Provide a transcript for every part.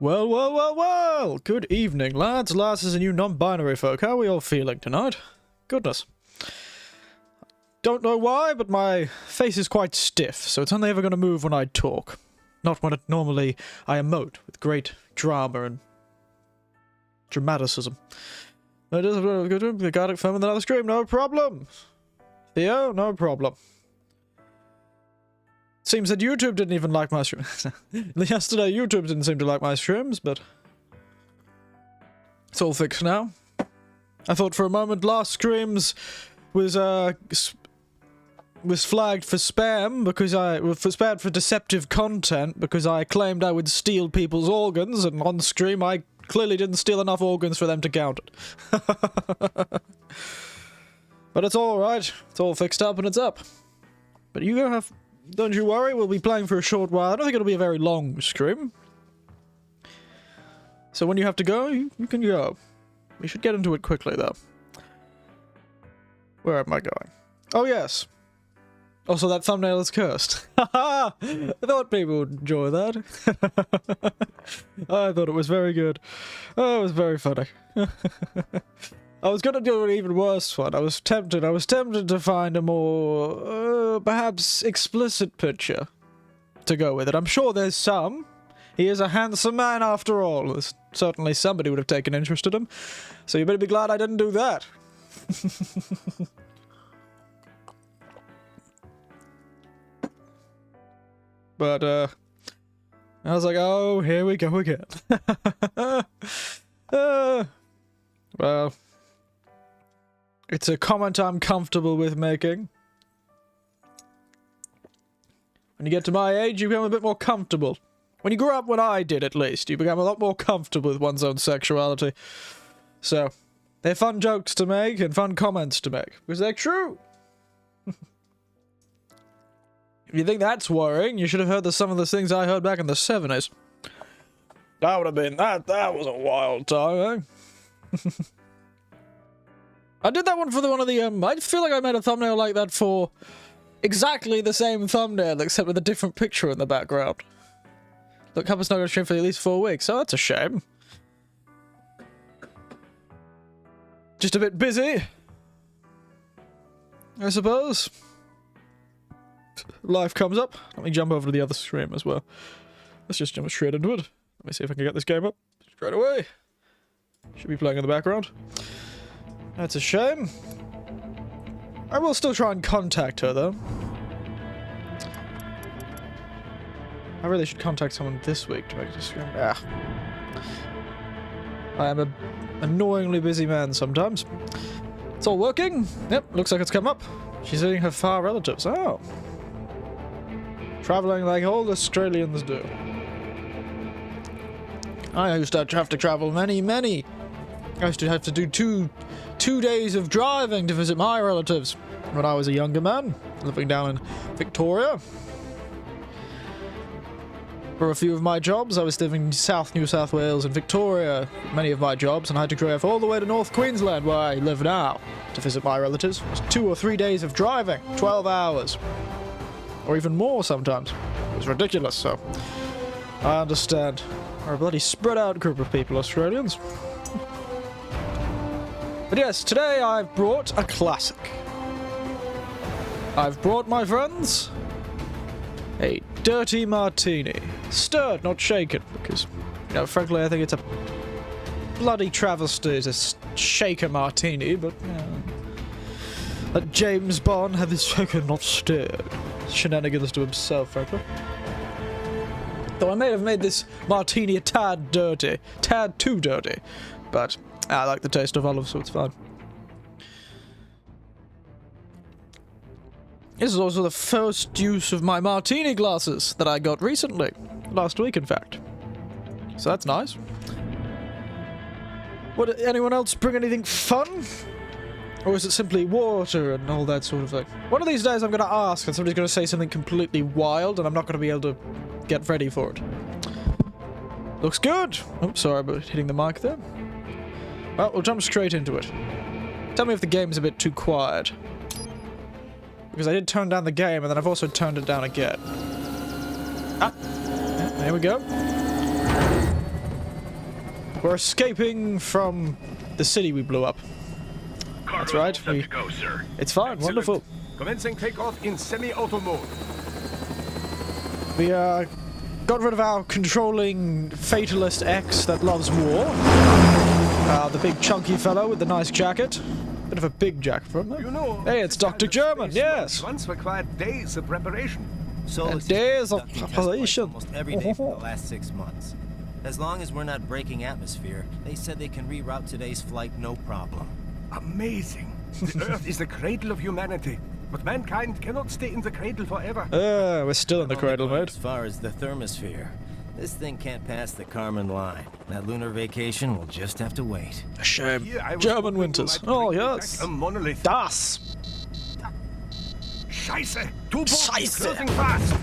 Well, well, well, well! Good evening, lads, lasses, and you non-binary folk. How are we all feeling tonight? Goodness. Don't know why, but my face is quite stiff, so it's only ever going to move when I talk. Not when normally I emote with great drama and dramaticism. It is a good. We got it from another stream, no problem. Theo, no problem. Seems that YouTube didn't even like my streams. Yesterday, YouTube didn't seem to like my streams, but it's all fixed now. I thought for a moment last streams was flagged for spam because spam for deceptive content because I claimed I would steal people's organs, and on stream I clearly didn't steal enough organs for them to count it. But it's all right. It's all fixed up and it's up. But you gonna have. Don't you worry, we'll be playing for a short while. I don't think it'll be a very long stream. So when you have to go, you can go. We should get into it quickly, though. Where am I going? Oh, yes. Also, that thumbnail is cursed. Haha! I thought people would enjoy that. I thought it was very good. Oh, it was very funny. I was gonna do an even worse one. I was tempted to find a more, perhaps explicit picture to go with it. I'm sure there's some. He is a handsome man after all. There's certainly somebody would have taken interest in him. So you better be glad I didn't do that. But, I was like, oh, here we go again. Well... It's a comment I'm comfortable with making. When you get to my age, you become a bit more comfortable. When you grew up when I did, at least, you become a lot more comfortable with one's own sexuality. So, they're fun jokes to make and fun comments to make, because they're true. If you think that's worrying, you should have heard some of the things I heard back in the 70s. That would have been, that was a wild time, eh? I did that one for one of the, I feel like I made a thumbnail like that for exactly the same thumbnail, except with a different picture in the background. Look, Cupboard's not going to stream for at least 4 weeks, so that's a shame. Just a bit busy, I suppose. Life comes up. Let me jump over to the other stream as well. Let's just jump straight into it. Let me see if I can get this game up straight away. Should be playing in the background. That's a shame. I will still try and contact her, though. I really should contact someone this week to make this stream. Ah. I am an annoyingly busy man sometimes. It's all working. Yep, looks like it's come up. She's seeing her far relatives. Oh. Traveling like all Australians do. I used to have to travel many. I used to have to do two days of driving to visit my relatives when I was a younger man, living down in Victoria. For a few of my jobs, I was living in South New South Wales and Victoria, many of my jobs, and I had to drive all the way to North Queensland, where I live now, to visit my relatives. It was 2 or 3 days of driving, 12 hours, or even more sometimes. It was ridiculous, so I understand. We're a bloody spread out group of people, Australians. But yes, today I've brought a classic. I've brought, my friends, a dirty martini. Stirred, not shaken, because, you know, frankly, I think it's a bloody travesty to shake a martini, but, you know, let James Bond have his shaken, not stirred. Shenanigans to himself, frankly. Though I may have made this martini a tad dirty, tad too dirty, but I like the taste of olives, so it's fine. This is also the first use of my martini glasses that I got recently. Last week, in fact. So that's nice. Would anyone else bring anything fun? Or is it simply water and all that sort of thing? One of these days I'm going to ask and somebody's going to say something completely wild and I'm not going to be able to get ready for it. Looks good! Oh, sorry about hitting the mic there. Well, we'll jump straight into it. Tell me if the game's a bit too quiet. Because I did turn down the game, and then I've also turned it down again. Ah! Yeah, there we go. We're escaping from the city we blew up. That's right. It's fine. Excellent. Wonderful. Commencing takeoff in semi-auto mode. We got rid of our controlling fatalist X that loves war. The big chunky fellow with the nice jacket. Bit of a big jacket for him. You know, Hey, it's Dr. German. Yes. Once required days of preparation. So days of preparation preparation. almost every day for the last 6 months. As long as we're not breaking atmosphere, they said they can reroute today's flight no problem. Amazing. The Earth is the cradle of humanity, but mankind cannot stay in the cradle forever. We're still in the cradle, Only going mate. As far as the thermosphere, this thing can't pass the Kármán line. That lunar vacation will just have to wait. A shame. Here I was German hoping you winters. might Oh, bring me yes. back a monolith. Das. Scheiße! Two bogies Scheiße. closing fast.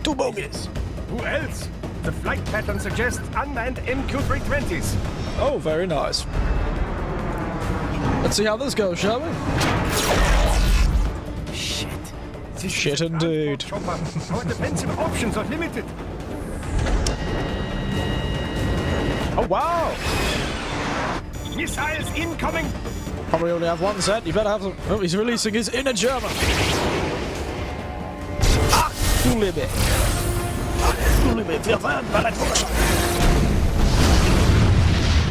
Two bogies. Who else? The flight pattern suggests unmanned MQ-320s. Oh, very nice. Let's see how this goes, shall we? Shit. This Shit is a indeed. transport chopper. Our defensive options are limited. Oh, wow. Missiles incoming. Probably only have one set. You better have some. Oh, he's releasing his inner German. Ah, du Liebe. Du Liebe, wir werden bald pushen.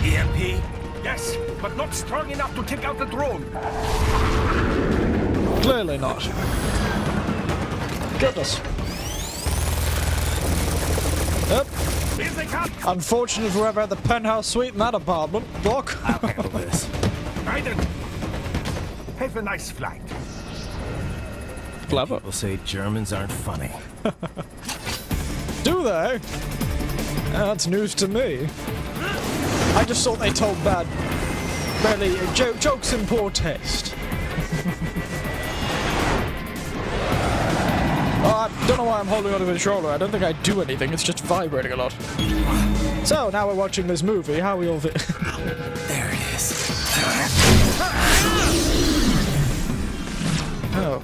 EMP? Yes, but not strong enough to take out the drone. Clearly not. Goodness. Yep. Here they come. Unfortunate for whoever had the penthouse suite in that apartment block. I'll handle this. Raiden, have a nice flight. Clever. People say Germans aren't funny. Do they? That's news to me. I just thought they told bad, barely jokes in poor taste. I don't know why I'm holding onto the controller. I don't think I do anything. It's just vibrating a lot. So now we're watching this movie. How we all fit? There it is. Oh,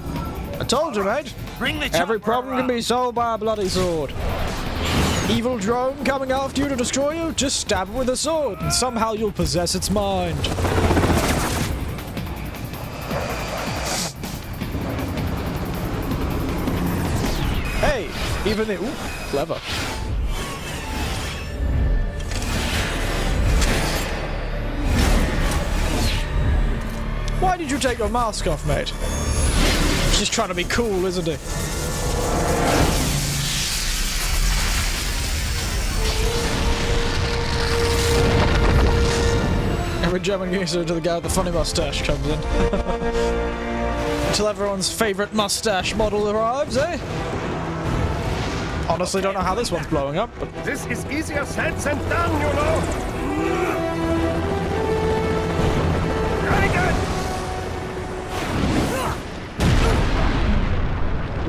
I told you, mate. Bring the Every chopper problem can up. be solved by a bloody sword. Evil drone coming after you to destroy you? Just stab it with a sword, and somehow you'll possess its mind. Hey, even the... Ooh, clever. Why did you take your mask off, mate? He's just trying to be cool, isn't he? Every German user to the guy with the funny mustache comes in. Until everyone's favourite mustache model arrives, eh? Honestly, don't know how this one's blowing up, but... This is easier said than done, you know. Raiden!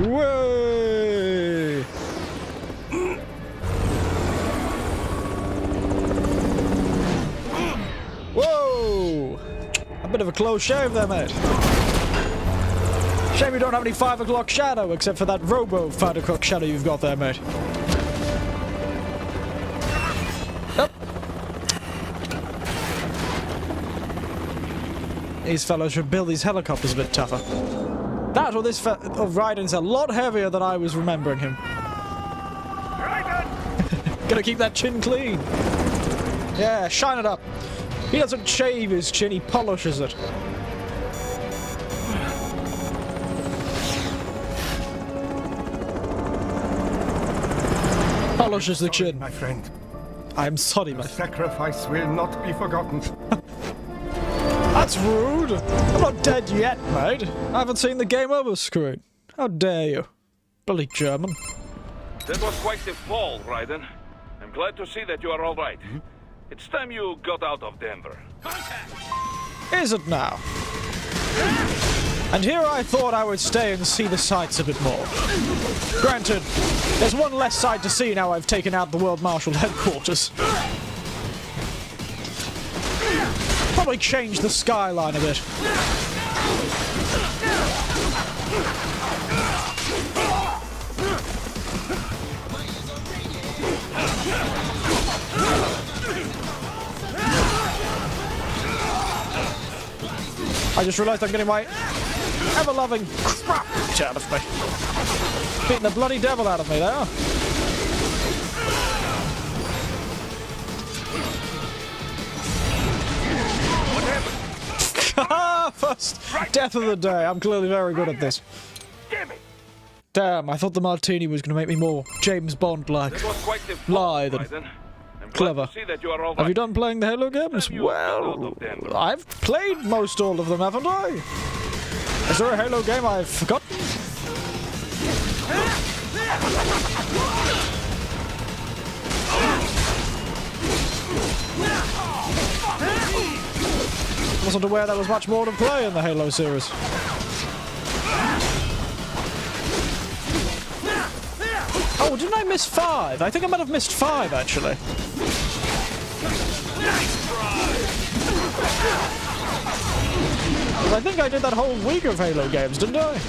Way! Whoa! A bit of a close shave there, mate. Shame you don't have any 5 o'clock shadow, except for that robo 5 o'clock shadow you've got there, mate. Yep. These fellows should build these helicopters a bit tougher. That or this Raiden's a lot heavier than I was remembering him. Raiden! Gotta keep that chin clean. Yeah, shine it up. He doesn't shave his chin, he polishes it. Polishes the chin. My friend, I'm sorry, my sacrifice will not be forgotten. That's rude. I'm not dead yet, mate. I haven't seen the game over screen. How dare you? Bloody German. That was quite the fall, Raiden. I'm glad to see that you are all right. It's time you got out of Denver. Is it now? And here I thought I would stay and see the sights a bit more. Granted, there's one less sight to see now I've taken out the World Marshal headquarters. Probably change the skyline a bit. I just realised I'm getting my ever-loving crap out of me. Beating the bloody devil out of me there. First death of the day. I'm clearly very good at this. Damn, I thought the martini was going to make me more James Bond-like. Lithe and clever. Have you done playing the Halo games? Well, I've played most all of them, haven't I? Is there a Halo game I've forgotten? I wasn't aware there was much more to play in the Halo series. Oh, didn't I miss 5? I think I might have missed 5, actually. I think I did that whole week of Halo games, didn't I?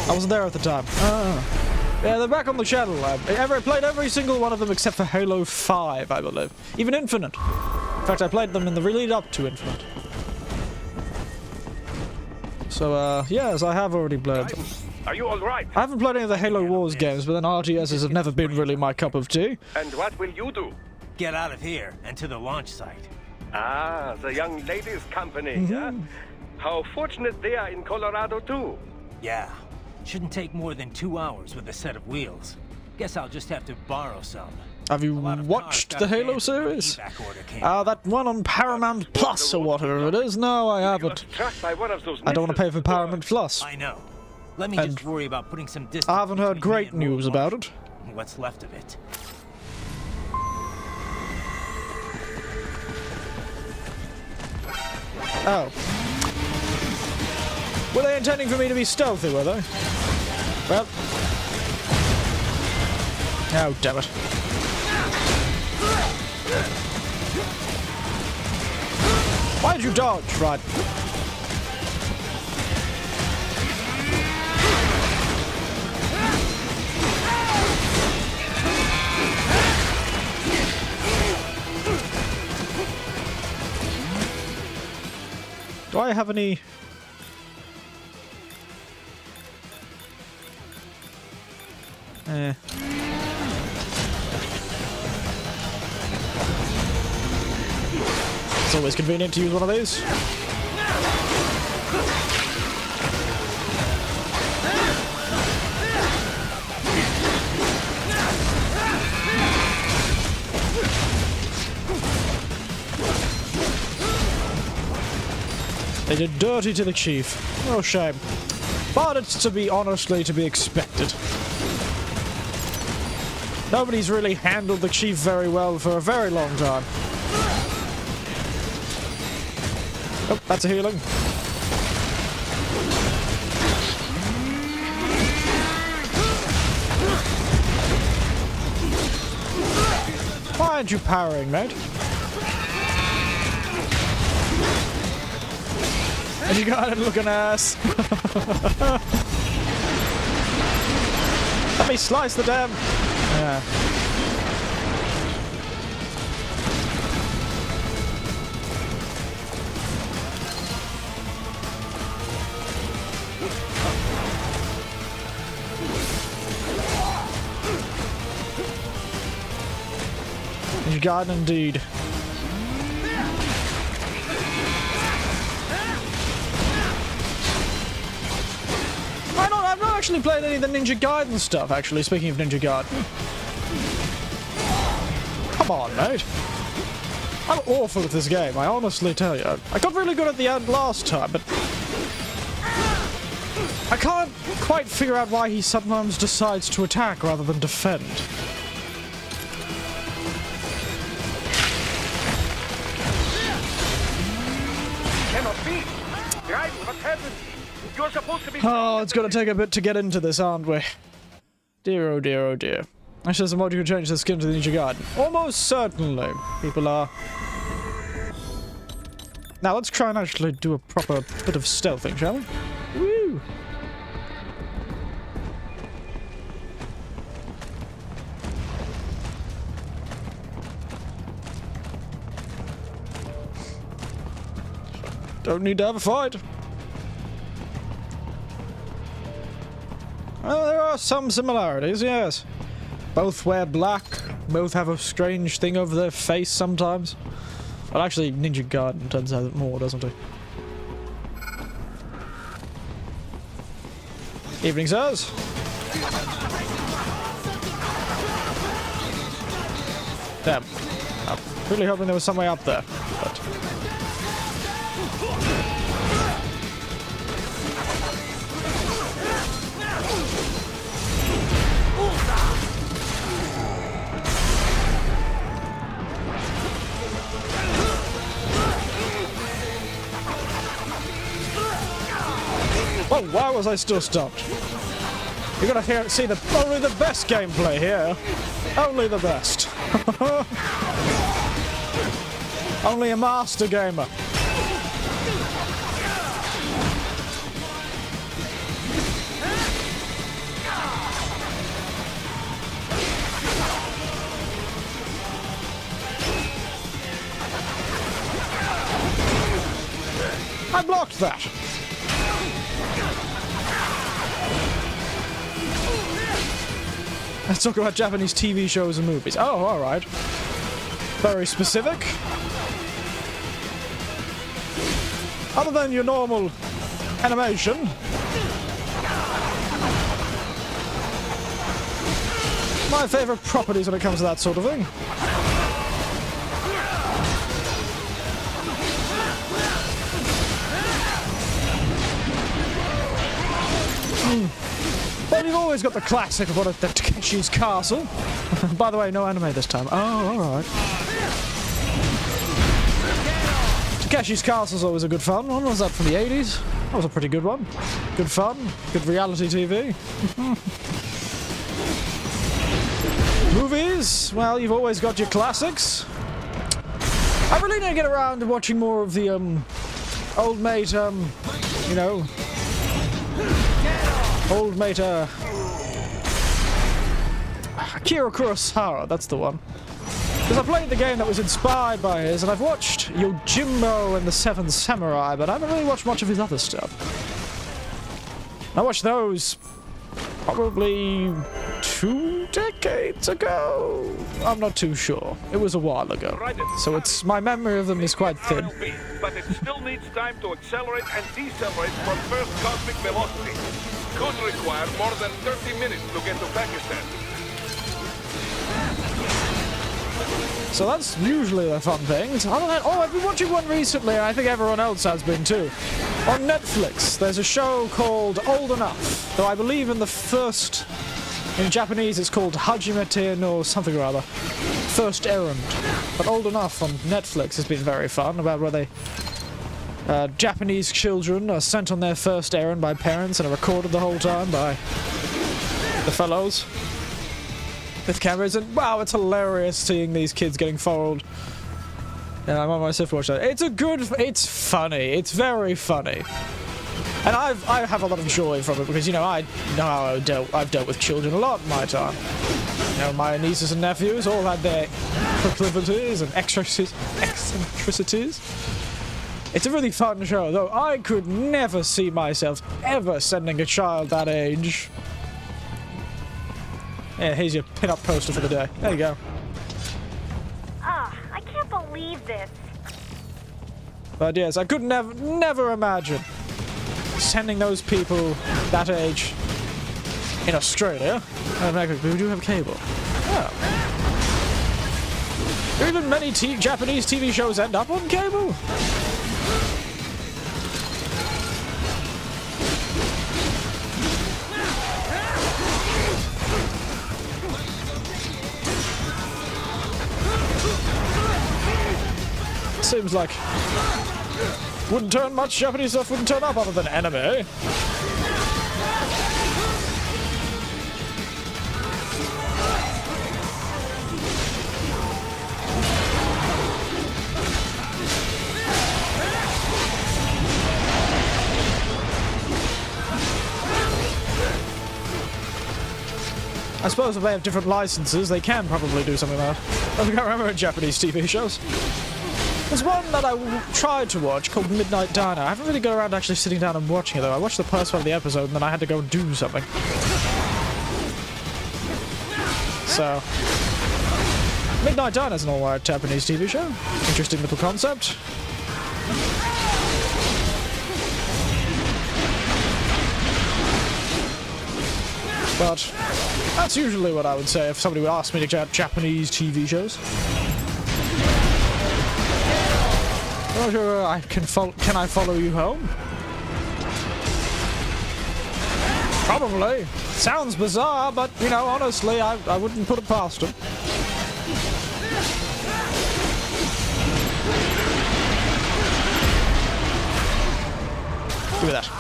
I wasn't there at the time. Yeah, they're back on the channel. I played every single one of them except for Halo 5, I believe. Even Infinite. In fact, I played them in the lead up to Infinite. So, yes, I have already played them. Are you all right? I haven't played any of the Halo Wars games, but then RTSs have never been really my cup of tea. And what will you do? Get out of here and to the launch site. Ah, the young ladies' company, yeah? How fortunate they are in Colorado, too. Yeah. Shouldn't take more than 2 hours with a set of wheels. Guess I'll just have to borrow some. Have you watched the Halo series? That one on Paramount Plus or whatever it is? No, I haven't. I don't want to pay for Paramount Plus. I know. Let me just worry about putting some distance. I haven't heard great news about it. What's left of it. Oh. Were they intending for me to be stealthy, were they? Well. Oh, damn it. Why'd you dodge, Rod? Do I have any... It's always convenient to use one of these. They did dirty to the chief. Oh, shame. But it's to be honestly to be expected. Nobody's really handled the chief very well for a very long time. Oh, that's a healing. Why aren't you powering, mate? And you got it looking ass. Let me slice the damn... Yeah. You got it indeed. I've not actually played any of the Ninja Gaiden stuff, actually, speaking of Ninja Gaiden. Come on, mate. I'm awful at this game, I honestly tell you. I got really good at the end last time, but... I can't quite figure out why he sometimes decides to attack rather than defend. Cannot be! Raiden, what happened? You're supposed to be... Oh, it's gonna take a bit to get into this, aren't we? Dear, oh dear, oh dear. Actually, there's a mod you can change the skin to the Ninja Gaiden. Almost certainly, people are. Now let's try and actually do a proper bit of stealthing, shall we? Woo! Don't need to have a fight. Well, there are some similarities, yes. Both wear black, both have a strange thing over their face sometimes. Well, actually, Ninja Gaiden turns out more, doesn't he? Evening, sirs. Damn. I'm really hoping there was some way up there, but... Whoa, why was I still stopped? You're gonna see only the best gameplay here. Only the best. Only a master gamer. I blocked that. Let's talk about Japanese TV shows and movies. Oh, alright. Very specific. Other than your normal animation. My favourite properties when it comes to that sort of thing. Well, you've always got the classic of what the Takeshi's Castle. By the way, no anime this time. Oh, alright. Takeshi's Castle's always a good fun. When was that, from the 80s? That was a pretty good one. Good fun. Good reality TV. Movies? Well, you've always got your classics. I really need to get around to watching more of the, old mate, you know... Old mate, Akira Kurosawa, that's the one. Because I played the game that was inspired by his, and I've watched Yojimbo and the Seven Samurai, but I haven't really watched much of his other stuff. I watched those probably 2 decades ago. I'm not too sure. It was a while ago. So it's my memory of them is quite thin. But it still needs time to accelerate and decelerate from first cosmic velocity. Could require more than 30 minutes to get to Pakistan. So that's usually the fun things. Other than, I've been watching one recently, and I think everyone else has been too. On Netflix, there's a show called Old Enough, though I believe in Japanese it's called Hajimete no something or other. First Errand. But Old Enough on Netflix has been very fun, about where they... Japanese children are sent on their first errand by parents and are recorded the whole time by the fellows with cameras, and wow, it's hilarious seeing these kids getting followed. Yeah, I'm on my sister watch that. It's funny. It's very funny. And I have a lot of joy from it because, you know, I know how I've dealt with children a lot in my time. You know, my nieces and nephews all had their proclivities and eccentricities. It's a really fun show, though I could never see myself ever sending a child that age. Yeah, here's your pin-up poster for the day. There you go. I can't believe this. But yes, I could never imagine sending those people that age in Australia. We do have cable. Oh. Even many Japanese TV shows end up on cable. Seems like much Japanese stuff wouldn't turn up other than anime. I suppose if they have different licenses, they can probably do something like that. I can't remember in Japanese TV shows. There's one that I tried to watch called Midnight Diner. I haven't really got around to actually sitting down and watching it though. I watched the first one of the episode and then I had to go and do something. So, Midnight Diner is an alright Japanese TV show. Interesting little concept. But that's usually what I would say if somebody would ask me to check out Japanese TV shows. Not sure I can I follow you home? Probably. Sounds bizarre, but, you know, honestly, I wouldn't put it past him. Give me that.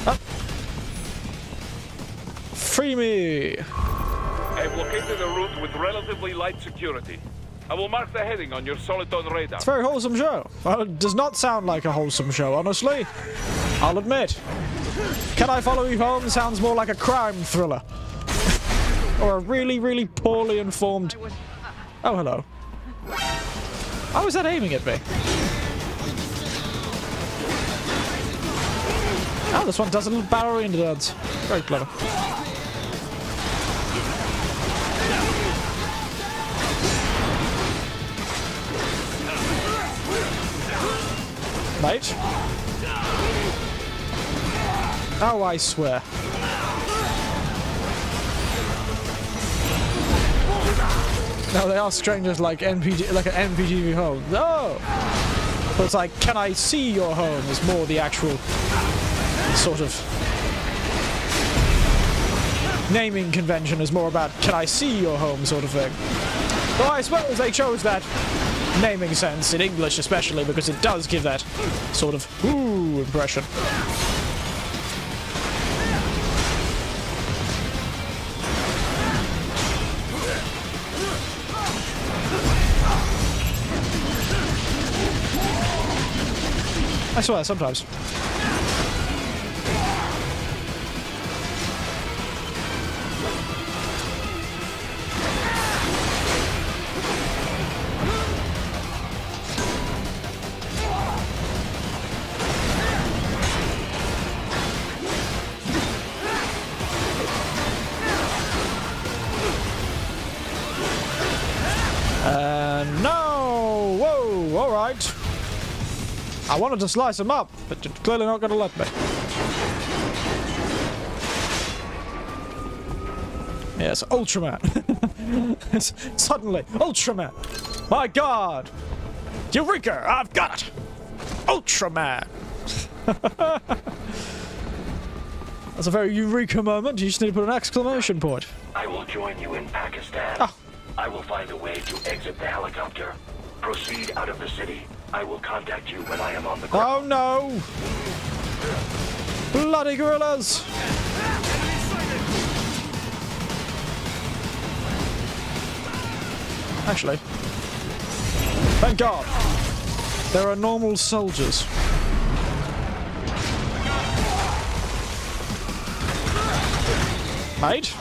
Up. Free me! I've located a route with relatively light security. I will mark the heading on your Soliton radar. It's a very wholesome show. Well, it does not sound like a wholesome show, honestly. I'll admit. Can I Follow You Home sounds more like a crime thriller. Or a really, really poorly informed... Oh, hello. How was that aiming at me? Oh, this one does a little ballerina dance. Very clever. Mate. Oh, I swear. No, they are strangers like NPD, like an NPD home. No! But it's like, can I see your home is more the actual sort of naming convention is more about can I see your home sort of thing. Well, I suppose they chose that naming sense in English especially because it does give that sort of ooh impression. I swear, sometimes. No! Whoa! Alright. I wanted to slice him up, but you're clearly not going to let me. Yes, Ultraman. Suddenly, Ultraman. My God! Eureka! I've got it! Ultraman! That's a very Eureka moment. You just need to put an exclamation point. I will join you in Pakistan. Oh. I will find a way to exit the helicopter. Proceed out of the city. I will contact you when I am on the ground. Oh no! Bloody gorillas! Actually, thank God, there are normal soldiers. Mate?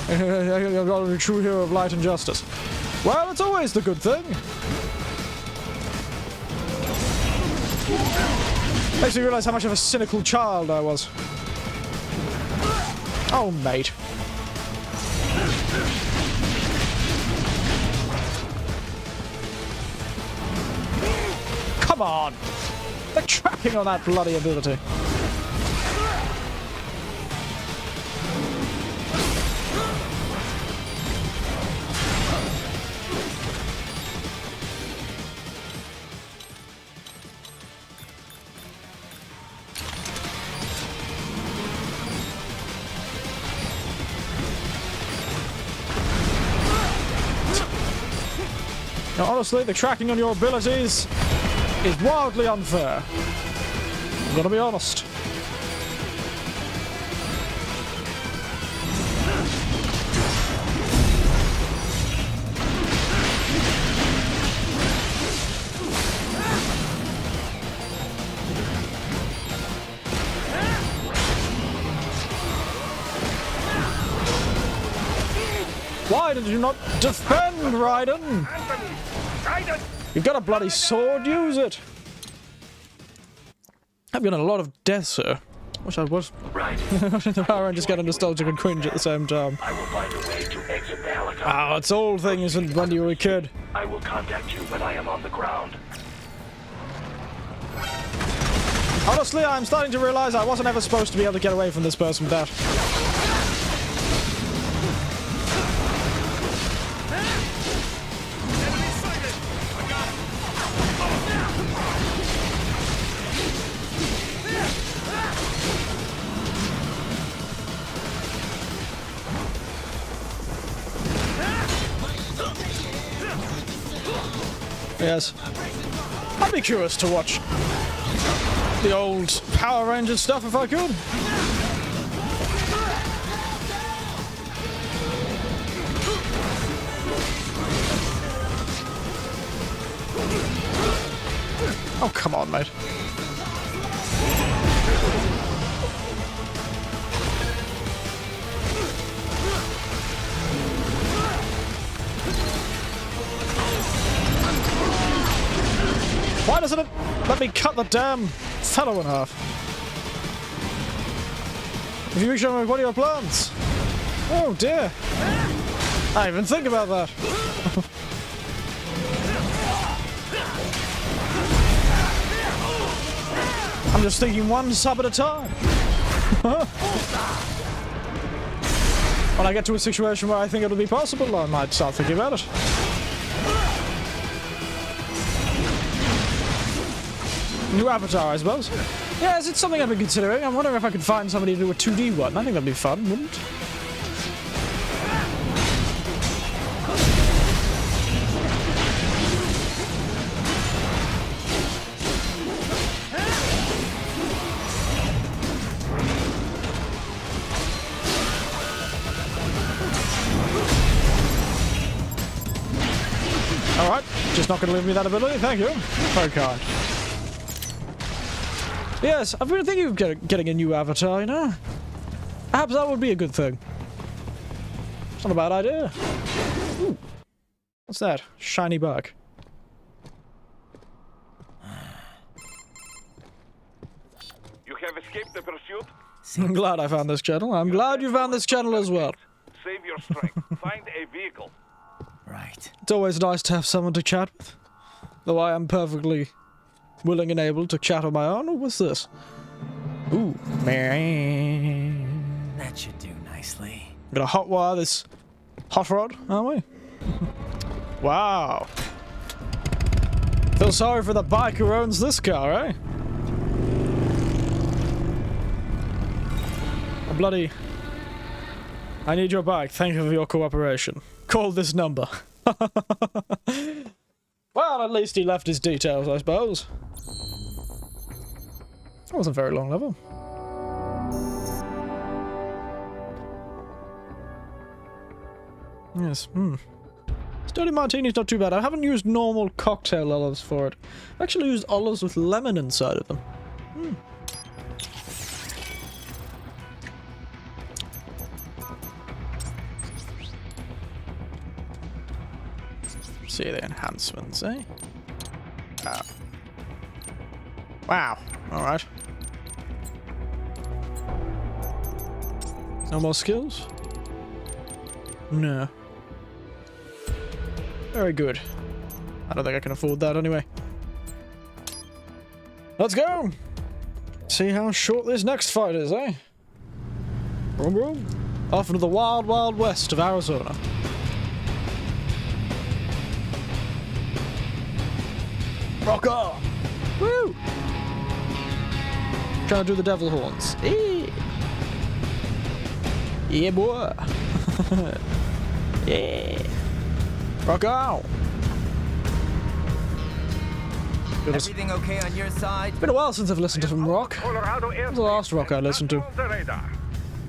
I've got a true hero of light and justice. Well, it's always the good thing. Makes me realize how much of a cynical child I was. Oh, mate. Come on! They're tracking on that bloody ability. Now, honestly, the tracking on your abilities is wildly unfair. I'm gonna be honest. Why did you not defend, Raiden? Anthony! Raiden! You've got a bloody sword, use it! I've gotten a lot of deaths, sir. Wish I was. Right. The Power Rangers get nostalgic and cringe at the same time. I will find a way to exit the helicopter. Oh, it's old things and when you were a kid. I will contact you when I am on the ground. Honestly, I'm starting to realize I wasn't ever supposed to be able to get away from this person with that. Yes. I'd be curious to watch the old Power Rangers stuff if I could. Oh, come on, mate. Why doesn't it let me cut the damn fellow in half? Have you shown me what are your plans? Oh dear. I didn't even think about that. I'm just thinking one sub at a time. When I get to a situation where I think it'll be possible, I might start thinking about it. New avatar, I suppose. Yes, it's something I've been considering. I'm wondering if I could find somebody to do a 2D one. I think that'd be fun, wouldn't it? Alright, just not going to leave me that ability, thank you. Very kind. Yes, I've been thinking of getting a new avatar, you know? Perhaps that would be a good thing. It's not a bad idea. Ooh. What's that? Shiny bug. You have escaped the pursuit? I'm glad I found this channel. I'm glad you found this channel as well. Save your strength. Find a vehicle. Right. It's always nice to have someone to chat with. Though I am perfectly willing and able to chat on my own. Oh, what's this? Ooh, man. That should do nicely. Gonna hotwire this hot rod, aren't we? Wow. Feel sorry for the bike who owns this car, eh? Oh, bloody. I need your bike. Thank you for your cooperation. Call this number. Well, at least he left his details, I suppose. That wasn't a very long level. Yes, Sturdy Martini's not too bad. I haven't used normal cocktail olives for it. I've actually used olives with lemon inside of them. See the enhancements, eh? Oh. Wow. Alright. No more skills? No. Very good. I don't think I can afford that anyway. Let's go! See how short this next fight is, eh? Boom, boom. Off into the wild, wild west of Arizona. Rock on! Woo! Trying to do the devil horns. Eee. Yeah, boy! Yeah! Rock on! Everything okay on your side? It's been a while since I've listened to some rock. What was the last rock I listened to?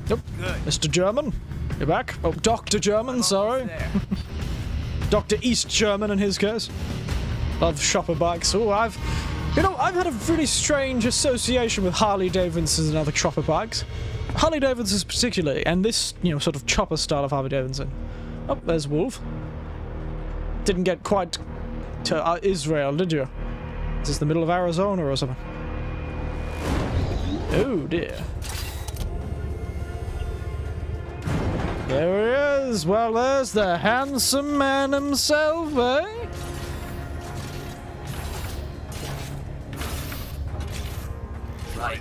Yep. Good. Mr. German, you're back. Oh, Dr. German, sorry. Dr. East German in his case. Love shopper bikes. Oh, I've had a really strange association with Harley Davidsons and other chopper bikes. Harley Davidsons particularly, and this, sort of chopper style of Harley Davidson. Oh, there's Wolf. Didn't get quite to Israel, did you? Is this the middle of Arizona or something? Oh dear. There he is. Well, there's the handsome man himself, eh? Right.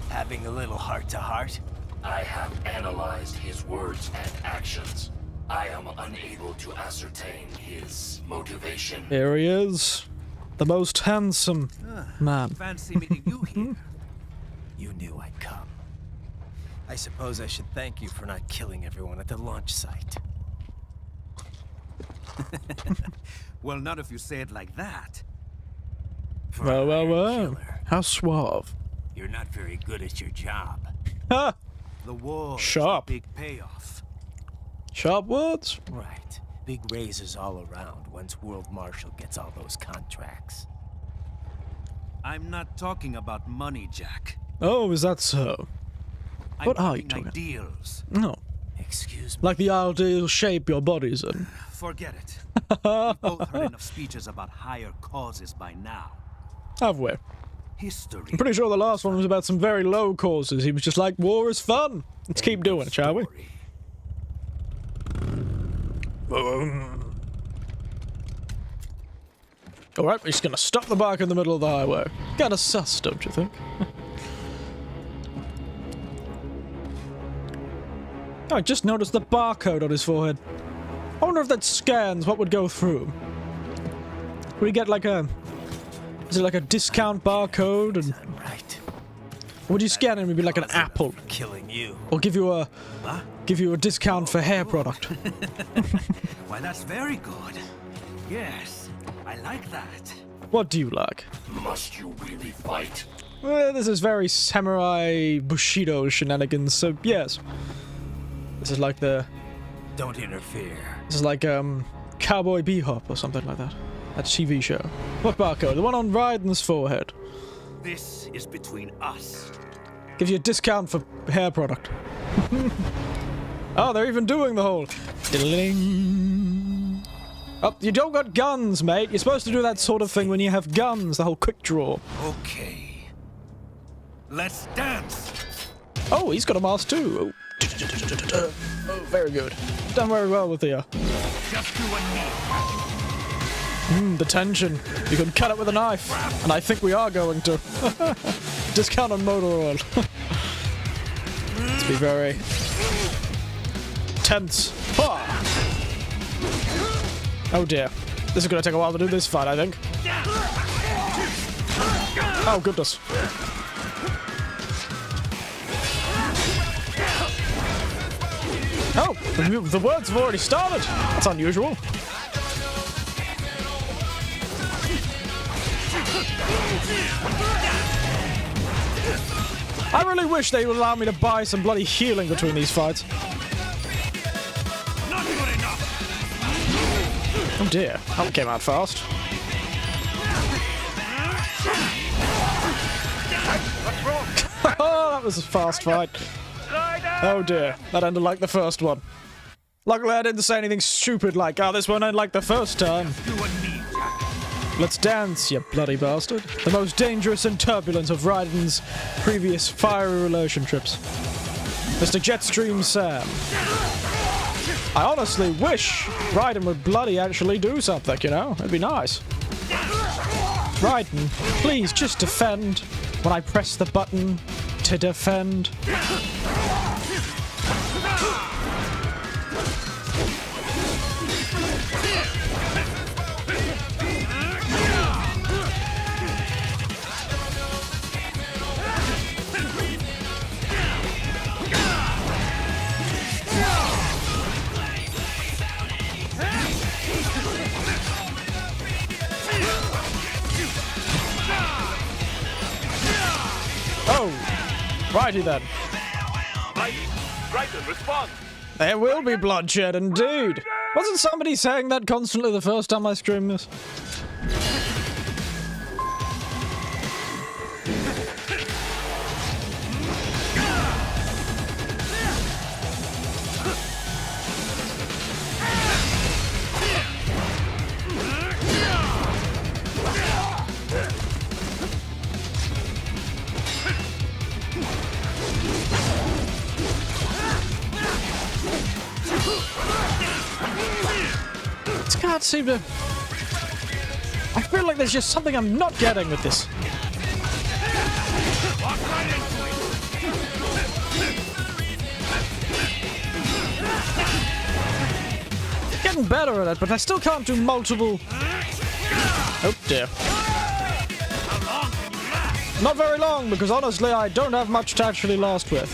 Having a little heart-to-heart? I have analyzed his words and actions. I am unable to ascertain his motivation. Here he is. The most handsome man. Fancy meeting you here. You knew I'd come. I suppose I should thank you for not killing everyone at the launch site. Well, not if you say it like that. For Well, a well, hired well. killer, How suave. you're not very good at your job. Ha! The war is Sharp. a big payoff. Sharp words. Right. Big raises all around once World Marshal gets all those contracts. I'm not talking about money, Jack. Oh, is that so? What I'm are you talking talking? ideals. No. Excuse me. Like the ideal shape your body's in. Forget it. We've both heard enough speeches about higher causes by now. Have we? History. I'm pretty sure the last one was about some very low causes. He was just like, war is fun. Let's keep doing it, shall we? Story. Alright, we're just gonna stop the bike in the middle of the highway. Kinda sus, don't you think? Oh, I just noticed the barcode on his forehead. I wonder if that scans what would go through him. Would he get like a... Is it like a discount barcode? And I'm right. would you scan him and be like an Close enough apple? for killing you. Or give you a... Give you a discount for hair product? Why, that's very good. Yes, I like that. What do you like? Must you really fight? Well, this is very samurai Bushido shenanigans, so yes. This is like the... Don't interfere. This is like, Cowboy Bebop or something like that. That TV show. What barcode? The one on Raiden's forehead. This is between us. Gives you a discount for hair product. Oh, they're even doing the whole... Diddling. Oh, you don't got guns, mate. You're supposed to do that sort of thing when you have guns, the whole quick draw. Okay. Let's dance. Oh, he's got a mask too. Oh, oh very good. Done very well with the... Just you and me. the tension. You can cut it with a knife. And I think we are going to. Discount on motor oil. Let's be very... tense. Ah. Oh dear. This is going to take a while to do this fight, I think. Oh, goodness. Oh, the words have already started. That's unusual. I really wish they would allow me to buy some bloody healing between these fights. Not good enough. Oh dear, that one came out fast. Oh, that was a fast fight. Oh dear, that ended like the first one. Luckily I didn't say anything stupid like, oh, this won't end like the first time. You and me, Jack. Let's dance, you bloody bastard. The most dangerous and turbulent of Raiden's previous fiery relationships. Mr. Jetstream Sam. I honestly wish Raiden would bloody actually do something, you know? It'd be nice. Raiden, please just defend when I press the button to defend. Oh, righty then. Raiden, respond! There will be bloodshed indeed. Wasn't somebody saying that constantly the first time I streamed this? can't seem to... I feel like there's just something I'm not getting with this. Getting better at it, but I still can't do multiple... Oh dear. Not very long, because honestly I don't have much to actually last with.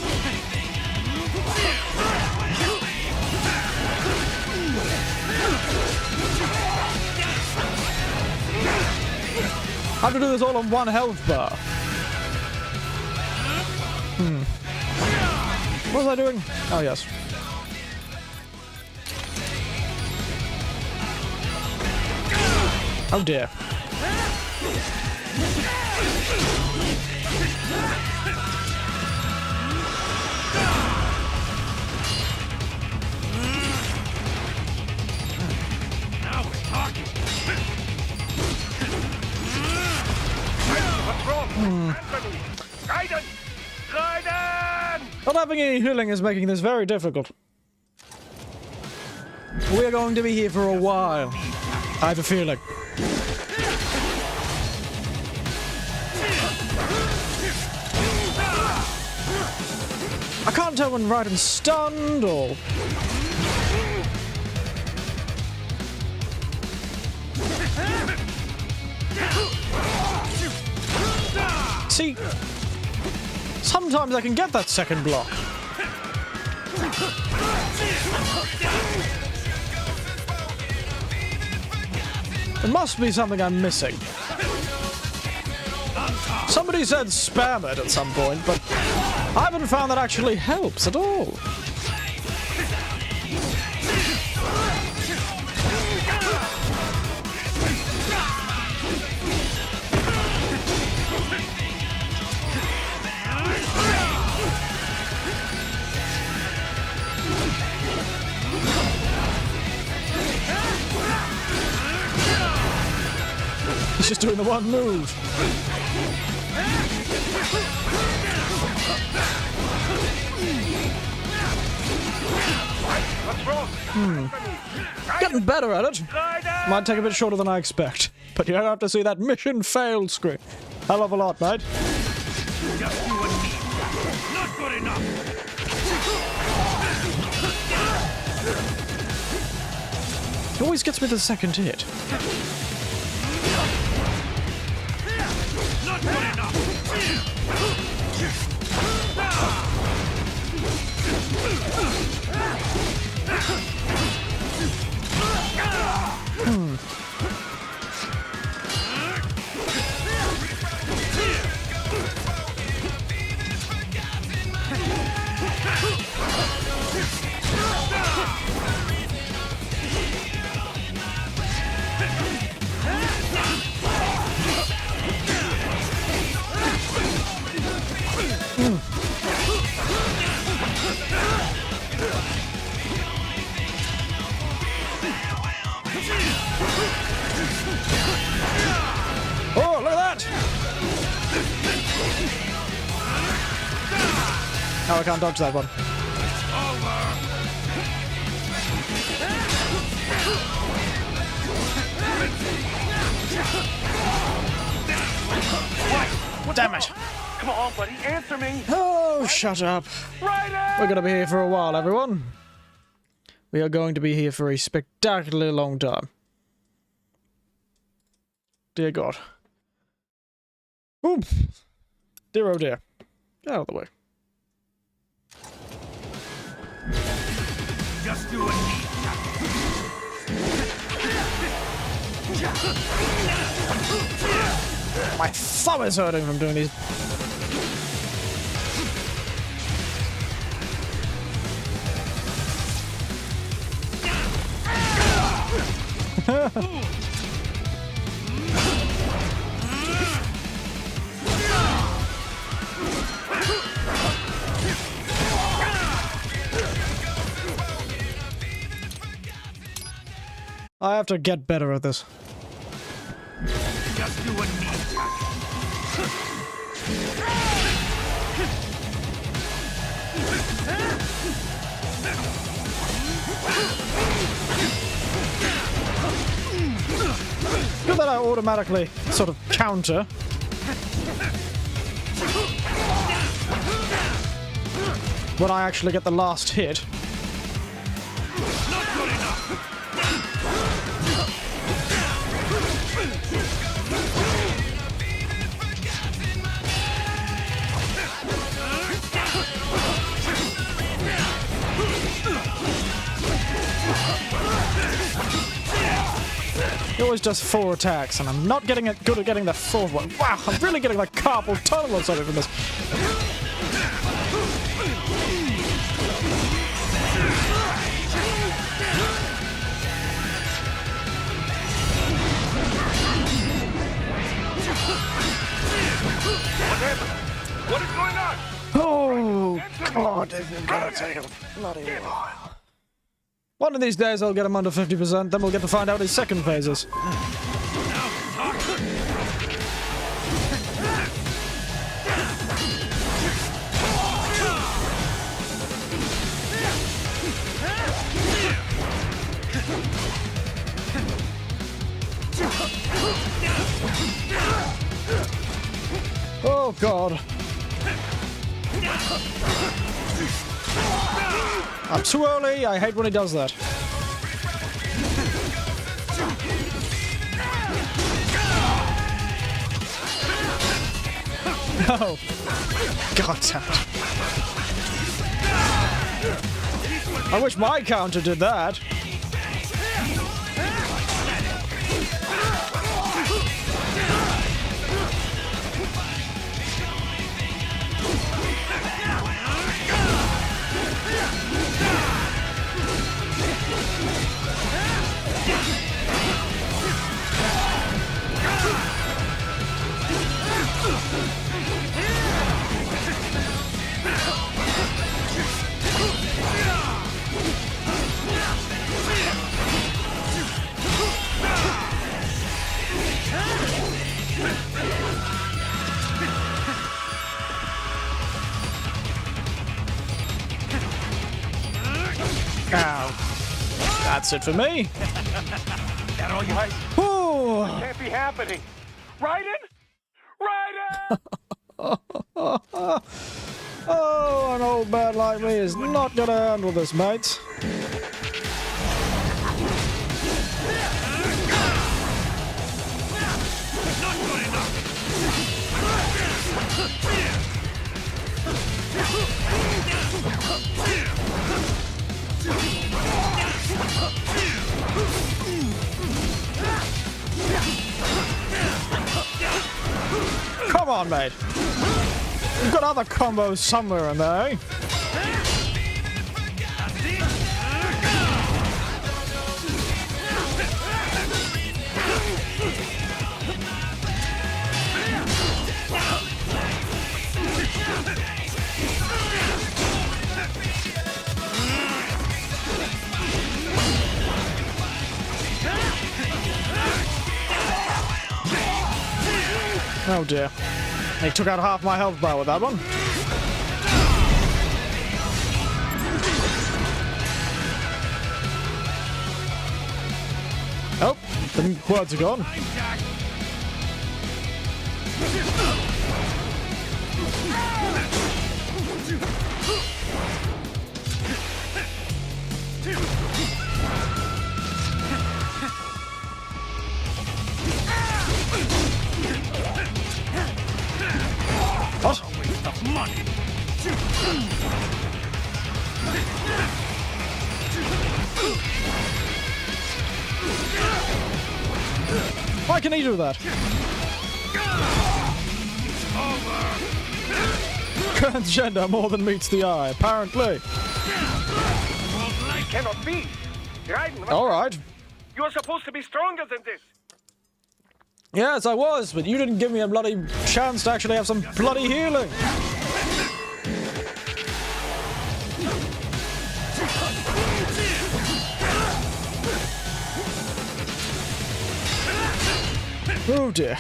I have to do this all on one health bar. What was I doing? Oh, yes. Oh, dear. Now we're talking. What's wrong? Raiden! Raiden! Not having any healing is making this very difficult. We're going to be here for a while. I have a feeling. I can't tell when Raiden's stunned or... See, sometimes I can get that second block. There must be something I'm missing. Somebody said spam it at some point, but I haven't found that actually helps at all. He's just doing the one move. What's wrong? Getting better at it. Might take a bit shorter than I expect. But you don't have to see that mission failed screen. Hell of a lot, mate. Just you and me. Not good enough. He always gets me the second hit. Not good enough. Oh, look at that! Oh, I can't dodge that one. Damn it! Come on, buddy, answer me! Oh, shut up. Raiden! We're gonna be here for a while, everyone. We are going to be here for a spectacularly long time. Dear God. Oops. Dear oh dear. Get out of the way. Just you and me. My thumb is hurting from doing these. I have to get better at this. Just you and me. good that I automatically sort of counter. When I actually get the last hit. He always does 4 attacks, and I'm not getting good at getting the 4th one. Wow, I'm really getting like carpal tunnel or something from this. What is going on? Oh, God, this is gonna take a bloody while. One of these days I'll get him under 50%, then we'll get to find out his second phases. Oh, God. I'm too early. I hate when he does that. No. God damn it. I wish my counter did that. Ow. That's it for me. That all you had? Ooh. Can't be happening. Raiden? Raiden! Oh, an old man like me is not gonna handle this, mate. Not good enough! Come on, mate. You've got other combos somewhere in there, eh? Oh dear. He took out half my health bar with that one. Oh, the words are gone. What? Why can he do that? Transgender more than meets the eye, apparently. It cannot be. Raiden, Alright. you're supposed to be stronger than this. Yes, I was, but you didn't give me a bloody chance to actually have some bloody healing. Oh dear.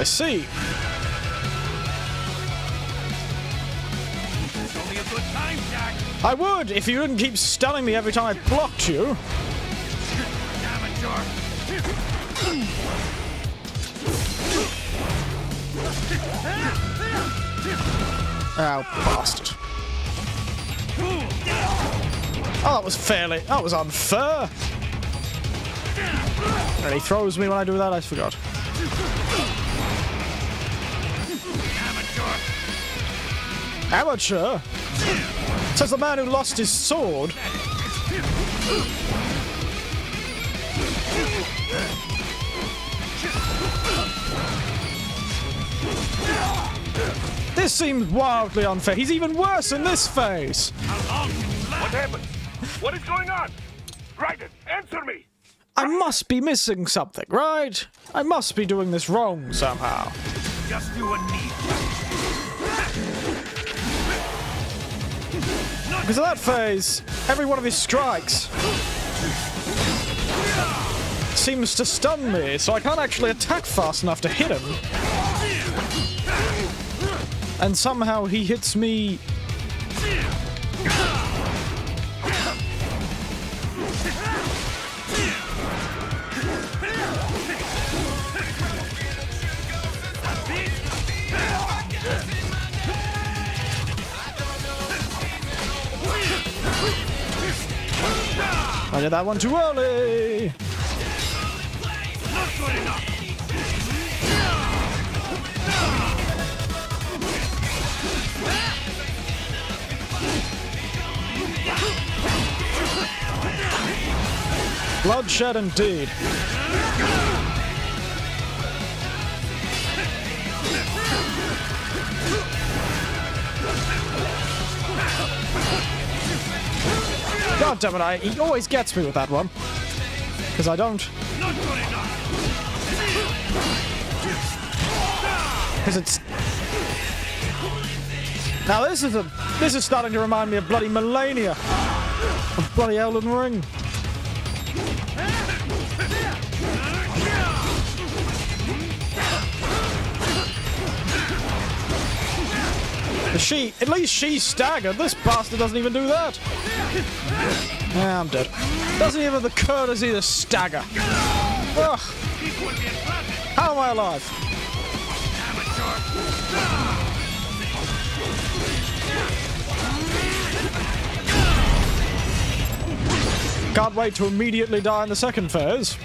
I see. Only a good time, Jack. I would, if you didn't keep stunning me every time I blocked you. Amateur. Oh, bastard. Oh, that was unfair. And he throws me when I do that, I forgot. Amateur? Says the man who lost his sword. This seems wildly unfair. He's even worse in this phase. What happened? What is going on? Raiden, answer me! I must be missing something, right? I must be doing this wrong somehow. Just you and me. Because of that phase, every one of his strikes seems to stun me, so I can't actually attack fast enough to hit him. And somehow he hits me. I did that one too early. Not good enough. Bloodshed indeed. God damn it, he always gets me with that one. Because I don't. Not good enough. Because it's... Now this is starting to remind me of bloody Melania. Of bloody Elden Ring. At least she's staggered. This bastard doesn't even do that. Yeah, I'm dead. Doesn't even have the courtesy to stagger. Ugh. How am I alive? Can't wait to immediately die in the second phase.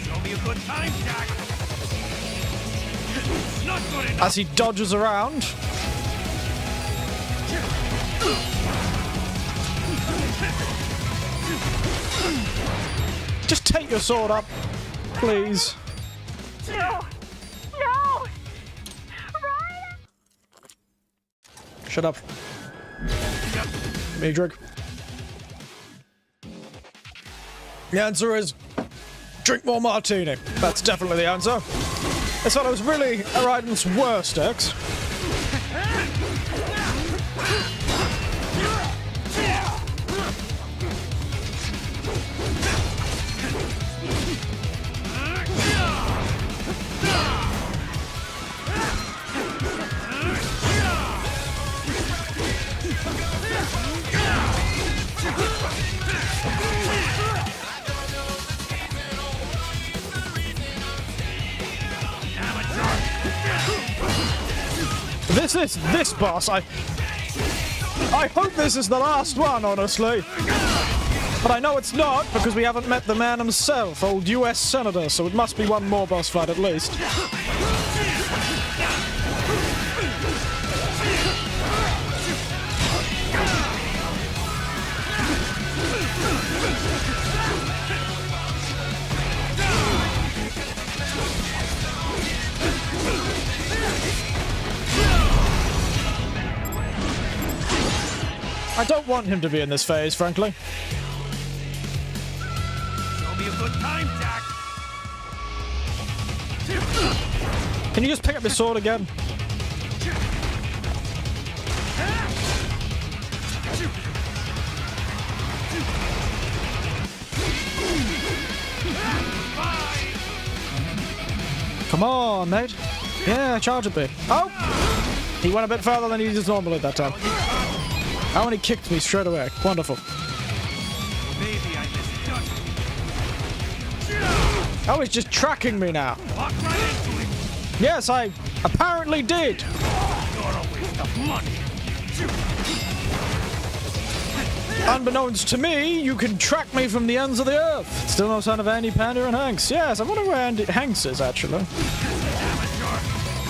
Show me a good time, Jack. Not good enough. As he dodges around. Just take your sword up, please. No! No! Ryan! Shut up. Give me a drink. The answer is drink more martini. That's definitely the answer. I thought it was really Raiden's worst X. This boss, I hope this is the last one, honestly. But I know it's not, because we haven't met the man himself, old US Senator, so it must be one more boss fight at least. I don't want him to be in this phase, frankly. Show me a good time, Jack. Can you just pick up your sword again? Come on, mate. Yeah, charge at me. Oh! He went a bit further than he does normally that time. Oh, and he kicked me straight away. Wonderful. Maybe I misjudged. Oh, he's just tracking me now. Walk right into it. Yes, I apparently did. You're a waste of money. Unbeknownst to me, you can track me from the ends of the earth. Still no sign of Andy, Panda, and Hanks. Yes, I wonder where Andy Hanks is, actually.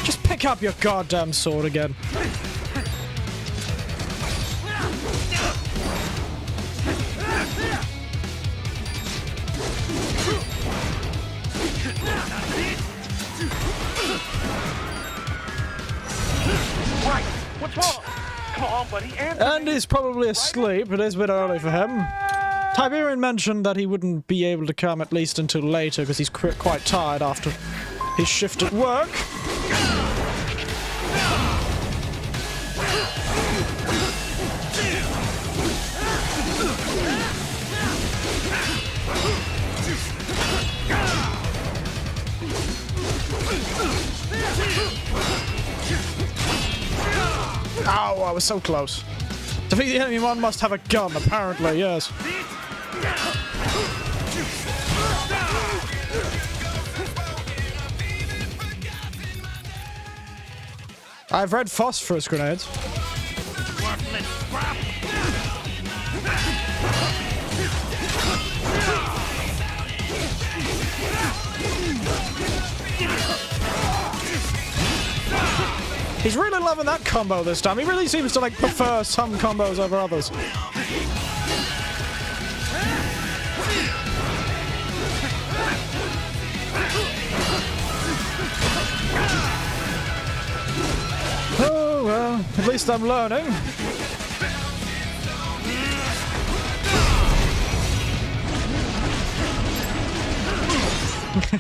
Just pick up your goddamn sword again. Right, what's wrong? Come on, buddy, answer. Andy's probably asleep. It is a bit early for him. Tiberian mentioned that he wouldn't be able to come at least until later because he's quite tired after his shift at work. Ow, I was so close. Defeat the enemy, one must have a gun, apparently, yes. I've read phosphorus grenades. Worthless scrap. He's really loving that combo this time. He really seems to like prefer some combos over others. Oh well, at least I'm learning.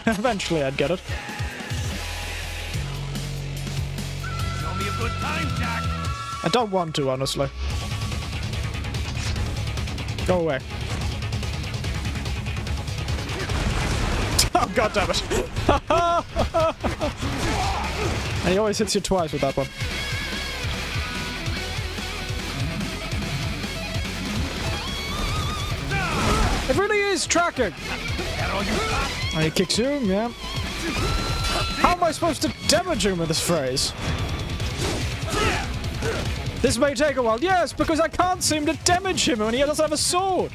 Eventually I'd get it. Show me a good time, Jack. I don't want to, honestly. Go away. Oh, god damn it. And he always hits you twice with that one. It really is tracking. And he kicks you, yeah. How am I supposed to damage him with this phrase? This may take a while. Yes, because I can't seem to damage him when he doesn't have a sword.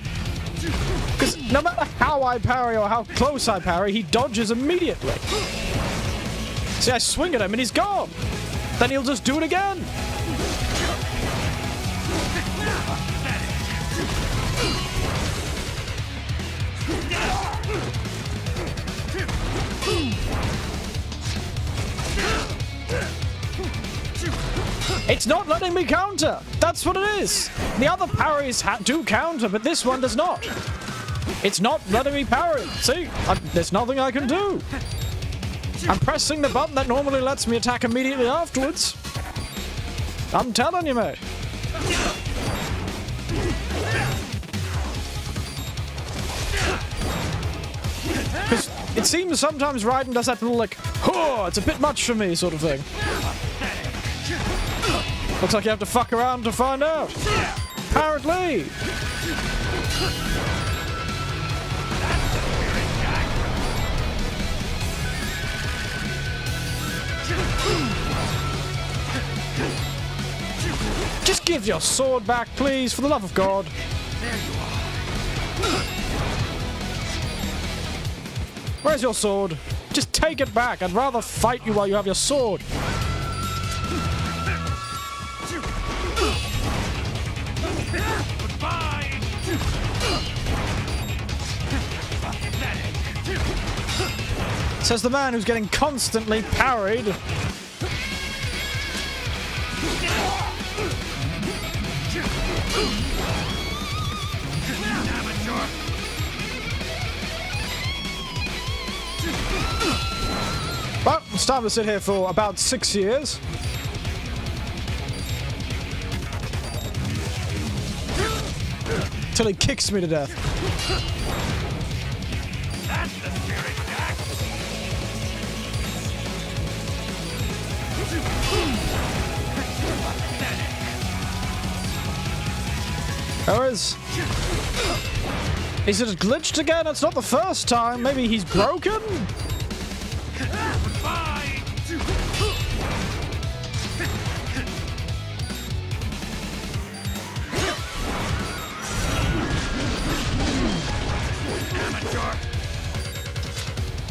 Because no matter how I parry or how close I parry, he dodges immediately. See, I swing at him and he's gone. Then he'll just do it again. It's not letting me counter. That's what it is. The other parries do counter, but this one does not. It's not letting me parry. See? There's nothing I can do. I'm pressing the button that normally lets me attack immediately afterwards. I'm telling you, mate. Because it seems sometimes Raiden does that little, like, oh, it's a bit much for me sort of thing. Looks like you have to fuck around to find out. Apparently. Just give your sword back, please, for the love of God. Where's your sword? Just take it back. I'd rather fight you while you have your sword. Goodbye. Says the man who's getting constantly parried. Well, it's time to sit here for about 6 years. Till he kicks me to death. That's the spirit, Jack. Or is it glitched again? It's not the first time. Maybe he's broken?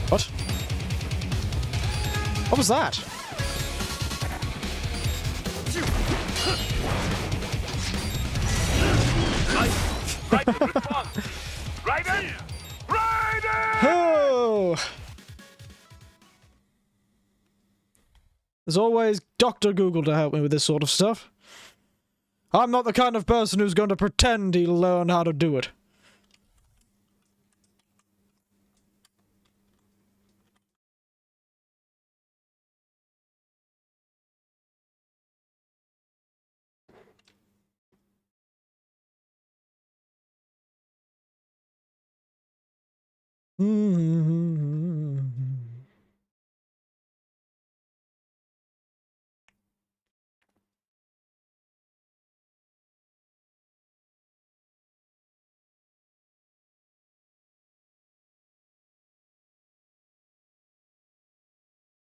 What? What was that? Raiden, respond! Raiden! Raiden! Oh! There's always Dr. Google to help me with this sort of stuff. I'm not the kind of person who's going to pretend he'll learn how to do it. Mm-hmm.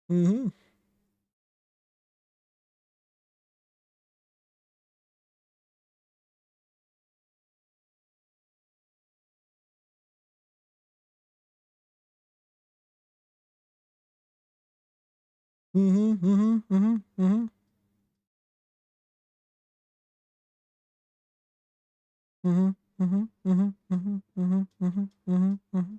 Mm-hmm. Mm-hmm. Mm-hmm. Mm-hmm. Mm-hmm. Mm-hmm. Mm-hmm. Mm-hmm. Mm-hmm. Mm-hmm. Mm-hmm.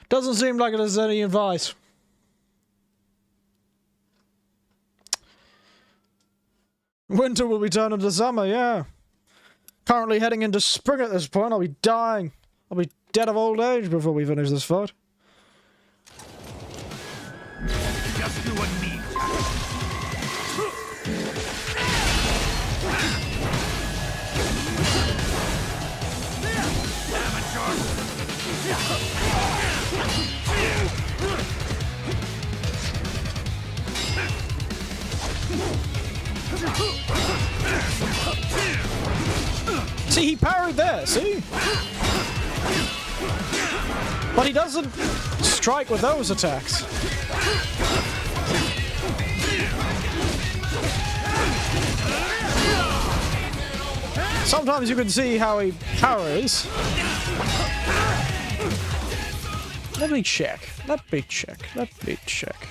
Doesn't seem like it has any advice. Winter will be turned into summer, yeah. Currently heading into spring at this point. I'll be dying. I'll be dead of old age before we finish this fight. Just do what needs. See, he parried there, see? But he doesn't strike with those attacks. Sometimes you can see how he parries. Let me check. Let me check. Let me check.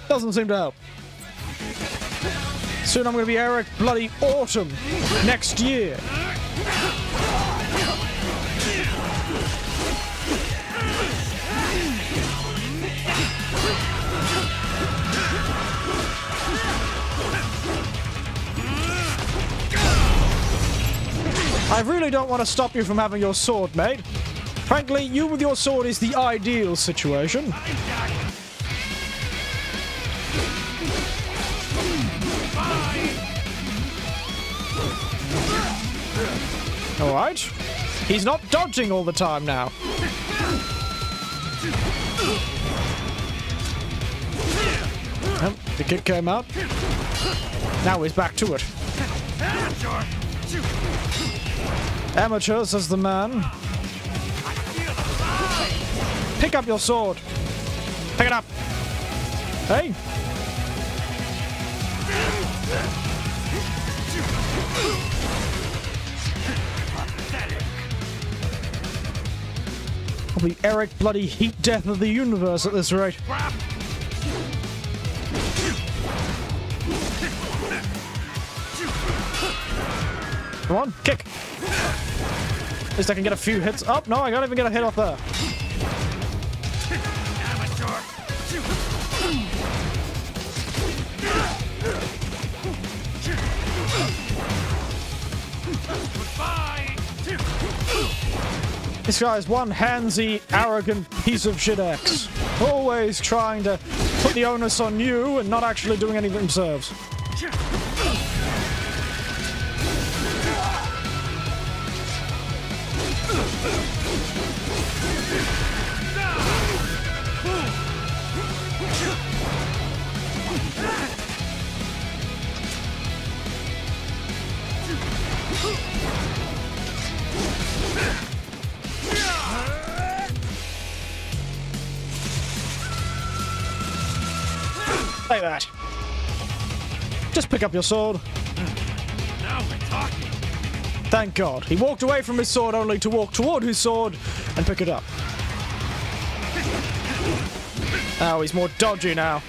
Doesn't seem to help. Soon I'm going to be Eric Bloody Autumn next year. I really don't want to stop you from having your sword, mate. Frankly, you with your sword is the ideal situation. Alright. He's not dodging all the time now. Oh, the kick came out. Now he's back to it. Amateur, says the man. Pick up your sword. Pick it up. Hey. I'll be Eric Bloody Heat Death of the Universe at this rate. Come on, kick. At least I can get a few hits. Oh, no, I can't even get a hit off there. This guy is one handsy, arrogant piece of shit X. Always trying to put the onus on you and not actually doing anything themselves. Like that. Just pick up your sword. Now we're talking. Thank God. He walked away from his sword only to walk toward his sword and pick it up. Oh, he's more dodgy now.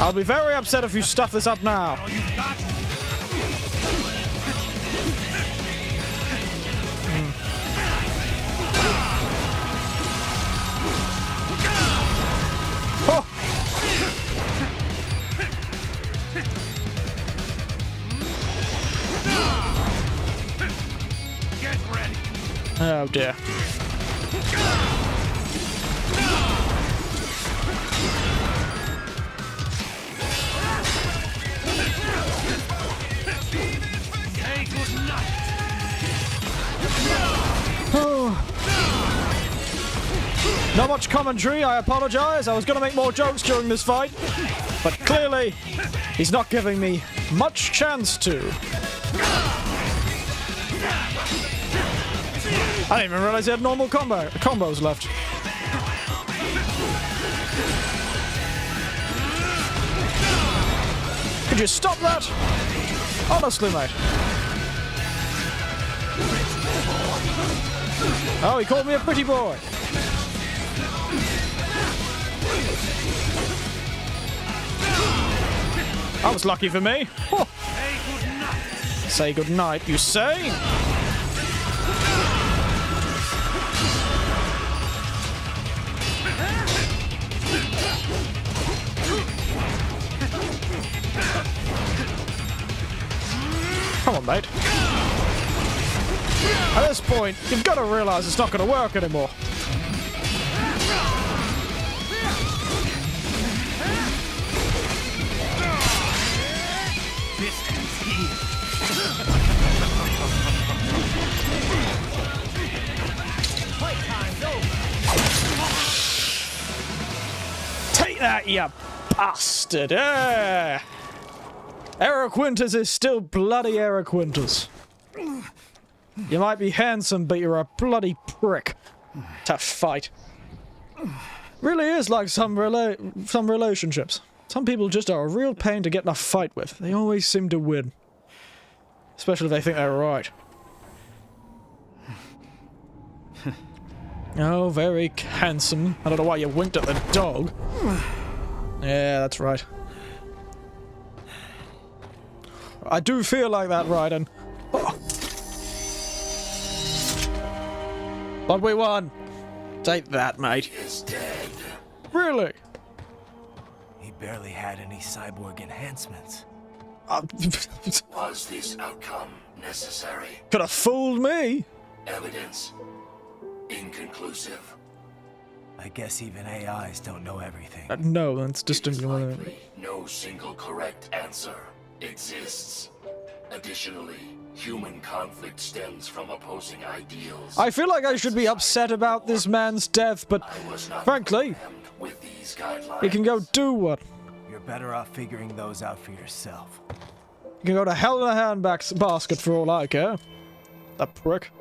I'll be very upset if you stuff this up now. Oh. Get ready. Oh dear. Say good night. Not much commentary, I apologize. I was going to make more jokes during this fight, but clearly he's not giving me much chance to. I didn't even realize he had normal combos left. Could you stop that? Honestly, mate. Oh, he called me a pretty boy. That was lucky for me. Oh. Say good night, you say? Come on, mate. At this point, you've got to realize it's not going to work anymore. Take that, you bastard! Eric Winters is still bloody Eric Winters. You might be handsome, but you're a bloody prick to fight. Really is like some relationships. Some people just are a real pain to get in a fight with. They always seem to win. Especially if they think they're right. Oh, very handsome. I don't know why you winked at the dog. Yeah, that's right. I do feel like that, Raiden. Oh. But we won. Take that, mate. Is dead. Really? He barely had any cyborg enhancements. Was this outcome necessary? Could have fooled me. Evidence inconclusive. I guess even AIs don't know everything. No, that's just It is likely no single correct answer exists. Additionally, human conflict stems from opposing ideals. I feel like I should be upset about this man's death, but I was not frankly, programmed with these guidelines. he can go do what? You're better off figuring those out for yourself. He can go to hell in a handbasket for all I care. That prick.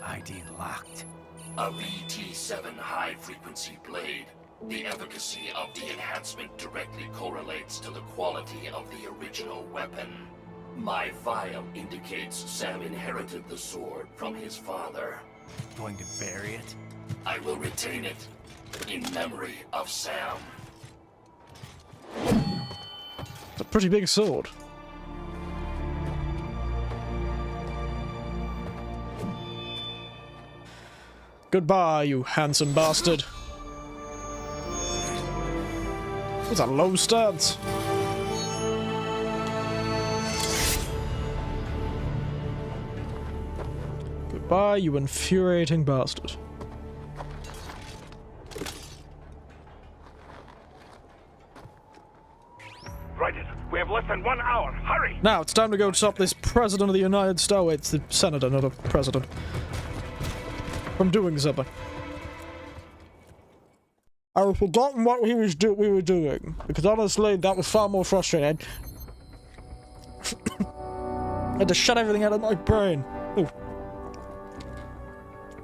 ID locked. A VT7 high-frequency blade. The efficacy of the enhancement directly correlates to the quality of the original weapon. My vial indicates Sam inherited the sword from his father. Going to bury it? I will retain it in memory of Sam. It's a pretty big sword. Goodbye, you handsome bastard. That's a low stance. Goodbye, you infuriating bastard. Raiden, we have less than 1 hour. Hurry! Now, it's time to go stop this President of the United States. Oh, wait, it's the Senator, not a President. From doing something. I've forgotten what we were doing. Because honestly, that was far more frustrating. I had to shut everything out of my brain. Ooh.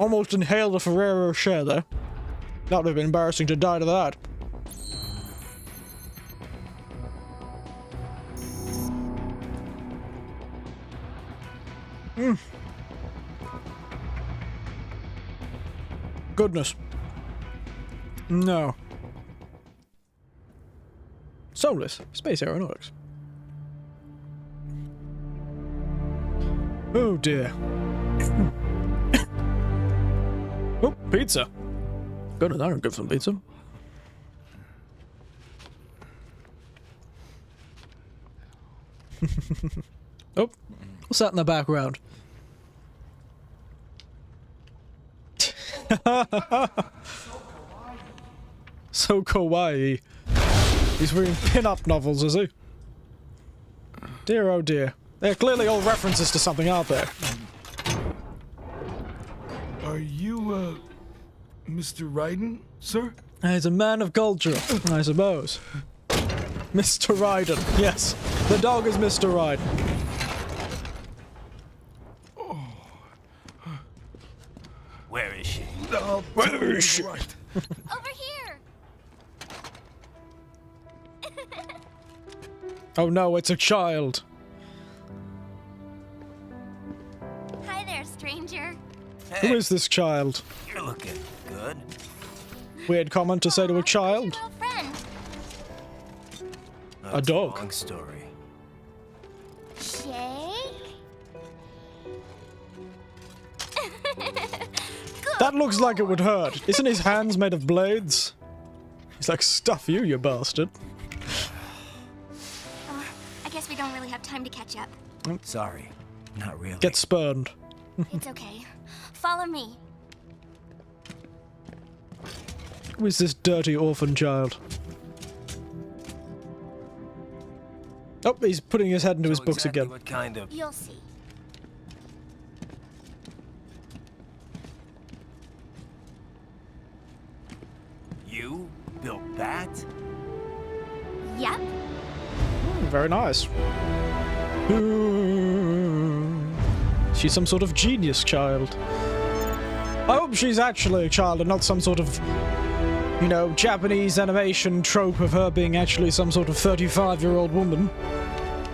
Almost inhaled a Ferrero Rocher there. That would have been embarrassing to die to that. Goodness. No. Soulless. Space aeronautics. Oh dear. Oh, pizza. Goodness, I don't give some pizza. Oh, what's that in the background? So kawaii. He's reading pin-up novels, is he? Dear oh dear. They're clearly all references to something out there. Are you, Mr. Raiden, sir? He's a man of culture, I suppose. Mr. Raiden, yes. The dog is Mr. Raiden. Where is she? Where is she? Over here! Oh no, it's a child. Hi there, stranger. Who is this child? You're looking good. Weird comment to say to a Your child. little friend. That's dog. Long story. Shake. That looks like it would hurt. Isn't his hands made of blades? He's like, stuff you, you bastard. I guess we don't really have time to catch up. Sorry, not really. Get spurned. It's okay. Follow me. Who is this dirty orphan child? Oh, he's putting his head into his So books exactly again. What kind of? You'll see. You built that? Yep. Very nice. She's some sort of genius child. I hope she's actually a child and not some sort of, you know, Japanese animation trope of her being actually some sort of 35-year-old woman.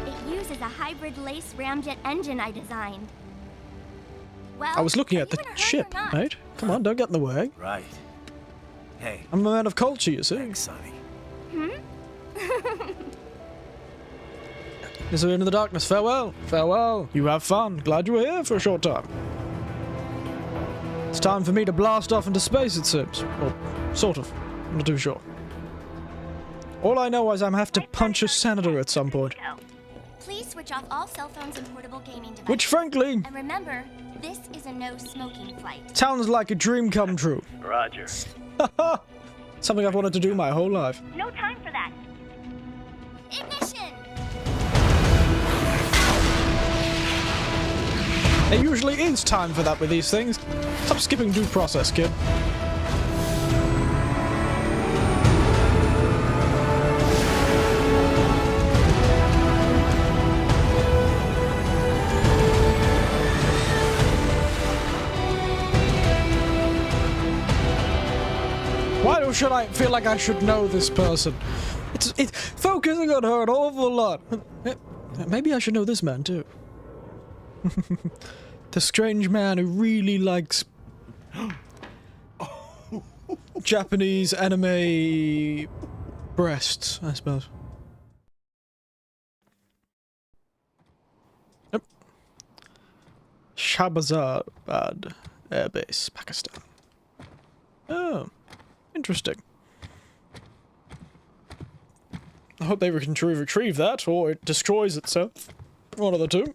It uses a hybrid lace ramjet engine I designed. Well, I was looking are at the you in a hurry ship, or not? mate. Come on, don't get in the way. Right. Hey, I'm a man of culture, you see. thanks, Sonny. This way into the darkness. Farewell. Farewell. You have fun. Glad you were here for a short time. It's time for me to blast off into space, it seems. Or, sort of. I'm not too sure. All I know is I'm have to punch a senator at some point. Please switch off all cell phones and portable gaming devices. Which, frankly, And remember, this is a no-smoking flight. sounds like a dream come true. Roger. Something I've wanted to do my whole life. No time for that. Ignition! There usually is time for that with these things. Stop skipping due process, kid. Why should I feel like I should know this person? It's focusing on her an awful lot. Maybe I should know this man too. The strange man who really likes Japanese anime breasts, I suppose. Yep. Shahbazabad Air Base, Pakistan. Oh, interesting. I hope they can retrieve that, or it destroys itself. One of the two.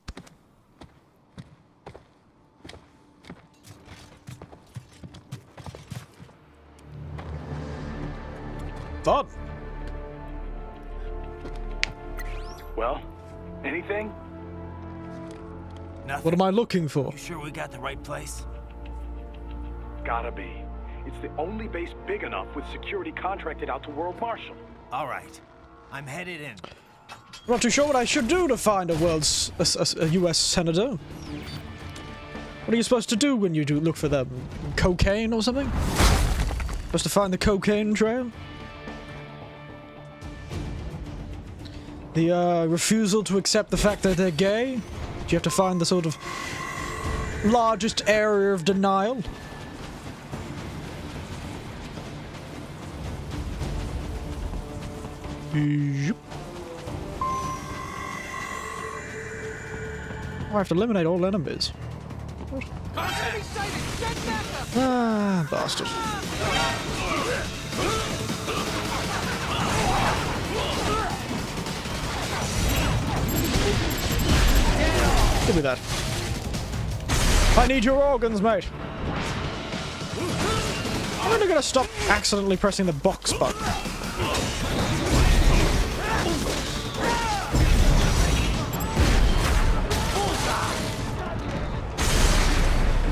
Fun. Well, anything? Nothing. What am I looking for? You sure we got the right place? Gotta be. It's the only base big enough with security contracted out to World Marshal. All right. I'm headed in. I'm not too sure what I should do to find a US senator. What are you supposed to do when you do look for them? Cocaine or something? Supposed to find the cocaine trail? The refusal to accept the fact that they're gay? Do you have to find the sort of largest area of denial? Yep. I have to eliminate all enemies. Ah, bastard. Give me that. I need your organs, mate. I'm really gonna stop accidentally pressing the box button.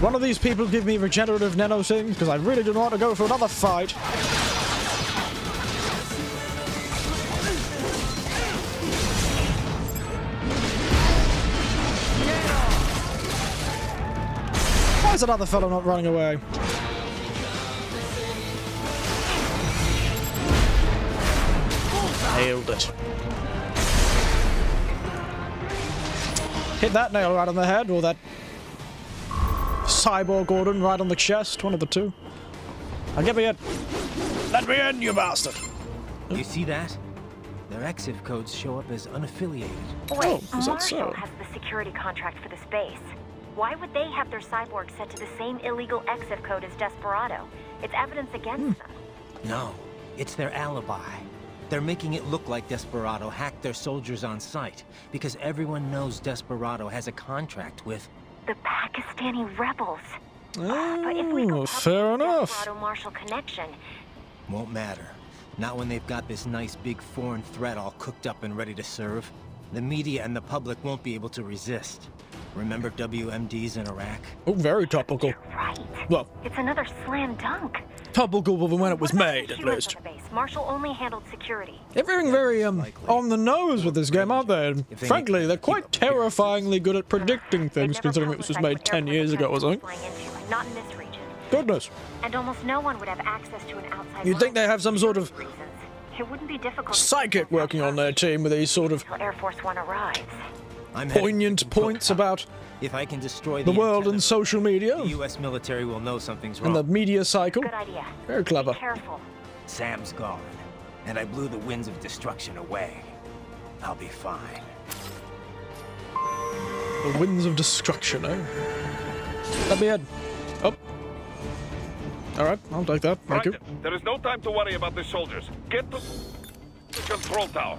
One of these people give me regenerative nano things, because I really do not want to go for another fight. Why is another fellow not running away? Nailed it. Hit that nail right on the head, or that cyborg Gordon right on the chest, one of the two. Now get me in. Let me in, you bastard. You see that? Their exif codes show up as unaffiliated. Wait, is that so? Marshall has the security contract for this base. Why would they have their cyborg set to the same illegal exif code as Desperado? It's evidence against them. No, it's their alibi. They're making it look like Desperado hacked their soldiers on sight, because everyone knows Desperado has a contract with The Pakistani rebels. But if we go fair enough. Desperado Marshall connection, Won't matter. Not when they've got this nice big foreign threat all cooked up and ready to serve. The media and the public won't be able to resist. Remember WMDs in Iraq? Oh, very topical. right? Well, It's another slam dunk. topical when it was What about made, the at humans least. on the base? Marshall only handled security. They're very on the nose with this game, aren't they? And If they frankly, need they're to quite keep up appearances. terrifyingly good at predicting They've things, never considering it was just publicized made what 10 years ago or airports something. flying into, not in this region. Goodness. And almost no one would have access to an outside. You'd think they have some sort of reasons. It wouldn't be difficult. to psychic working on their team with these sort of until Air Force One arrives. I'm headed poignant to points Cooktown. about If I can destroy the world antenna, and social media the U.S. military will know something's and wrong. the media cycle. Good idea. Very clever. Be careful. Sam's gone, and I blew the winds of destruction away. I'll be fine. The winds of destruction, eh? Let me in. Oh. Alright, I'll take that. Thank you. Right. There is no time to worry about the soldiers. Get to the control tower.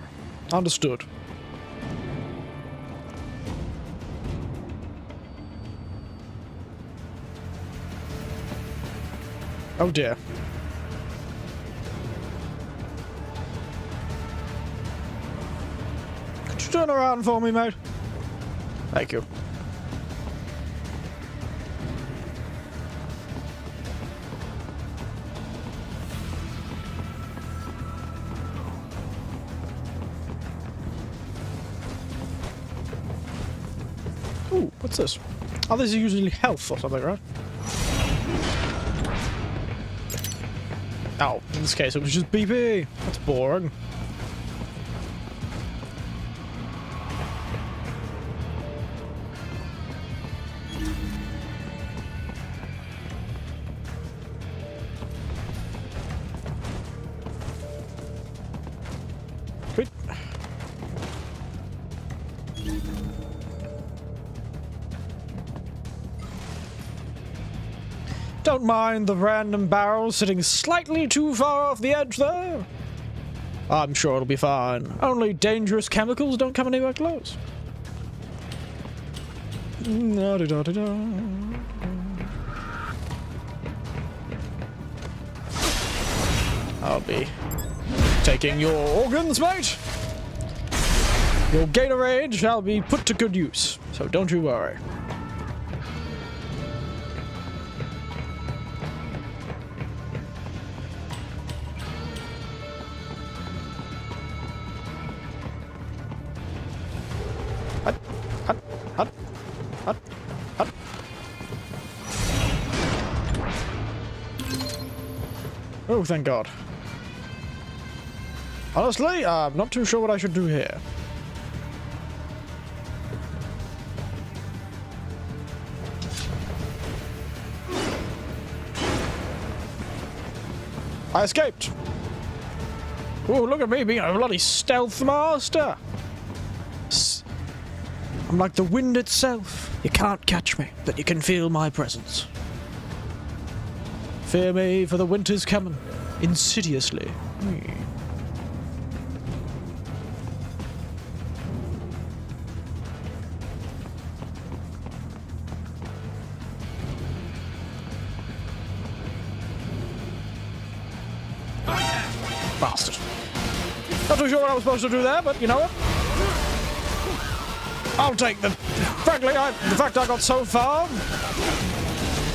Understood. Oh dear. Could you turn around for me, mate? Thank you. Ooh, what's this? Oh, this is usually health or something, right? Oh, in this case it was just BP. That's boring. Sweet. Don't mind the random barrel sitting slightly too far off the edge there. I'm sure it'll be fine. Only dangerous chemicals don't come anywhere close. Da-da-da-da-da. I'll be taking your organs, mate. Your Gatorade shall be put to good use, so don't you worry. Hut, hut, hut, hut, hut. Oh, thank God. Honestly, I'm not too sure what I should do here. I escaped. Oh, look at me being a bloody stealth master. I'm like the wind itself. You can't catch me, but you can feel my presence. Fear me, for the winter's coming. Insidiously. Bastard. Not too sure what I was supposed to do there, but you know what? I'll take the... Frankly, the fact I got so far,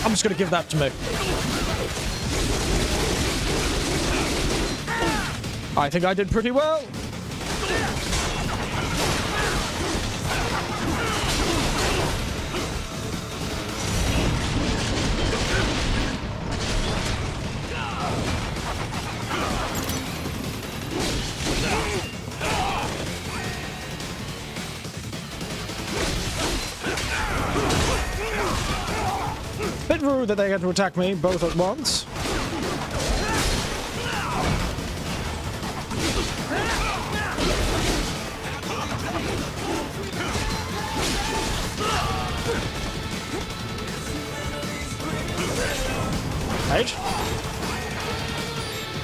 I'm just gonna give that to me. I think I did pretty well. Bit rude that they had to attack me both at once. Right.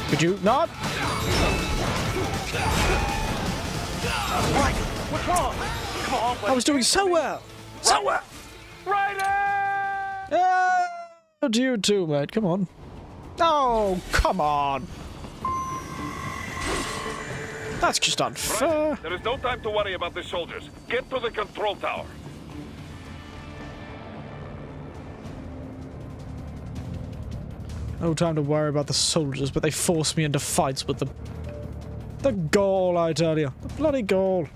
Could you not? What's wrong? Come on, I was doing so well. So well. Raiden! Yeah, do you too, mate. Come on. Oh, come on. That's just unfair. There is no time to worry about the soldiers. Get to the control tower. No time to worry about the soldiers, but they forced me into fights with them. The gall, I tell you. The bloody gall.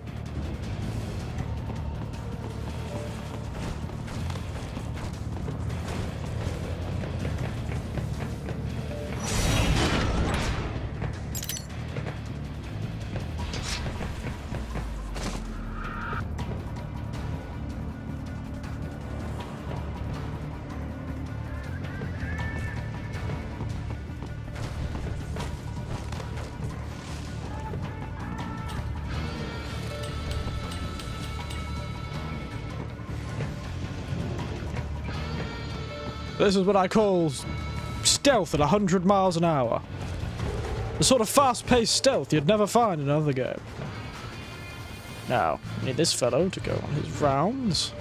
This is what I call stealth at 100 miles an hour. The sort of fast-paced stealth you'd never find in another game. Now, I need this fellow to go on his rounds.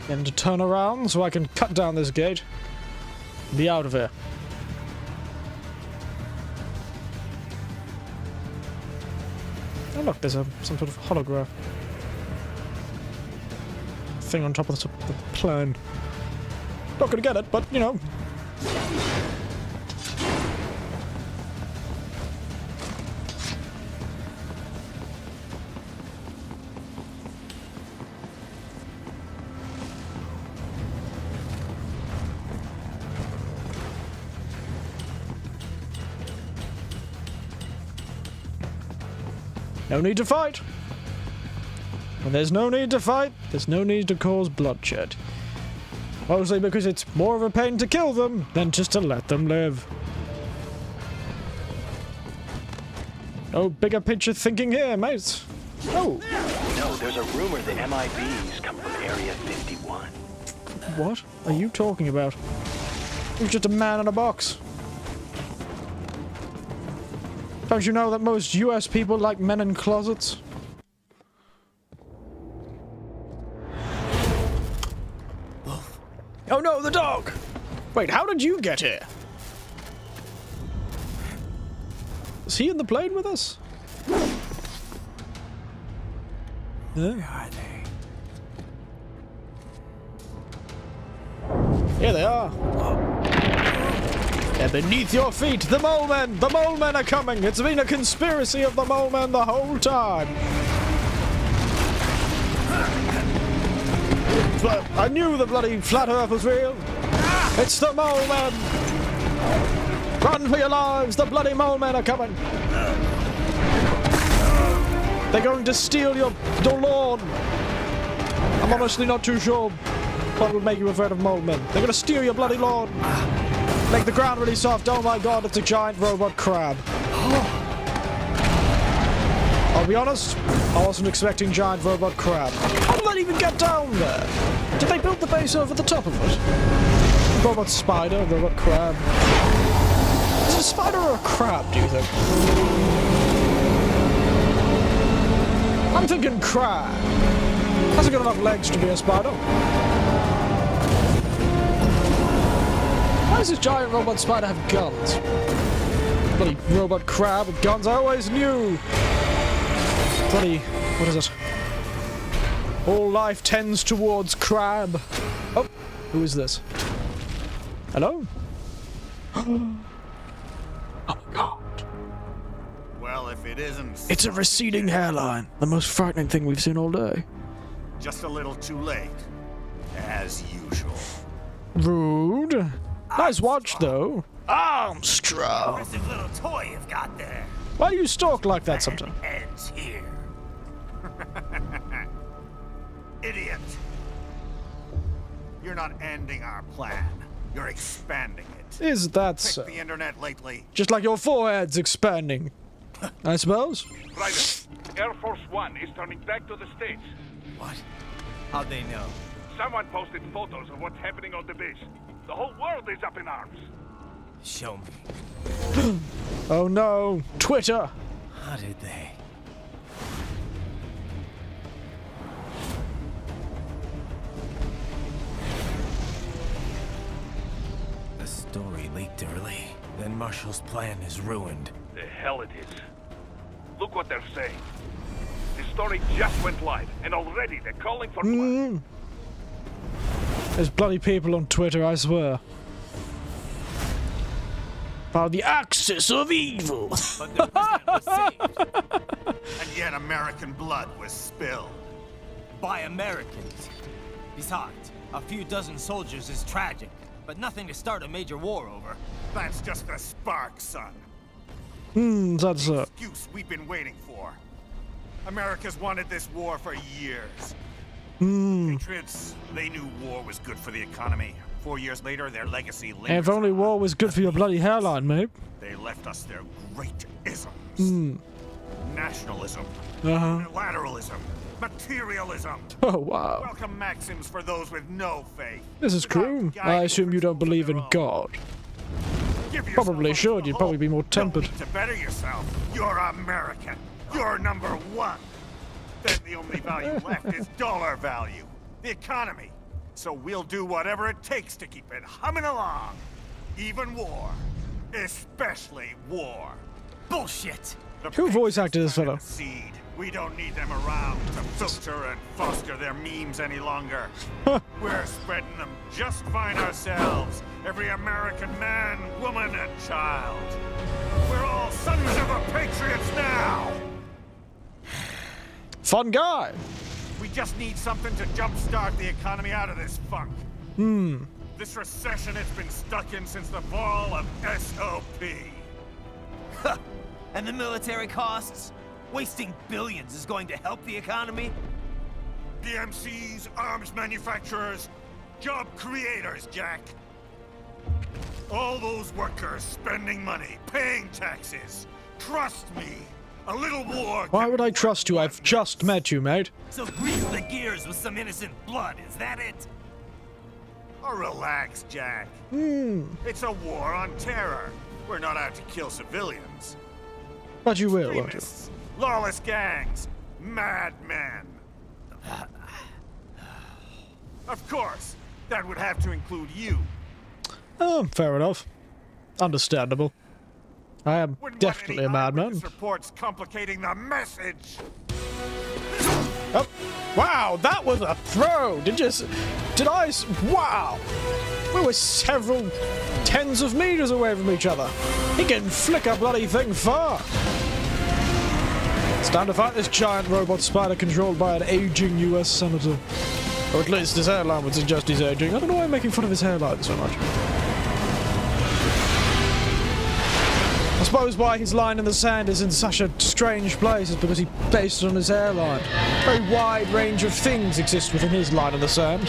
Then to turn around so I can cut down this gate and be out of here. Oh look, there's some sort of holograph thing on top of the plane. Not gonna get it, but you know. No need to fight. When there's no need to fight, there's no need to cause bloodshed. Mostly because it's more of a pain to kill them than just to let them live. No bigger picture thinking here, mates. Oh. No, there's a rumor the MIBs come from Area 51. What are you talking about? He was just a man in a box. Don't you know that most US people like men in closets? Oh no, the dog! Wait, how did you get here? Is he in the plane with us? Where are they? Here they are. And beneath your feet, the mole men! The mole men are coming! It's been a conspiracy of the mole men the whole time! I knew the bloody flat earth was real! It's the mole men! Run for your lives! The bloody mole men are coming! They're going to steal your lawn! I'm honestly not too sure what would make you afraid of mole men. They're going to steal your bloody lawn! Make the ground really soft. Oh my god, it's a giant robot crab. I'll be honest, I wasn't expecting giant robot crab. How did that even get down there? Did they build the base over the top of it? Robot spider, robot crab. Is it a spider or a crab, do you think? I'm thinking crab. Hasn't got enough legs to be a spider. Why does this giant robot spider have guns? Bloody robot crab with guns, I always knew! Bloody, what is it? All life tends towards crab. Oh, who is this? Hello? Oh my god. Well, if it isn't... It's a receding hairline. The most frightening thing we've seen all day. Just a little too late. As usual. Rude. Nice watch, though. Armstrong. Impressive little toy you've got there. Why do you stalk like that sometimes? Ends here. Idiot. You're not ending our plan. You're expanding it. Is that Pick so? the internet lately. Just like your forehead's expanding. I suppose. Raiden, Air Force One is turning back to the States. What? How'd they know? Someone posted photos of what's happening on the base. The whole world is up in arms. Show me. Oh no. Twitter. How did they? The story leaked early. Then Marshall's plan is ruined. The hell it is. Look what they're saying. The story just went live, and already they're calling for blood. There's bloody people on Twitter, I swear. About the axis of evil. But the president was saved. And yet American blood was spilled. By Americans. Besides, a few dozen soldiers is tragic, but nothing to start a major war over. That's just the spark, son. That's The excuse we've been waiting for. America's wanted this war for years. Patriots, they knew war was good for the economy. 4 years later, their legacy lingers. If only war was good for your bloody hairline, mate. They left us their great isms. Nationalism, unilateralism, materialism. Oh, wow. Welcome maxims for those with no faith. This is true. I assume you don't believe in God. Probably should. You'd probably be more tempered. To better yourself, you're American. You're number one. Then the only value left is dollar value, the economy. So we'll do whatever it takes to keep it humming along. Even war. Especially war. Bullshit! Who voice acted this fellow? Seed. We don't need them around to filter and foster their memes any longer. We're spreading them just fine ourselves. Every American man, woman, and child. We're all sons of a patriots now! Fun guy. We just need something to jumpstart the economy out of this funk. This recession it's been stuck in since the fall of SOP. And the military costs? Wasting billions is going to help the economy? DMCs, arms manufacturers, job creators, Jack. All those workers spending money, paying taxes. Trust me, a little war. Why would I trust you? I've just met you, mate. So grease the gears with some innocent blood, is that it? Oh, relax, Jack. It's a war on terror. We're not out to kill civilians. But you will, won't you? Extremists, lawless gangs, madmen. Of course, that would have to include you. Oh, fair enough. Understandable. I am Wouldn't definitely a want any madman. eyewitness reports complicating the message. Oh, wow, that was a throw! Wow! We were several tens of meters away from each other. He can flick a bloody thing far. It's time to fight this giant robot spider controlled by an aging US senator. Or at least his hairline would suggest he's aging. I don't know why I'm making fun of his hairline so much. I suppose why his line in the sand is in such a strange place is because he based it on his hairline. A very wide range of things exist within his line in the sand.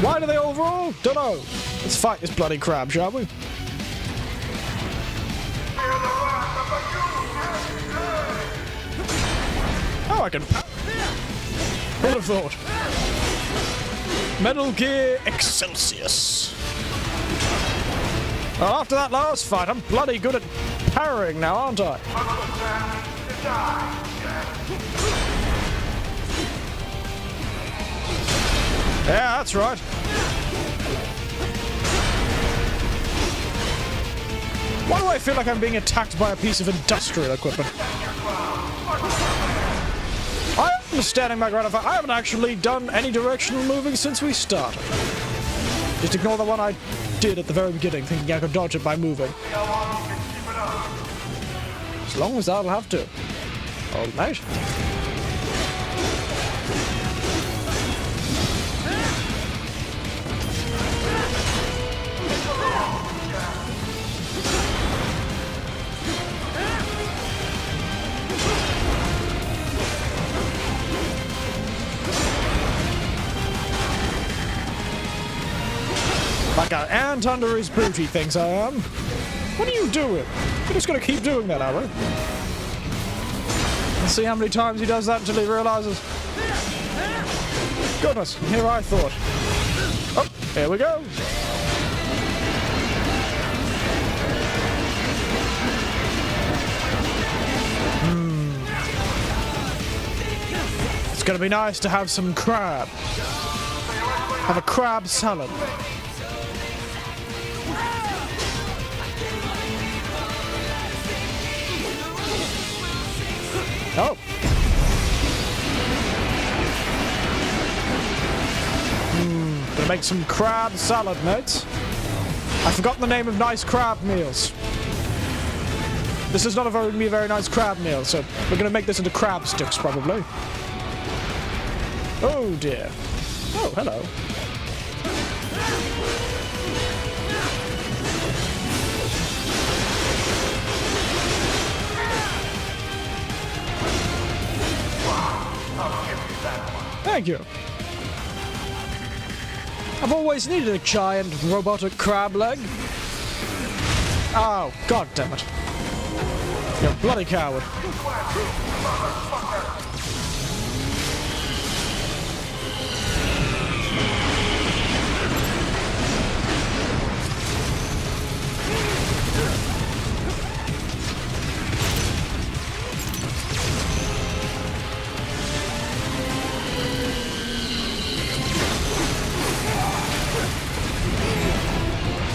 Why do they overall? Don't know. Let's fight this bloody crab, shall we? Oh, I can... Who would have thought? Metal Gear Excelsius. Well, after that last fight, I'm bloody good at parrying now, aren't I? Yeah, that's right. Why do I feel like I'm being attacked by a piece of industrial equipment? I am standing my ground. I haven't actually done any directional moving since we started. Just ignore the one I did at the very beginning, thinking I could dodge it by moving. As long as I'll have to. All night. Like an ant under his boot, he thinks I am. What are you doing? You're just gonna keep doing that, are we? Let's see how many times he does that until he realizes. Goodness, here I thought. Oh, here we go. It's gonna be nice to have some crab. Have a crab salad. Oh. Gonna make some crab salad, mates. I've forgotten the name of nice crab meals. This is not a very nice crab meal, so we're gonna make this into crab sticks, probably. Oh dear. Oh, hello. Thank you. I've always needed a giant robotic crab leg. Oh, god damn it. You're a bloody coward.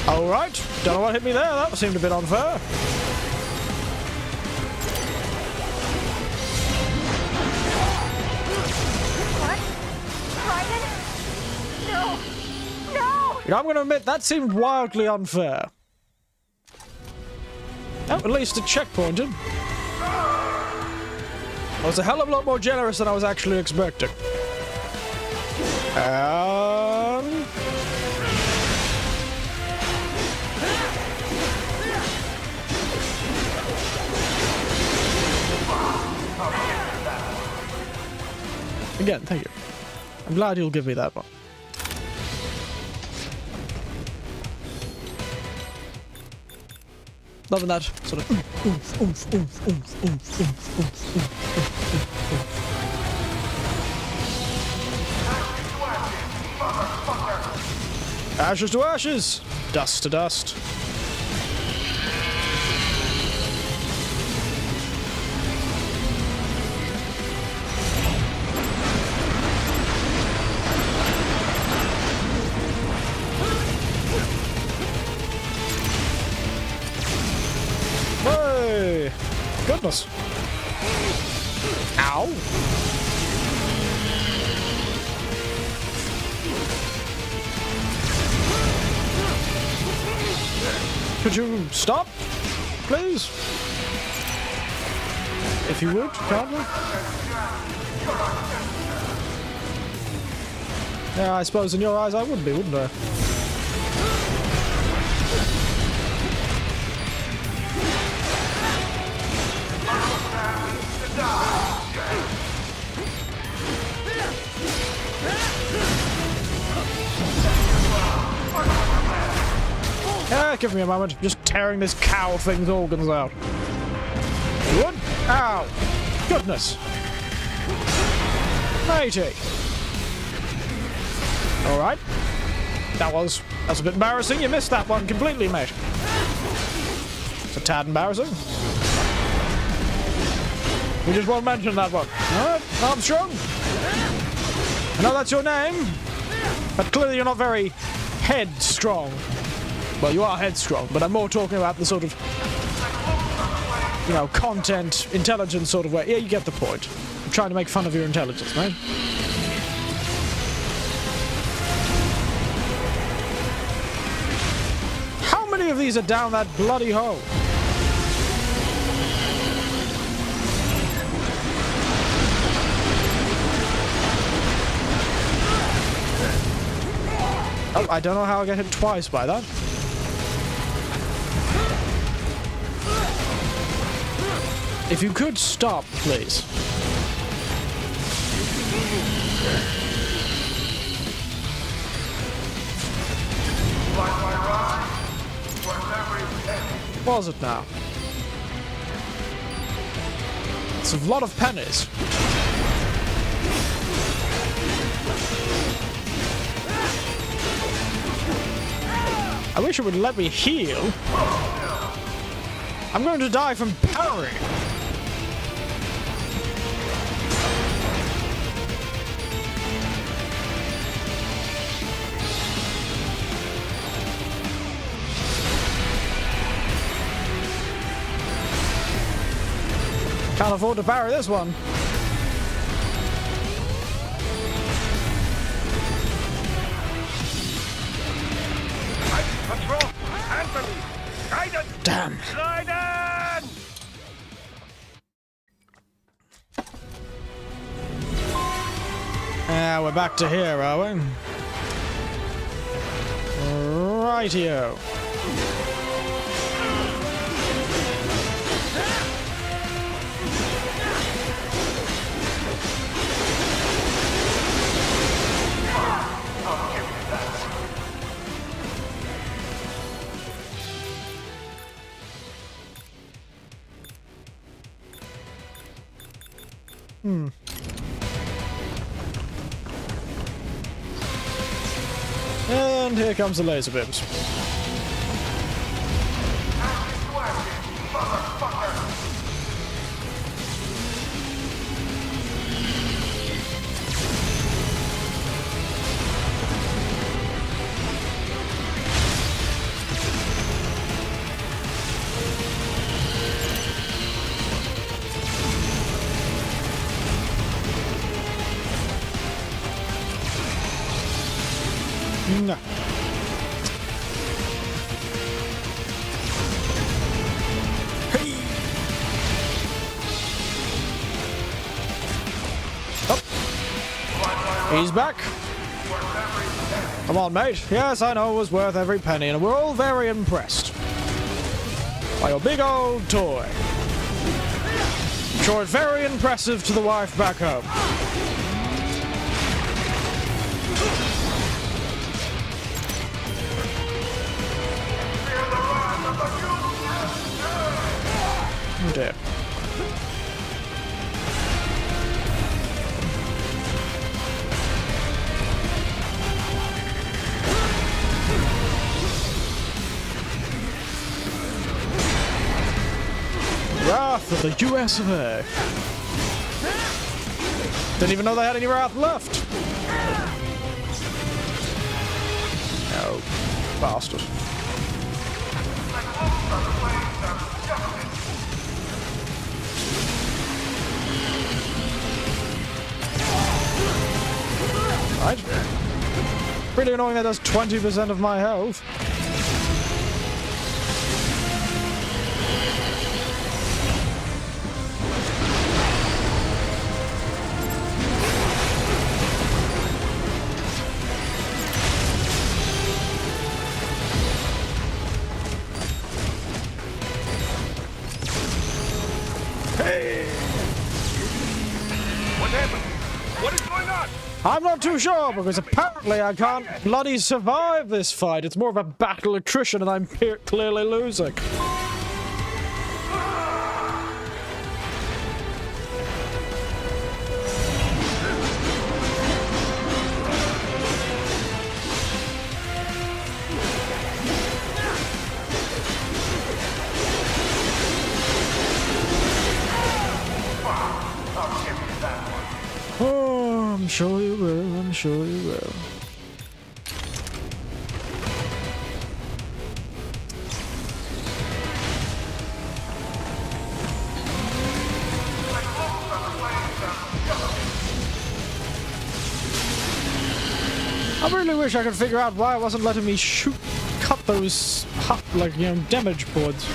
Alright, don't know what hit me there, that seemed a bit unfair. What? Raiden? No! No! You know, I'm gonna admit, that seemed wildly unfair. Oh, at least it checkpointed. I was a hell of a lot more generous than I was actually expecting. Again, thank you. I'm glad you'll give me that one. Loving that sort of oomph, oomph, oomph, oomph, oomph, oomph, oomph, oomph, oomph. Ashes to ashes, dust to dust. Hey! Goodness. Ow! Could you stop, please? If you would, kindly. Yeah, I suppose in your eyes I would be, wouldn't I? Yeah, give me a moment. Just tearing this cow thing's organs out. Wood? Ow! Goodness! Matey! Alright. That's a bit embarrassing. You missed that one completely, mate. It's a tad embarrassing. We just won't mention that one. Alright, Armstrong. I know that's your name, but clearly you're not very headstrong. Well, you are headstrong, but I'm more talking about the sort of, you know, content, intelligence sort of way. Yeah, you get the point. I'm trying to make fun of your intelligence, mate. How many of these are down that bloody hole? Oh, I don't know how I get hit twice by that. If you could stop, please. What was it now? It's a lot of pennies. I wish it would let me heal. I'm going to die from parry. Can't afford to parry this one. Control! Anthony! Raiden! Damn. Raiden! We're back to here, are we? Rightio. And here comes the laser beams. No. Hey. Oh. He's back. Come on, mate. Yes, I know it was worth every penny, and we're all very impressed by your big old toy. I'm sure it's very impressive to the wife back home. Oh dear. Wrath of the US of A. Didn't even know they had any wrath left. Oh, bastard. Right. Pretty annoying that does 20% of my health. Hey! What happened? What is going on? I'm not too sure, because apparently I can't bloody survive this fight. It's more of a battle attrition and I'm clearly losing. Oh, I'm sure you will, I'm sure you will. I really wish I could figure out why it wasn't letting me cut those, like, you know, damage boards.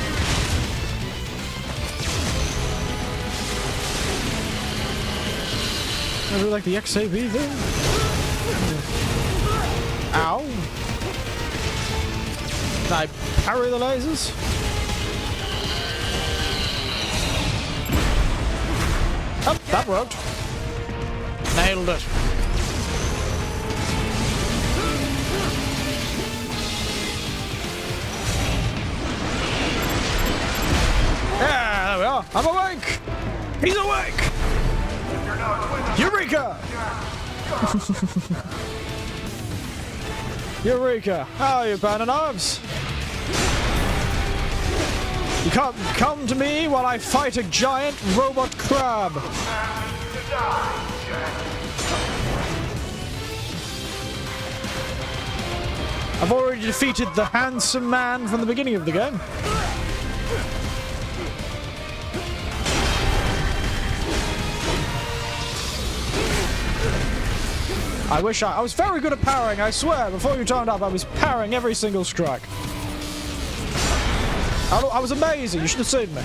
I really like the XAV thing. Ow. Can I parry the lasers? Oh, that worked. Nailed it. Yeah, there we are. I'm awake. He's awake. Eureka! Eureka! How are you, Banner Knives? You can't come to me while I fight a giant robot crab. I've already defeated the handsome man from the beginning of the game. I wish I was very good at parrying, I swear. Before you turned up, I was parrying every single strike. I was amazing. You should have seen me.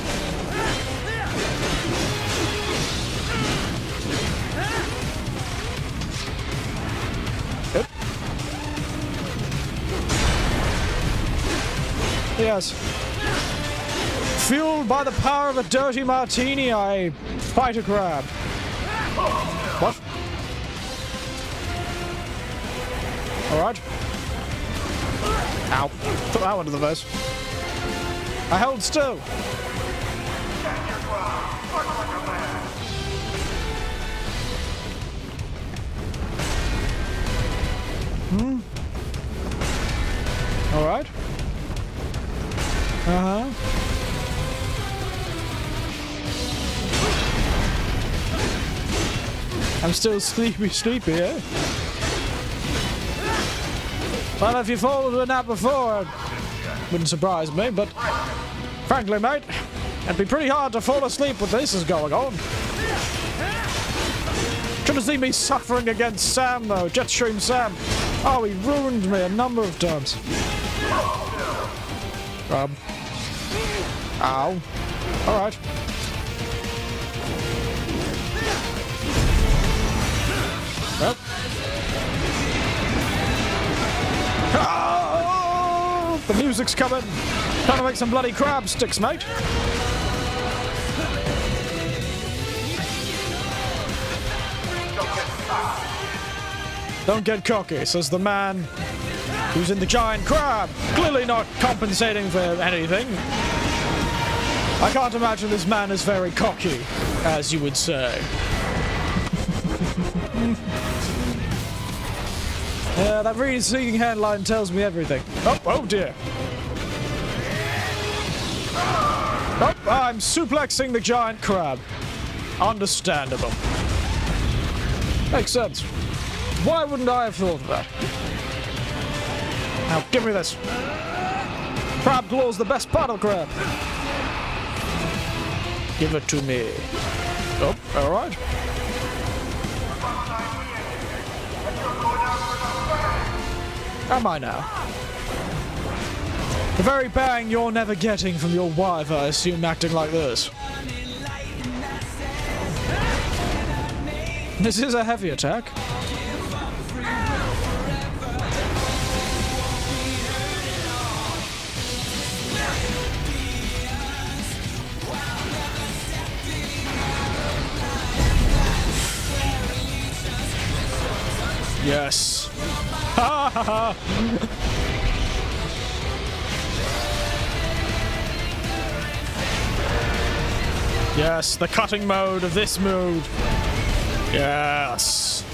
Yep. Yes. Fueled by the power of a dirty martini, I fight a crab. What? Alright. Ow. Put that one to the face. I held still. Alright. Uh-huh. I'm still sleepy, eh? Well, if you fall into a nap before, it wouldn't surprise me, but frankly, mate, it'd be pretty hard to fall asleep with this is going on. Should have seen me suffering against Sam, though. Jetstream Sam. Oh, he ruined me a number of times. Ow. Alright. Well. Oh, the music's coming. Trying to make some bloody crab sticks, mate. Don't get cocky, says the man who's in the giant crab. Clearly not compensating for anything. I can't imagine this man is very cocky, as you would say. Yeah, that receding handline tells me everything. Oh dear. Oh, I'm suplexing the giant crab. Understandable. Makes sense. Why wouldn't I have thought of that? Now, give me this. Crab claw's the best part of the crab. Give it to me. Oh, alright. Am I now? The very bang you're never getting from your wife, I assume, acting like this. This is a heavy attack. Yes. Ha ha ha. Yes, the cutting mode of this mode. Yes.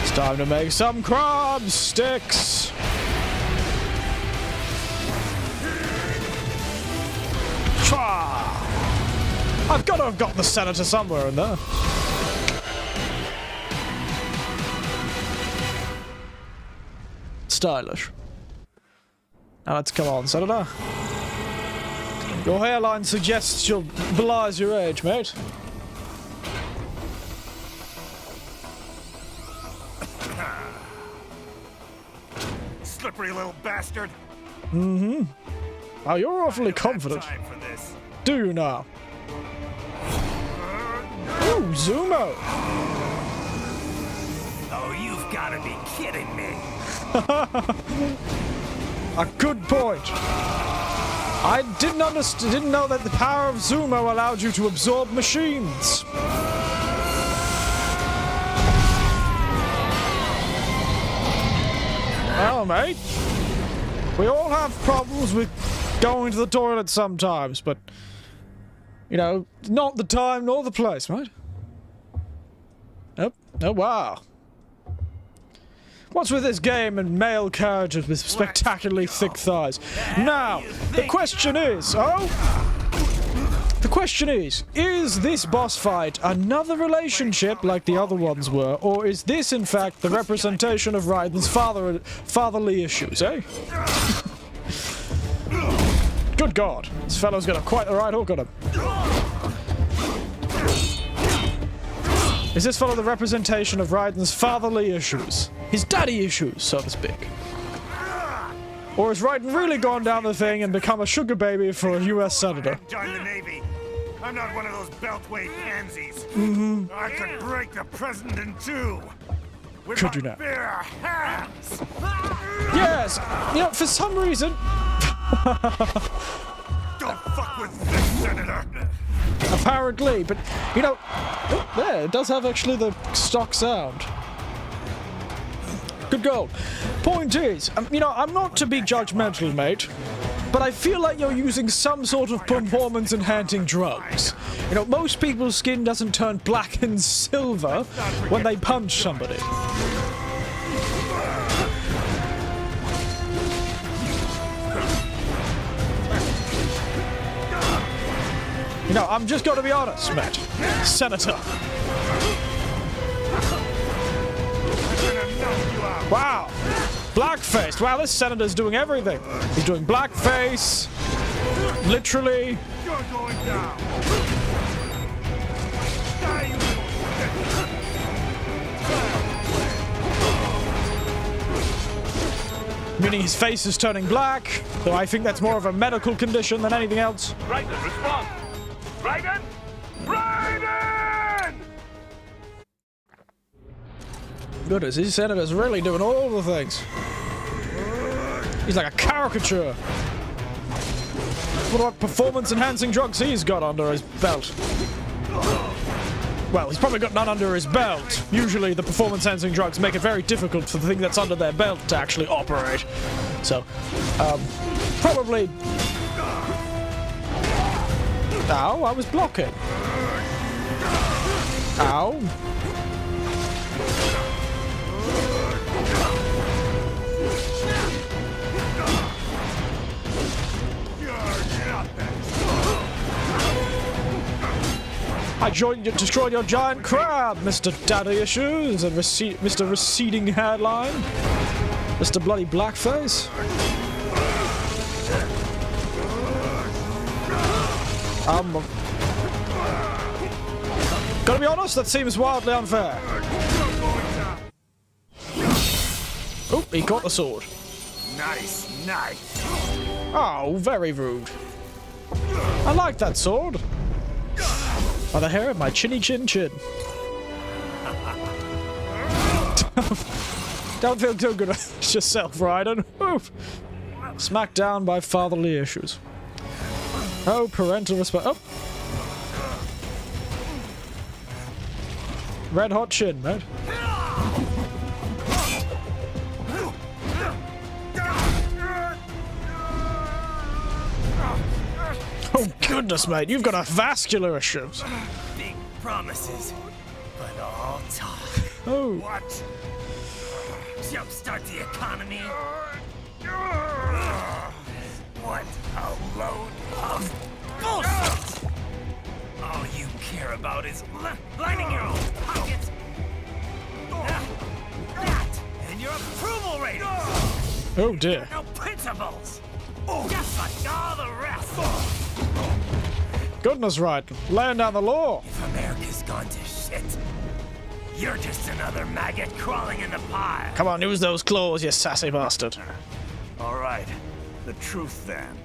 It's time to make some crab sticks. Chwa! I've got to have got the senator somewhere in there. Stylish. Now let's come on, senator. Your hairline suggests you'll belies your age, mate. Slippery little bastard. Mm-hmm. Oh, you're awfully confident. Do you now? Ooh, Zumo! Oh, you've got to be kidding me. A good point. I didn't know that the power of Zumo allowed you to absorb machines. Well, mate, we all have problems with going to the toilet sometimes, but, you know, not the time nor the place, mate. Oh, wow. What's with this game and male characters with spectacularly thick thighs? Now, the question is, is this boss fight another relationship like the other ones were, or is this in fact the representation of Raiden's fatherly issues, eh? Good God, this fellow's got quite the right hook on him. Is this fellow the representation of Raiden's fatherly issues? His daddy issues, so to speak? Or has Raiden really gone down the thing and become a sugar baby for a US senator? Join the Navy. I'm not one of those beltway pansies. Mm-hmm. I could break the president in two. With Could my you not? bare hands. Yes! You know, for some reason... Don't fuck with this, Senator. Apparently, but, you know... Oh, there, it does have actually the stock sound. Good goal. Point is, you know, I'm not to be judgmental, mate, but I feel like you're using some sort of performance-enhancing drugs. You know, most people's skin doesn't turn black and silver when they punch somebody. You know, I'm just gonna be honest, mate. Senator. Wow. Blackface. Wow, this senator's doing everything. He's doing blackface. Literally. You're going down. Meaning his face is turning black, though I think that's more of a medical condition than anything else. Raiden, respond! Raiden! Raiden! Goodness, this senator's really doing all the things. He's like a caricature. What about performance-enhancing drugs he's got under his belt? Well, he's probably got none under his belt. Usually the performance-enhancing drugs make it very difficult for the thing that's under their belt to actually operate. So, probably... Ow, I was blocking. Ow. I destroyed your giant crab, Mr. Daddy Issues and Mr. Receding Hairline, Mr. Bloody Blackface. Gotta be honest, that seems wildly unfair. Oh, he caught the sword. Nice, nice. Oh, very rude. I like that sword. By the hair of my chinny chin chin. Don't feel too good about yourself, Raiden. Oof. Smacked down by fatherly issues. Oh, parental respect. Oh. Red hot chin, mate. Oh goodness, mate, you've got a vascular issues. Big promises, but all talk. Oh. What? Jumpstart the economy. What a load of bullshit! All you care about is lining your own pockets. That and your approval ratings. Oh dear. No principles. Just like all the rest. Goodness, right. Laying down the law. If America's gone to shit, you're just another maggot crawling in the pile. Come on, use those claws, you sassy bastard. All right, the truth then.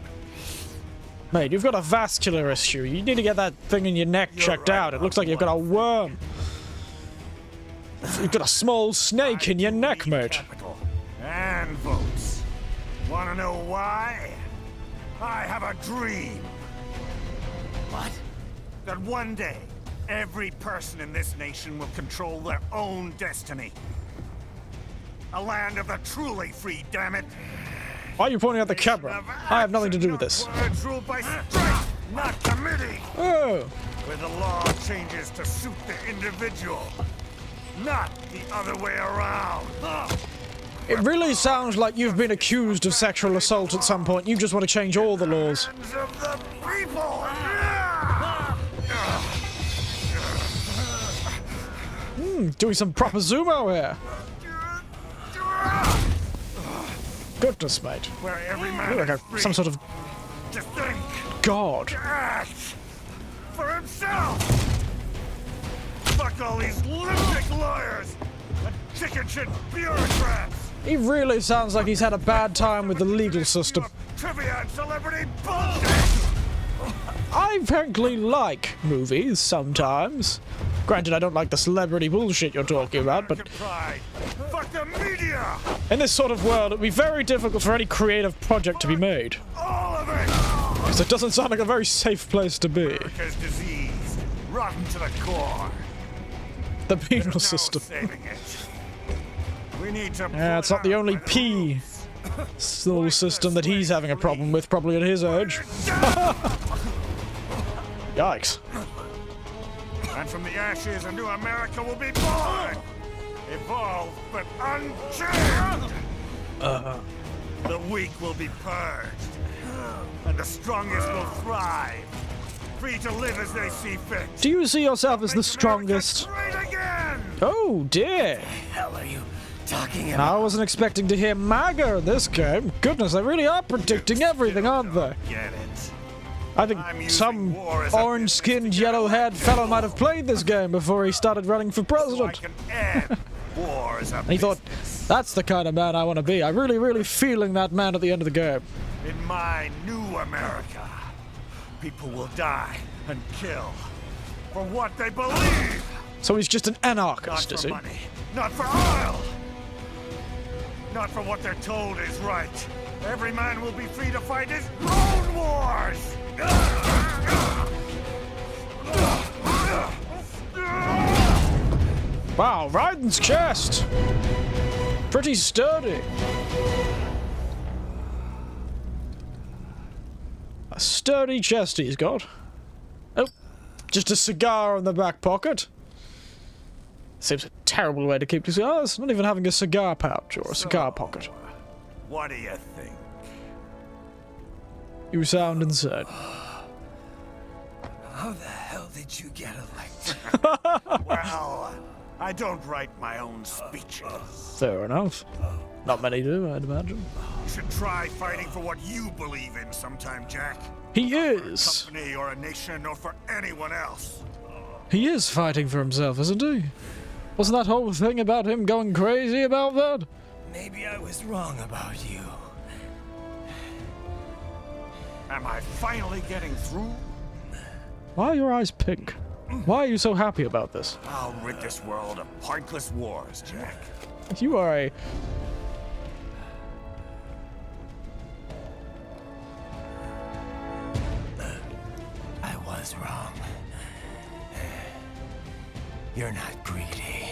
Mate, you've got a vascular issue. You need to get that thing in your neck checked out. It looks like you've got a worm. You've got a small snake in your neck, mate. Capital and votes. Wanna know why? I have a dream. What? That one day, every person in this nation will control their own destiny. A land of the truly free, damn it. Why are you pointing at the camera? I have nothing to do with this. Words ruled by strength, not committee. Oh. Where the law changes to suit the individual, not the other way around. It really sounds like you've been accused of sexual assault at some point. You just want to change all the laws. Hands of the people. Doing some proper Zumo here. Goodness, mate. Where every man You're like is free some sort of to think, god. to act for himself. Fuck all these lunatic lawyers and chicken shit bureaucrats. He really sounds like he's had a bad time with the legal system. Trivia and celebrity bullshit. I frankly like movies sometimes. Granted, I don't like the celebrity bullshit you're talking about, but Pride. Fuck the media. in this sort of world, it'd be very difficult for any creative project to be made. All of it. Because it doesn't sound like a very safe place to be. America's disease, rotten to the core. The penal There's no system. saving it. We need to. Yeah, it's not the only P soul system that he's having a problem with, probably at his age. Yikes. And from the ashes, a new America will be born. Evolved, but unchanged. The weak will be purged. And the strongest will thrive. Free to live as they see fit. Do you see yourself as the strongest? Great again! Oh dear. Hell are you talking about? I wasn't expecting to hear MAGA in this game. Goodness, they really are predicting everything, aren't they? Get it. I think some orange-skinned, yellow-haired fellow might have played this game before he started running for So I president. can end war as a And he thought, that's the kind of man I want to be. I'm really, really feeling that man at the end of the game. in my new America, people will die and kill for what they believe. So he's just an Not anarchist, is for he? money, not for oil, not for what they're told is right. Every man will be free to fight his own wars. Wow, Raiden's chest! Pretty sturdy. A sturdy chest he's got. Oh, just a cigar in the back pocket. Seems a terrible way to keep cigars, not even having a cigar pouch or a cigar pocket. What do you think? You sound insane. How the hell did you get elected? Well, I don't write my own speeches. Fair enough. Not many do, I'd imagine. You should try fighting for what you believe in sometime, Jack. He Not is. for a company or a nation or for anyone else. He is fighting for himself, isn't he? Wasn't that whole thing about him going crazy about that? Maybe I was wrong about you. Am I finally getting through? Why are your eyes pink? Why are you so happy about this? I'll rid this world of pointless wars, Jack. You are a... I was wrong. You're not greedy.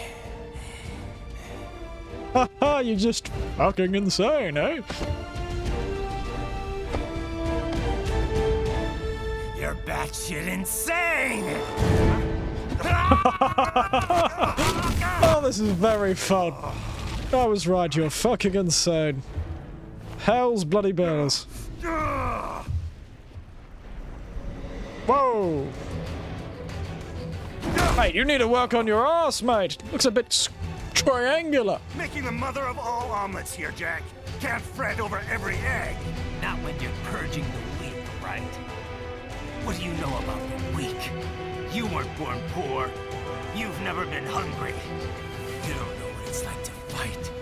Haha, you're just fucking insane, eh? You're batshit insane! Oh, this is very fun. I was right, you're fucking insane. Hell's bloody bells. Whoa! Mate, you need to work on your ass, mate. Looks a bit triangular. Making the mother of all omelets here, Jack. Can't fret over every egg. Not when you're purging the weak, right? What do you know about the weak? You weren't born poor. You've never been hungry. You don't know what it's like to fight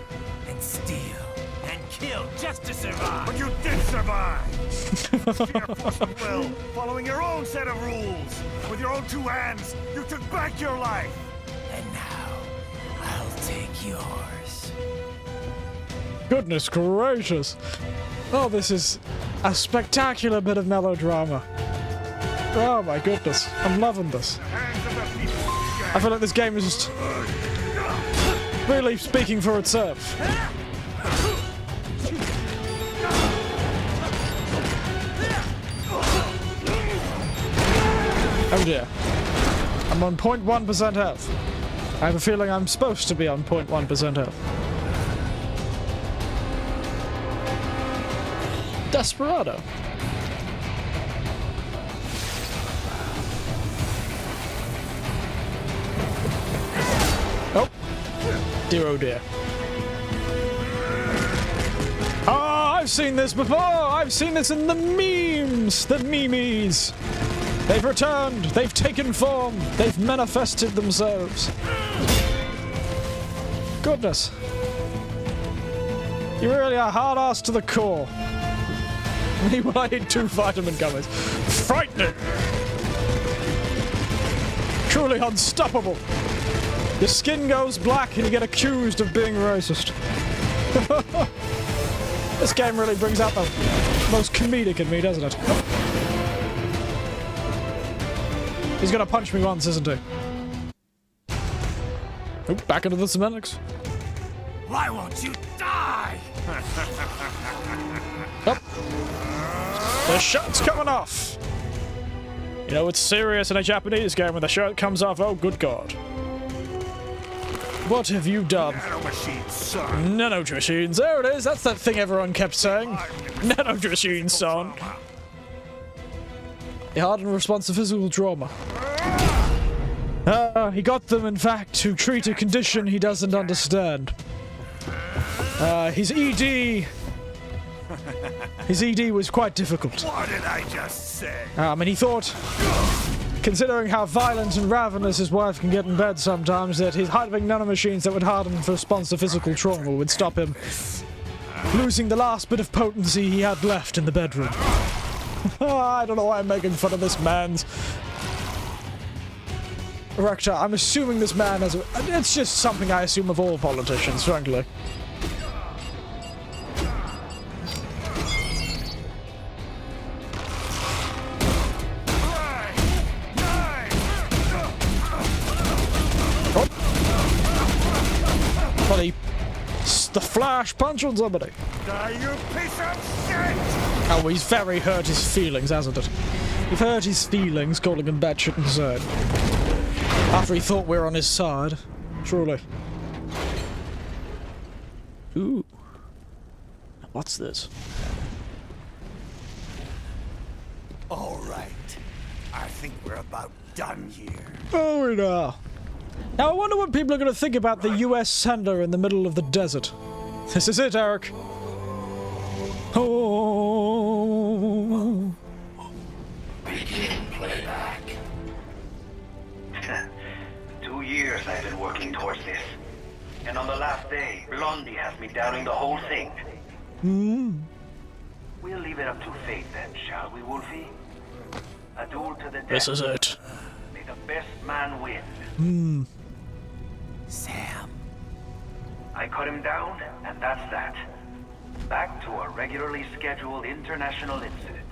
and steal and kill just to survive. But you did survive! Sheer force of will, following your own set of rules. With your own two hands, you took back your life. And now, I'll take yours. Goodness gracious. Oh, this is a spectacular bit of melodrama. Oh my goodness, I'm loving this. I feel like this game is just really speaking for itself. Oh dear. I'm on 0.1% health. I have a feeling I'm supposed to be on 0.1% health. Desperado. Oh. Dear oh dear. Ah, I've seen this before! I've seen this in the memes! The memes! They've returned! They've taken form! They've manifested themselves! Goodness. You really are hard-ass to the core. Meanwhile, I need 2 vitamin gummies. Frightening! Truly unstoppable! Your skin goes black and you get accused of being racist. This game really brings out the most comedic in me, doesn't it? He's gonna punch me once, isn't he? Oh, back into the semantics. Why won't you die? Oh. The shirt's coming off! You know, it's serious in a Japanese game when the shirt comes off, oh good god. What have you done? Nanomachines, son. Nanomachines, there it is, that's that thing everyone kept saying. Nanomachines, son. He hardened in response to physical trauma. He got them, in fact, to treat a condition he doesn't understand. His ED was quite difficult. What did I just say? I mean, he thought, considering how violent and ravenous his wife can get in bed sometimes, that his having nanomachines that would harden in response to physical trauma would stop him losing the last bit of potency he had left in the bedroom. I don't know why I'm making fun of this man's erector. I'm assuming this man has a... It's just something I assume of all politicians, frankly. Oh. Bloody... The flash punch on somebody. Die, you piece of shit! Oh, he's very hurt his feelings, hasn't it? You've hurt his feelings, calling him batshit insane. After he thought we were on his side. Truly. Ooh. What's this? All right. I think we're about done here. Oh, we are. Now, I wonder what people are going to think about the U.S. Senator in the middle of the desert. This is it, Eric. Oh. Begin playback. 2 years I've been working towards this. And on the last day, Blondie has me downing the whole thing. We'll leave it up to fate then, shall we, Wolfie? A duel to the death. This is it. May the best man win. Sam. I cut him down, and that's that. Back to a regularly scheduled international incident.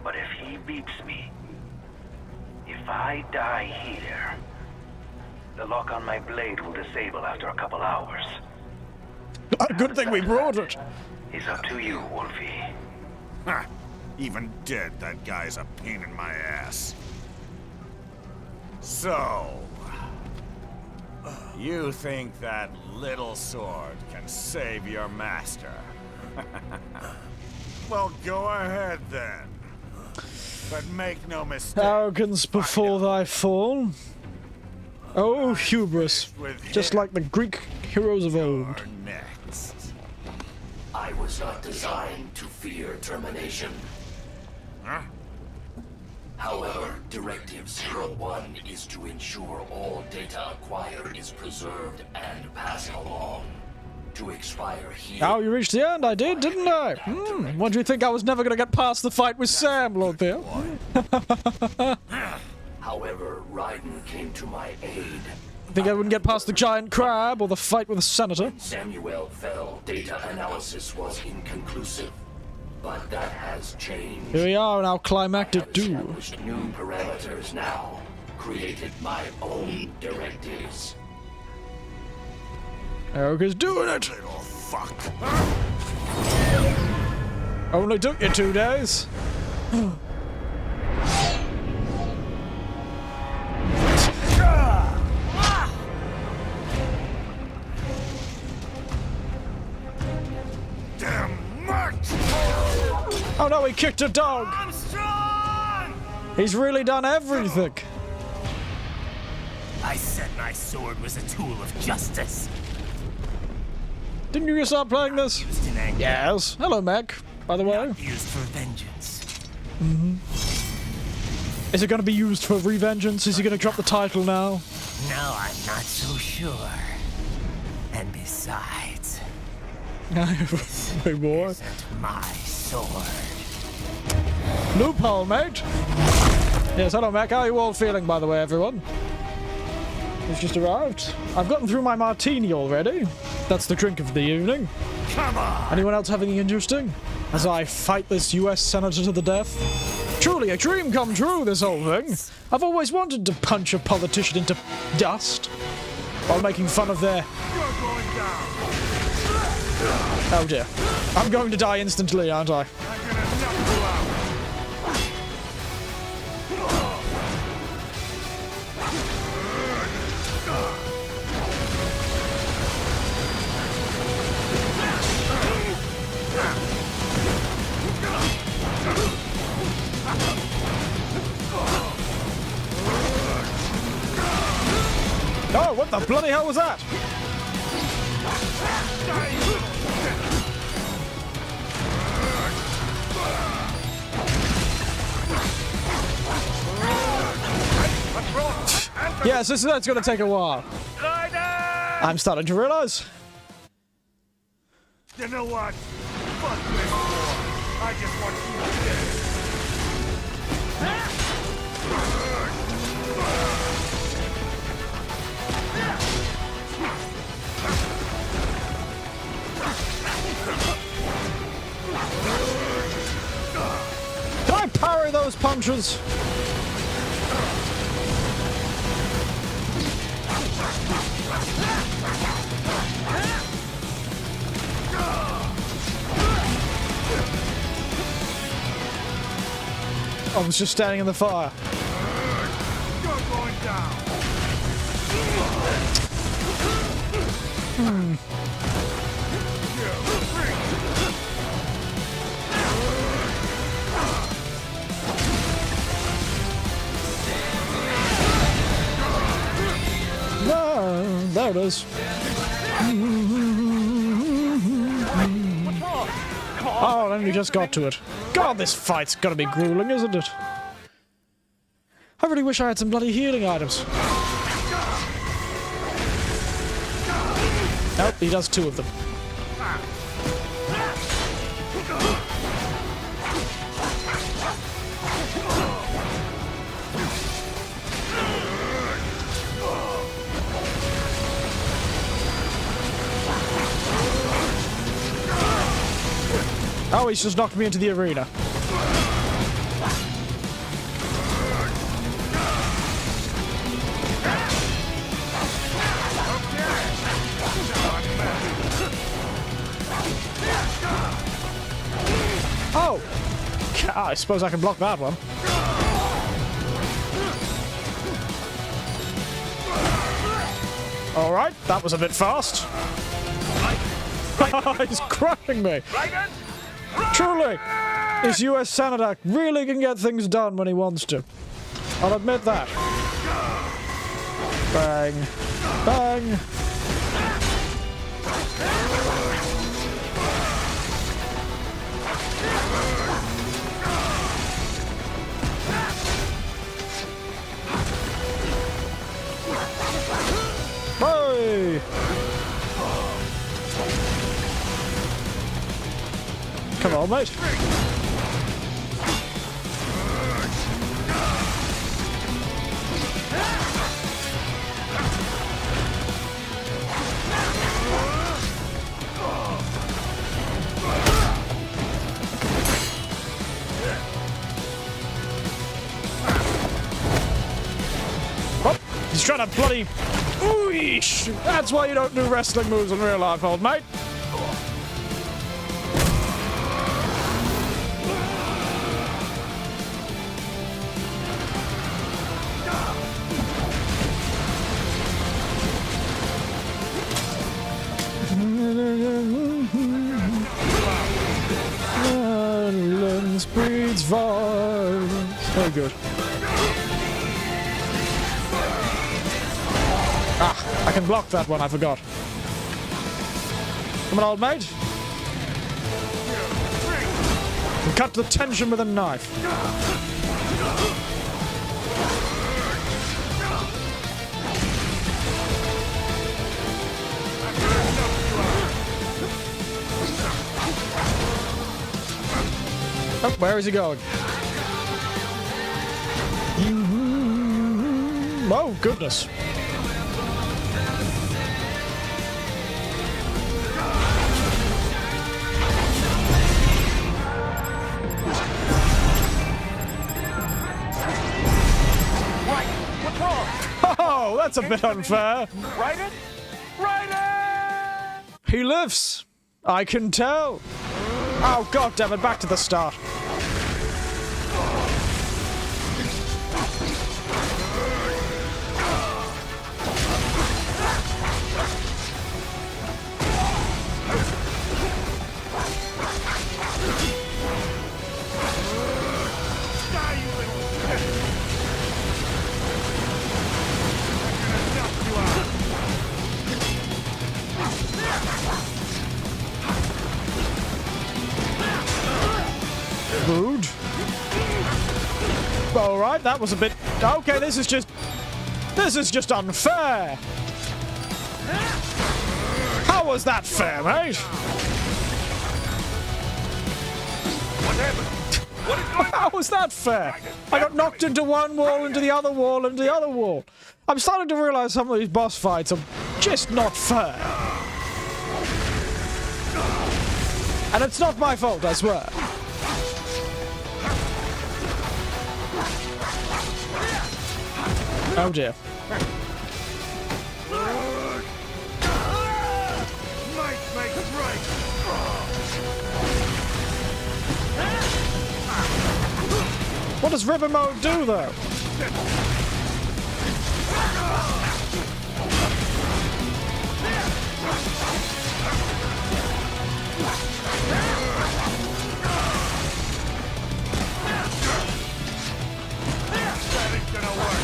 But if he beeps me, if I die here, the lock on my blade will disable after a couple hours. Good thing we brought it. It's up to you, Wolfie. Ha! Even dead, that guy's a pain in my ass. So... you think that little sword can save your master? Well, go ahead then. But make no mistake. Arrogance before thy fall. Oh, hubris. Just like the Greek heroes of old. Next. I was not designed to fear termination. Huh? However, Directive 01 is to ensure all data acquired is preserved and passed along. To expire here... Oh, you reached the end? I did, didn't I? What do you think? I was never going to get past the fight with Sam, Lord Theo? However, Raiden came to my aid. Think I wouldn't get past the giant crab or the fight with the senator? Samuel fell. Data analysis was inconclusive. But that has changed. Here we are in our climactic duel. Established new parameters now. Created my own directives. Erica's doing it! Little fuck. Only took you 2 days. Damn much! Oh no, he kicked a dog! I'm strong! He's really done everything! I said my sword was a tool of justice. Didn't you start playing this? Used in anger. Yes. Hello, Meg, by the way. Not used for vengeance. Is it going to be used for Revengeance? Is he going to drop the title now? No, I'm not so sure. And besides, Wait, what? isn't my sword. Loophole, mate! Yes, hello, Mac. How are you all feeling, by the way, everyone? He's just arrived. I've gotten through my martini already. That's the drink of the evening. Come on! Anyone else have anything interesting? As I fight this US Senator to the death? Truly a dream come true, this whole thing. I've always wanted to punch a politician into dust while making fun of their... You're going down! Oh dear. I'm going to die instantly, aren't I? I'm gonna knock you out! Oh, what the bloody hell was that? Yes, that's going to take a while. I'm starting to realize. You know what? Fuck this war. I just want you dead. Can I parry those punches? I was just standing in the fire. You're going down. No, there it is. Oh, and we just got to it. God, this fight's gonna be grueling, isn't it? I really wish I had some bloody healing items. Nope, he does 2 of them. Oh, he's just knocked me into the arena. Oh! I suppose I can block that one. Alright, that was a bit fast. He's crushing me! Truly, this US Senator really can get things done when he wants to. I'll admit that. Bang. Bang. Hey! Come on, mate. Oh, he's trying to bloody... Ooh-eesh! That's why you don't do wrestling moves in real life, old mate. Violence breeds violence. Very good. Ah, I can block that one, I forgot. Come on, old mate. And cut the tension with a knife. Oh, where is he going? Oh, goodness. Oh, that's a bit unfair. Raiden? Raiden! He lives. I can tell. Oh, God damn it, back to the start. Rude. Alright, that was a bit... Okay, this is just unfair. How was that fair, mate? What happened? What is going on? How was that fair? I got knocked into one wall, into the other wall, into the other wall. I'm starting to realize some of these boss fights are just not fair. And it's not my fault, I swear. Oh dear. What does River Mode do, though? That ain't gonna work.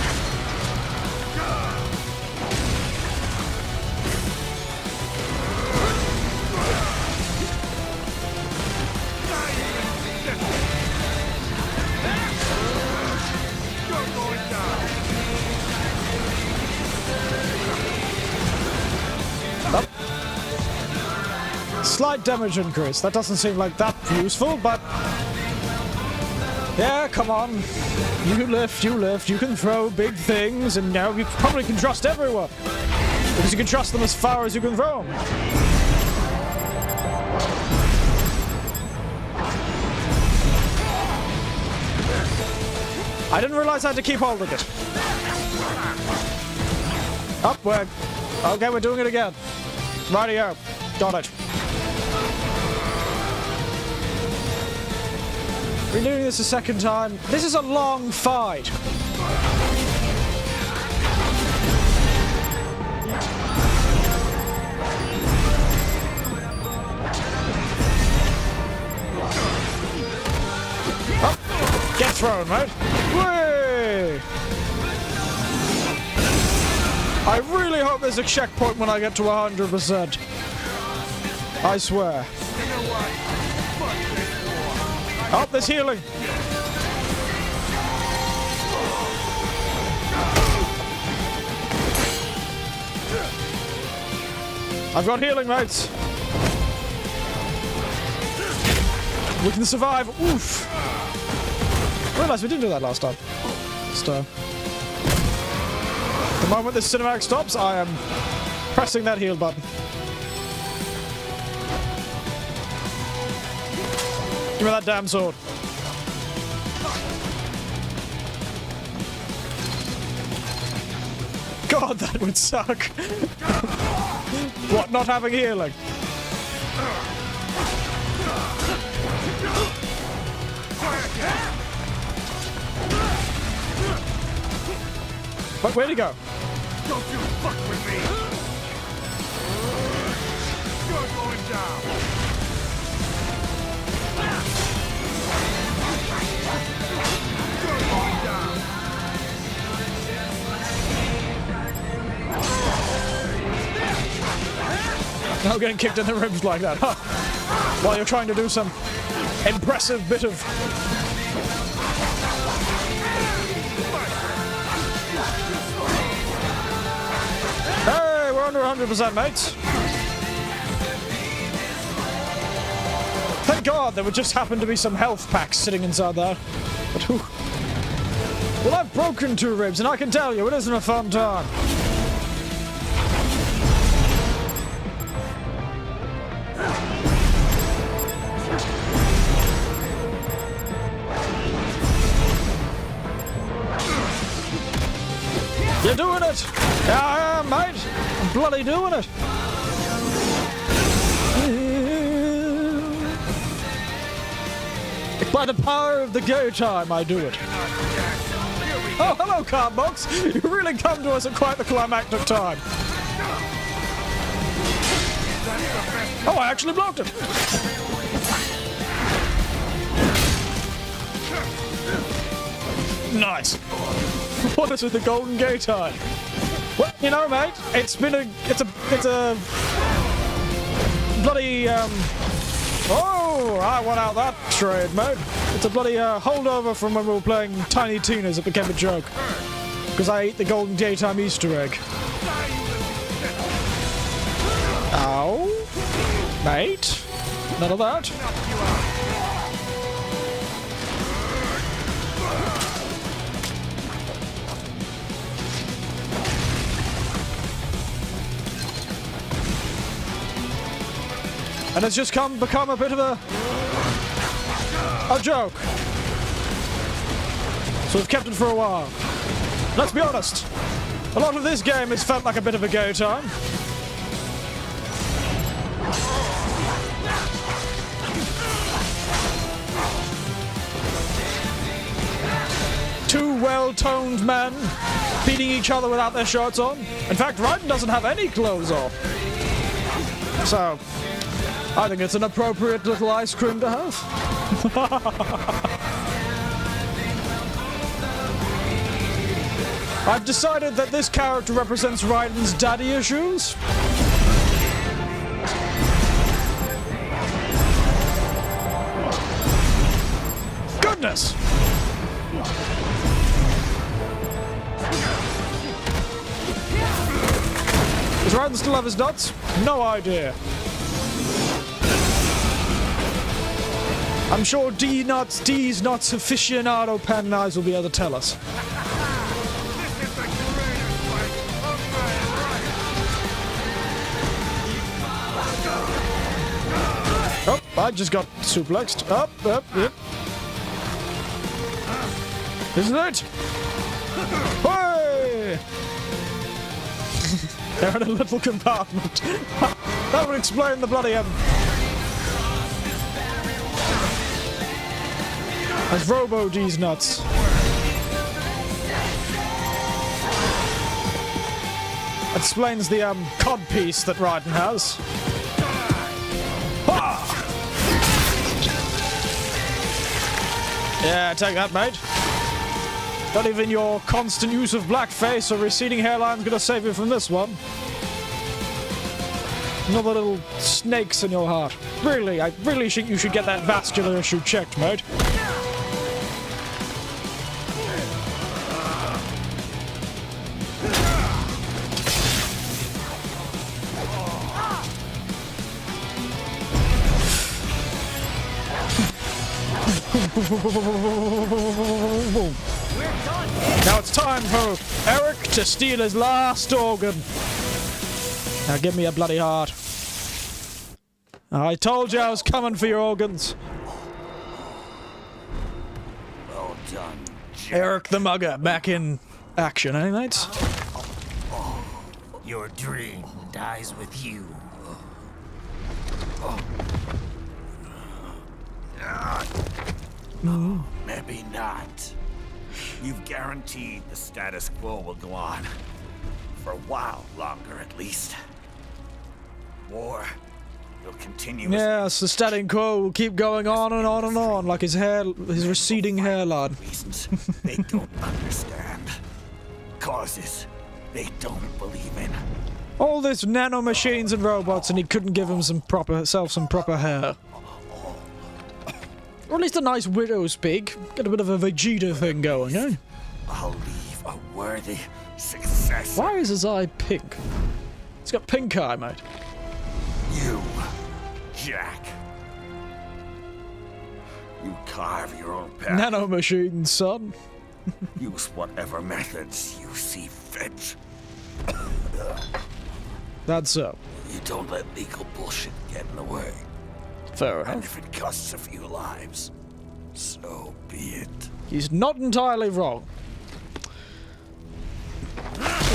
You're going down. Slight damage increase. That doesn't seem like that useful, but... Yeah, come on. You lift, you can throw big things, and now you probably can trust everyone. Because you can trust them as far as you can throw them. I didn't realize I had to keep holding it. Up, okay, we're doing it again. Rightio. Got it. We're doing this a second time. This is a long fight. Oh, get thrown, right? Whee! I really hope there's a checkpoint when I get to 100%. I swear. Oh, there's healing. I've got healing, mates. We can survive. Oof. I realized we didn't do that last time. So, the moment this cinematic stops, I am pressing that heal button. Give me that damn sword. God, that would suck. What, not having healing? But where'd he go? Don't you fuck with me! You're going down! Now getting kicked in the ribs like that, huh? While you're trying to do some impressive bit of... Hey, we're under 100%, mates. Thank God there would just happen to be some health packs sitting inside there. But whew. Well, I've broken 2 ribs, and I can tell you, it isn't a fun time. You're doing it! Yeah, I am, mate! I'm bloody doing it! By the power of the go time, I do it. Oh, hello, Cardbox! You really come to us at quite the climactic time. Oh, I actually blocked it! Nice! What is with the golden gate time? Well, you know, mate, it's a bloody, oh, I won out that trade, mate. It's a bloody, holdover from when we were playing Tiny Tina's. It became a joke. Because I ate the golden daytime Easter egg. Ow. Mate. None of that. And it's just become a bit of a joke. So we've kept it for a while. Let's be honest, a lot of this game has felt like a bit of a go time. Two well-toned men beating each other without their shirts on. In fact, Raiden doesn't have any clothes on. So, I think it's an appropriate little ice cream to have. I've decided that this character represents Raiden's daddy issues. Goodness! Does Raiden still have his nuts? No idea. I'm sure D's nuts aficionado pen eyes will be able to tell us. Oh, I just got suplexed. Up, yep. Isn't it? Hey! They're in a little compartment. That would explain the bloody That's Robo D's nuts. Explains the cod piece that Raiden has. Ha! Yeah, take that, mate. Not even your constant use of blackface or receding hairline's gonna save you from this one. Not the little snakes in your heart. Really, I really think you should get that vascular issue checked, mate. Now it's time for Eric to steal his last organ. Now give me a bloody heart. I told you I was coming for your organs. Well done, Jack. Eric the Mugger back in action, eh, mates? Your dream dies with you. Maybe not. You've guaranteed the status quo will go on. For a while longer, at least. War will continue. Yes, the status quo will keep going on and on and on, like his receding hairline. Reasons they don't understand. Causes they don't believe in. All this nanomachines and robots, and he couldn't give himself some proper hair. Or at least a nice widow's peak. Get a bit of a Vegeta thing going, eh? I'll leave a worthy successor. Why is his eye pink? He's got pink eye, mate. You, Jack. You carve your own path. Nanomachines, son. Use whatever methods you see fit. That's so. You don't let legal bullshit get in the way. Fair And enough. if it costs a few lives, so be it. He's not entirely wrong.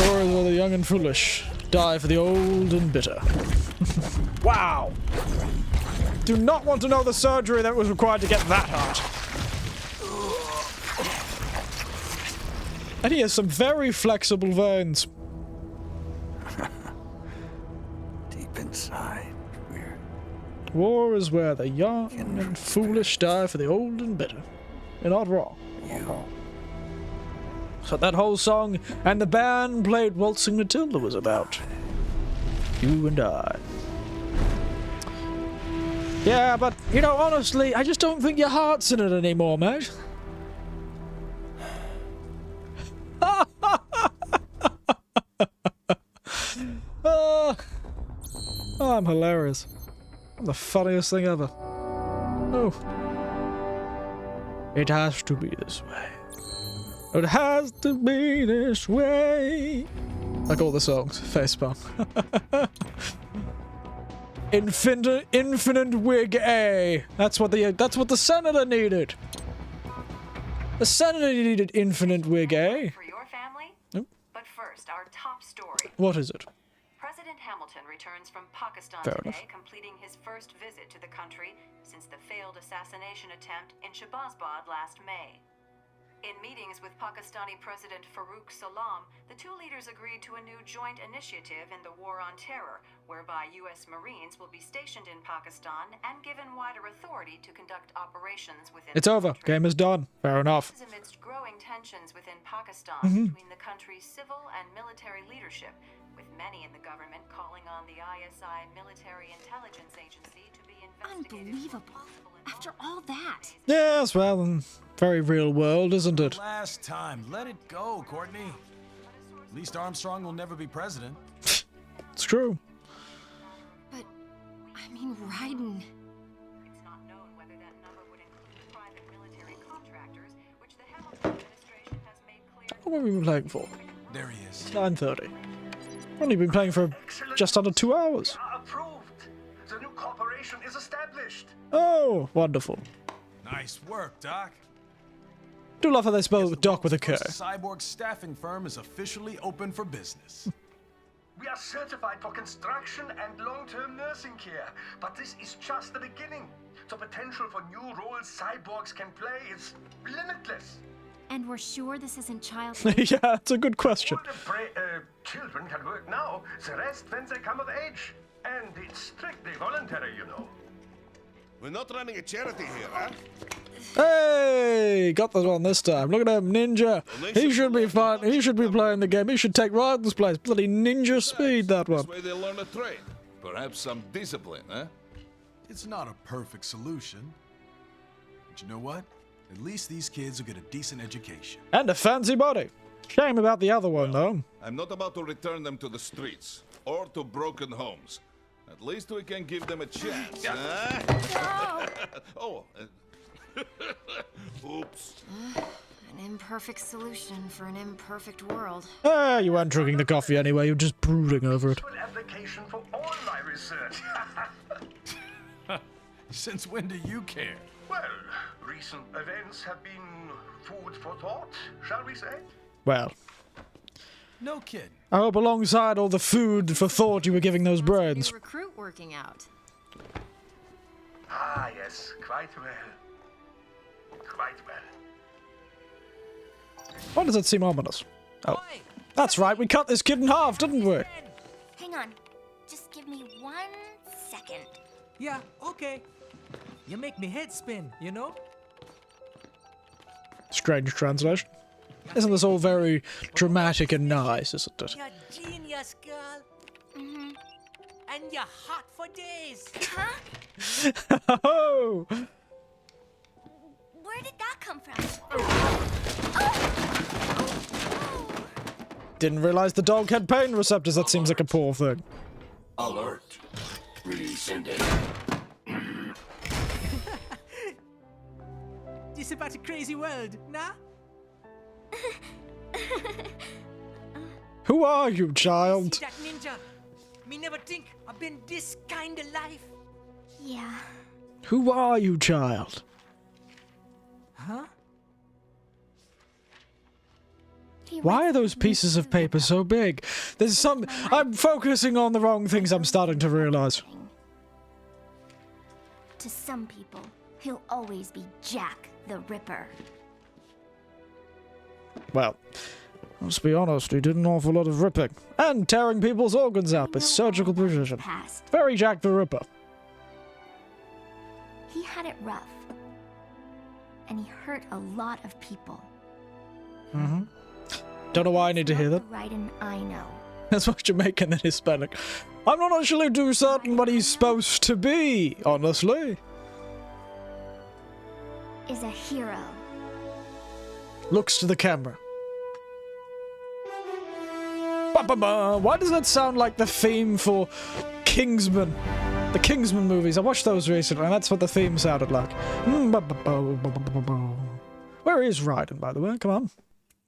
Or will the young and foolish die for the old and bitter? Wow! Do not want to know the surgery that was required to get that heart. And he has some very flexible veins. Deep inside, War is where the young and foolish die for the old and bitter. You're not wrong. So that whole song and the band played Waltzing Matilda was about. You and I. Yeah, but, you know, honestly, I just don't think your heart's in it anymore, mate. I'm hilarious. I'm the funniest thing ever. Oh. It has to be this way. It has to be this way. Like all the songs, facepalm. Infinite wig A. That's what the senator needed. The senator needed infinite wig A. For your family? Nope. But first, our top story. What is it? President Hamilton returns from Pakistan Fair today, enough. completing his first visit to the country since the failed assassination attempt in Shahbazbad last May. In meetings with Pakistani President Farooq Salam, the two leaders agreed to a new joint initiative in the War on Terror, whereby U.S. Marines will be stationed in Pakistan and given wider authority to conduct operations within It's over. Game is done. Fair enough. This is amidst growing tensions within Pakistan between the country's civil and military leadership, with many in the government calling on the ISI Military Intelligence Agency to be investigated. Unbelievable. After all that. Yes, well, very real world, isn't it? Last time. Let it go, Courtney. At least Armstrong will never be president. It's true. But, I mean, Raiden. It's not known whether that number would include private military contractors, which the Hamilton administration has made clear. What have we been playing for? There he is. 9:30. Only been playing for just under 2 hours. Approved. The new corporation is established. Oh, wonderful. Nice work, Doc. Do love how they spell Doc with a K. Cyborg staffing firm is officially open for business. We are certified for construction and long-term nursing care, but this is just the beginning. The potential for new roles cyborgs can play is limitless. And we're sure this isn't child Yeah, that's a good question. Children can work now, the rest when they come of age. And it's strictly voluntary, you know. We're not running a charity here, huh? Hey, got that one this time. Look at him, ninja. He should be fine. He should be playing the game. He should take Raiden's place. Bloody ninja speed, that one. This way they learn a trade. Perhaps some discipline, huh? It's not a perfect solution. But you know what? At least these kids will get a decent education. And a fancy body. Shame about the other one, though. I'm not about to return them to the streets or to broken homes. At least we can give them a chance, huh? Oh. Oops. An imperfect solution for an imperfect world. Ah, you weren't drinking the coffee anyway. You're just brooding over it. Application for all my research. Since when do you care? Well, recent events have been food for thought, shall we say? Well, no kidding. I hope alongside all the food for thought you were giving those brains. New recruit working out. Ah, yes, quite well. Quite well. Why does it seem ominous? Oh, that's right. We cut this kid in half, didn't we? Hang on. Just give me 1 second. Yeah, okay. You make me head spin, you know? Strange translation. Isn't this all very dramatic and nice, isn't it? You're genius, girl. Mm-hmm. And you're hot for days. Huh? Oh! Where did that come from? Oh! Didn't realize the dog had pain receptors. That seems like a poor thing. Alert. Release ended. This about a crazy world, nah? Who are you, child? See that ninja? Me never think I've been this kind of life. Yeah. Who are you, child? Huh? Why are those pieces of paper so big? There's some... I'm focusing on the wrong things, I'm starting to realize. To some people, he'll always be Jack the Ripper. Well, let's be honest, he did an awful lot of ripping. And tearing people's organs out with surgical precision. Very Jack the Ripper. He had it rough. And he hurt a lot of people. Mm-hmm. Don't know why I need to hear that. The Raiden I know. That's more Jamaican than Hispanic. I'm not actually too certain what he's supposed to be, honestly. Is a hero. Looks to the camera. Ba-ba-ba. Why does that sound like the theme for Kingsman? The Kingsman movies. I watched those recently, and that's what the theme sounded like. Where is Raiden, by the way? Come on.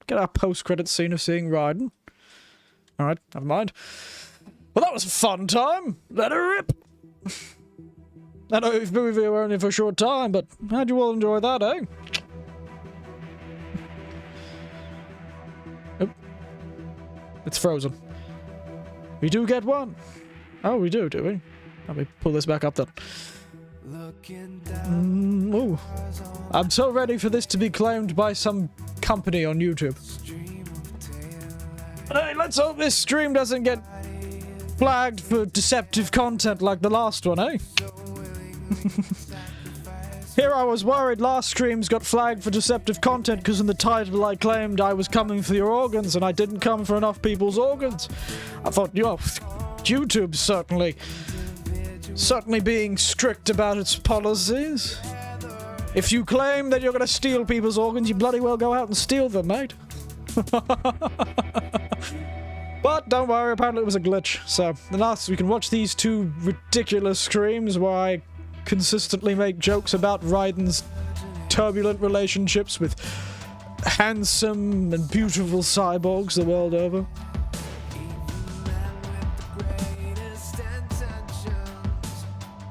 Get our post-credit scene of seeing Raiden. Alright, never mind. Well, that was a fun time. Let her rip. I know if we were only for a short time, but how'd you all enjoy that, eh? Oh. It's frozen. We do get one. Oh, we do we? Let me pull this back up then. Ooh. I'm so ready for this to be claimed by some company on YouTube. But hey, let's hope this stream doesn't get flagged for deceptive content like the last one, eh? Here I was worried last streams got flagged for deceptive content because in the title I claimed I was coming for your organs and I didn't come for enough people's organs. I thought, YouTube's certainly being strict about its policies. If you claim that you're gonna steal people's organs, you bloody well go out and steal them, mate. But don't worry, apparently it was a glitch. So, we can watch these two ridiculous streams where I consistently make jokes about Raiden's turbulent relationships with handsome and beautiful cyborgs the world over.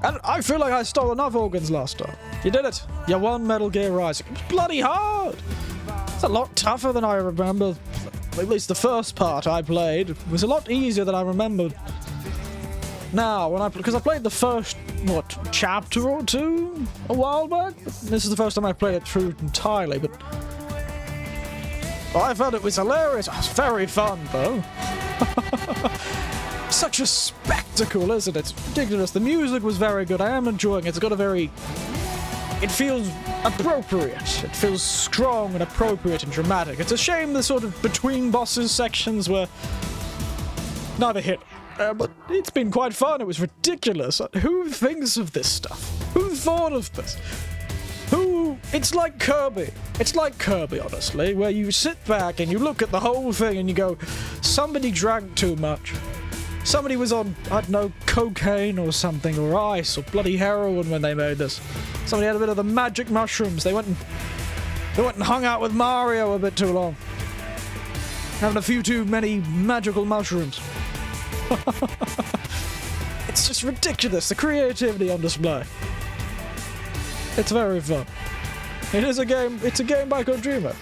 And I feel like I stole enough organs last time. You did it. You won Metal Gear Rising. It was bloody hard. It's a lot tougher than I remember. At least the first part I played was a lot easier than I remembered. Now, because I played the first, chapter or two a while back? This is the first time I played it through entirely, but I found it was hilarious. It was very fun, though. Such a spectacle, isn't it? It's ridiculous. The music was very good. I am enjoying it. It's got it feels appropriate. It feels strong and appropriate and dramatic. It's a shame the sort of between bosses sections were neither hit. But it's been quite fun. It was ridiculous. Who thinks of this stuff? Who thought of this? It's like Kirby. It's like Kirby, honestly, where you sit back and you look at the whole thing and you go, somebody drank too much. Somebody was on, I don't know, cocaine or something, or ice, or bloody heroin when they made this. Somebody had a bit of the magic mushrooms. They went and hung out with Mario a bit too long. Having a few too many magical mushrooms. It's just ridiculous, the creativity on display. It's very fun. It's a game by Kojima.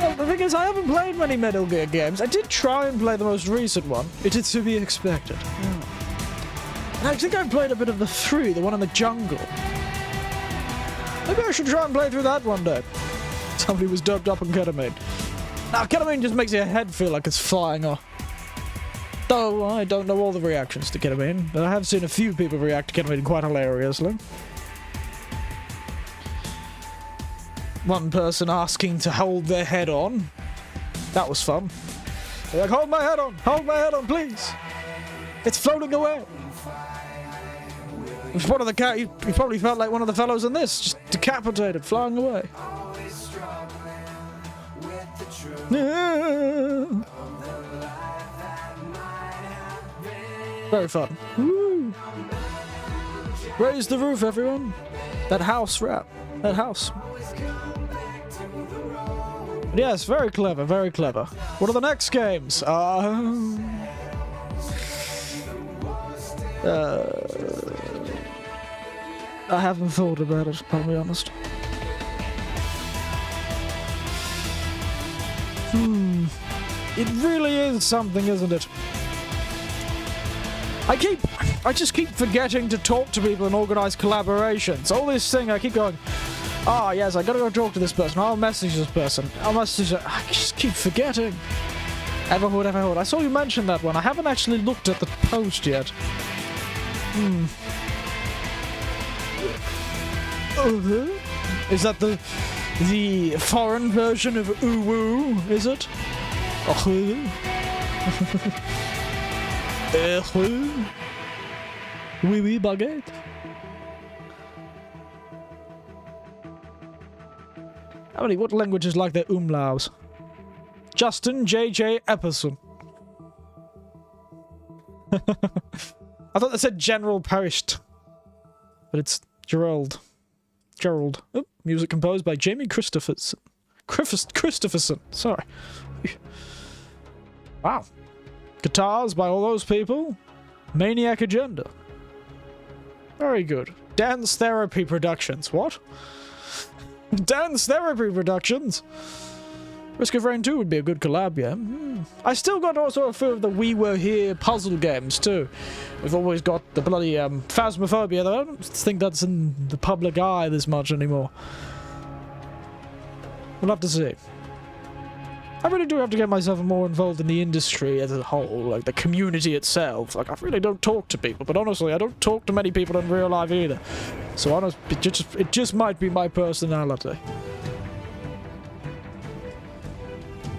Well, the thing is, I haven't played many Metal Gear games. I did try and play the most recent one. It is to be expected. And I think I've played a bit of the 3, the one in the jungle. Maybe I should try and play through that one day. Somebody was doped up on ketamine. Now, ketamine just makes your head feel like it's flying off. Though I don't know all the reactions to ketamine, but I have seen a few people react to ketamine quite hilariously. One person asking to hold their head on. That was fun. They're like, hold my head on, please. It's floating away. It's one of the you probably felt like one of the fellows in this, just decapitated, flying away. Very fun. Woo. Raise the roof, everyone. That house rap. That house. But yes, very clever, very clever. What are the next games? I haven't thought about it, I'll be honest. It really is something, isn't it? I just keep forgetting to talk to people and organize collaborations. All this thing, I keep going, yes, I gotta go talk to this person. I'll message this person. I just keep forgetting. Everhood. I saw you mention that one. I haven't actually looked at the post yet. Is that the foreign version of Uwu, is it? Oui, baguette. What languages like their umlauts? Justin J.J. Epperson. I thought they said General Perished. But it's Gerald. Oh, music composed by Jamie Christopherson. Christopherson, sorry. Wow. Guitars by all those people. Maniac Agenda. Very good. Dance Therapy Productions. What? Dance Therapy Productions? Risk of Rain 2 would be a good collab, yeah. I still got also a few of the We Were Here puzzle games, too. We've always got the bloody Phasmophobia, though I don't think that's in the public eye this much anymore. We'll have to see. I really do have to get myself more involved in the industry as a whole, like the community itself. Like, I really don't talk to people, but honestly, I don't talk to many people in real life either. So honestly, it just might be my personality.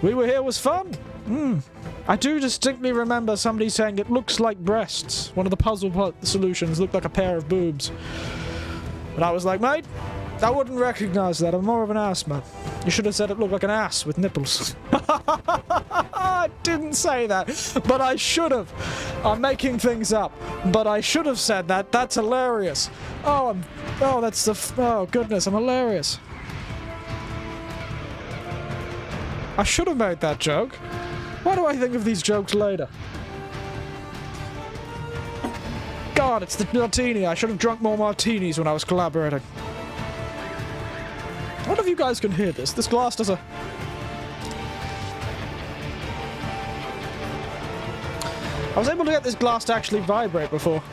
We Were Here was fun. I do distinctly remember somebody saying it looks like breasts. One of the puzzle solutions looked like a pair of boobs. And I was like, mate, I wouldn't recognize that. I'm more of an ass man. You should have said it looked like an ass with nipples. I didn't say that, but I should have. I'm making things up, but I should have said that. That's hilarious. Oh, oh goodness, I'm hilarious. I should have made that joke. Why do I think of these jokes later? God, it's the martini. I should have drunk more martinis when I was collaborating. I wonder if you guys can hear this. This glass does a... I was able to get this glass to actually vibrate before.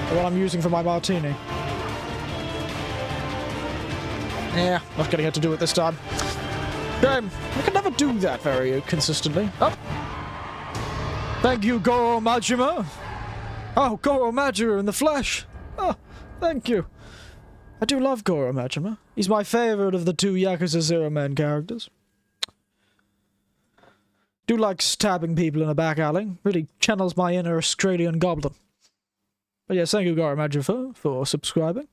The one I'm using for my martini. Yeah, not getting it to do it this time. I can never do that very consistently. Oh! Thank you, Goro Majima! Oh, Goro Majima in the flesh! Oh, thank you. I do love Goro Majima. He's my favourite of the two Yakuza 0 Man characters. Do like stabbing people in a back alley. Really channels my inner Australian goblin. But yes, thank you, Goro Majima, for subscribing.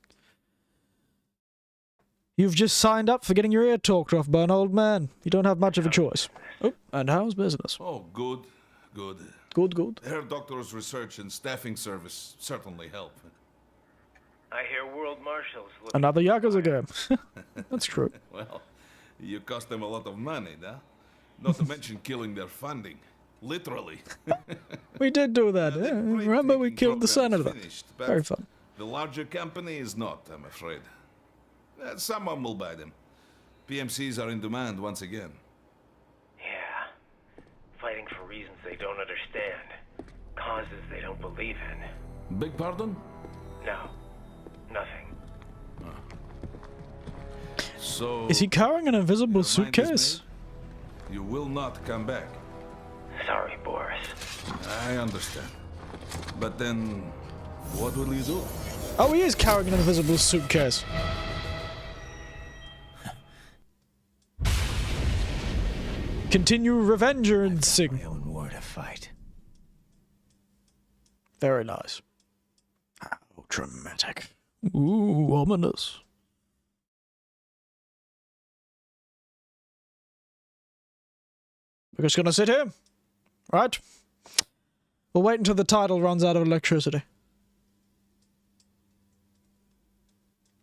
You've just signed up for getting your ear talked off by an old man. You don't have much of a choice. Oh, and how's business? Oh, good. Good. Her doctor's research and staffing service certainly help. I hear World Marshals looking... Another Yakuza game. That's true. Well, you cost them a lot of money, huh? Not to mention killing their funding. Literally. We did do that, yeah. Remember we killed the senator. Finished, Very fun. The larger company is not, I'm afraid. Someone will buy them. PMCs are in demand once again. Yeah. Fighting for reasons they don't understand. Causes they don't believe in. Beg pardon? No. Nothing. So... Is he carrying an invisible suitcase? You will not come back. Sorry, Boris. I understand. But then, what will you do? Oh, he is carrying an invisible suitcase. Continue Revengeance. My own war to fight. Very nice. How dramatic. Ooh, ominous. We're just gonna sit here, right? We'll wait until the title runs out of electricity.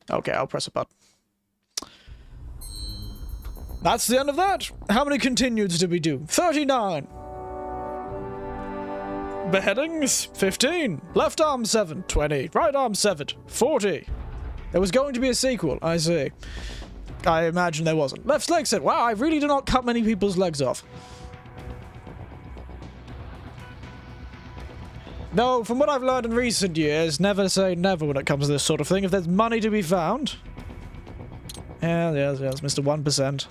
Okay, I'll press a button. That's the end of that. How many continueds did we do? 39. Beheadings, 15. Left arm 7, 20. Right arm 7, 40. There was going to be a sequel, I see. I imagine there wasn't. Left leg set. Wow, I really do not cut many people's legs off. No, from what I've learned in recent years, never say never when it comes to this sort of thing. If there's money to be found... Yes, Mr. 1%.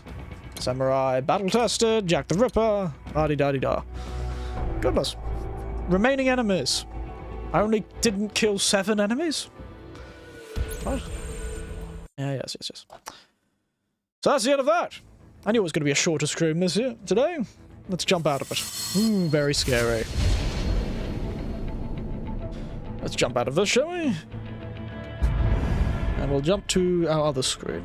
Samurai, battle-tested, Jack the Ripper, la-di-da-di-da. Goodness. Remaining enemies. I only didn't kill 7 enemies? What? Yeah, yes. So that's the end of that. I knew it was going to be a shorter stream today. Let's jump out of it. Ooh, very scary. Let's jump out of this, shall we? And we'll jump to our other screen.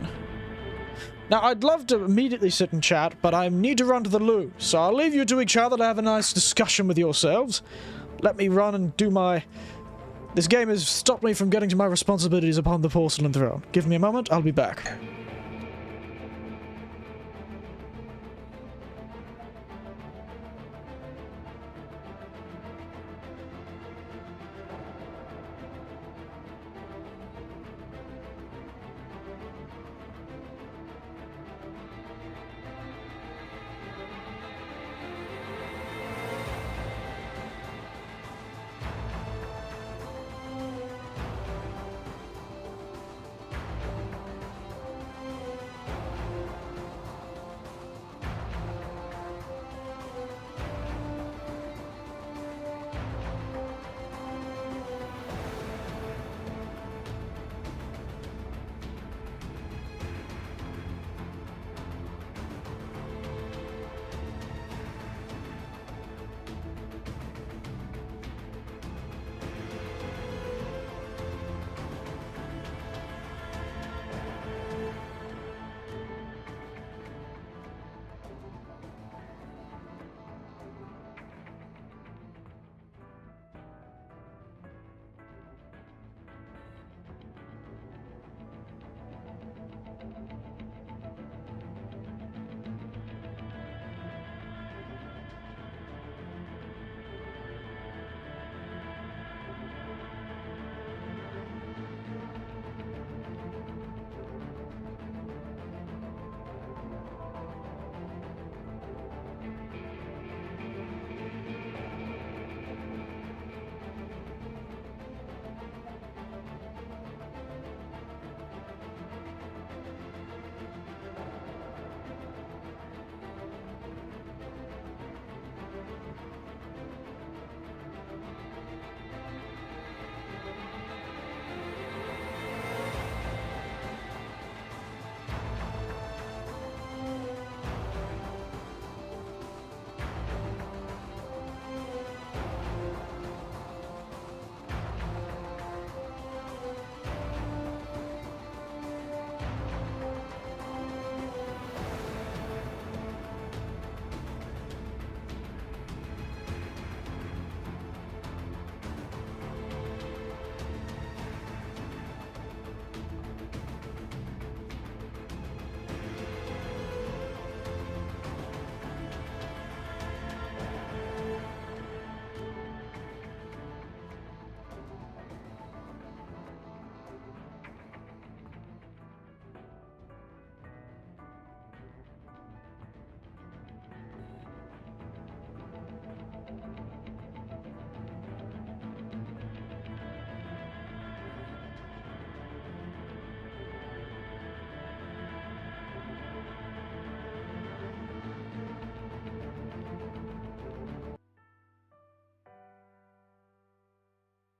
Now, I'd love to immediately sit and chat, but I need to run to the loo, so I'll leave you to each other to have a nice discussion with yourselves. Let me run and do my... This game has stopped me from getting to my responsibilities upon the porcelain throne. Give me a moment, I'll be back.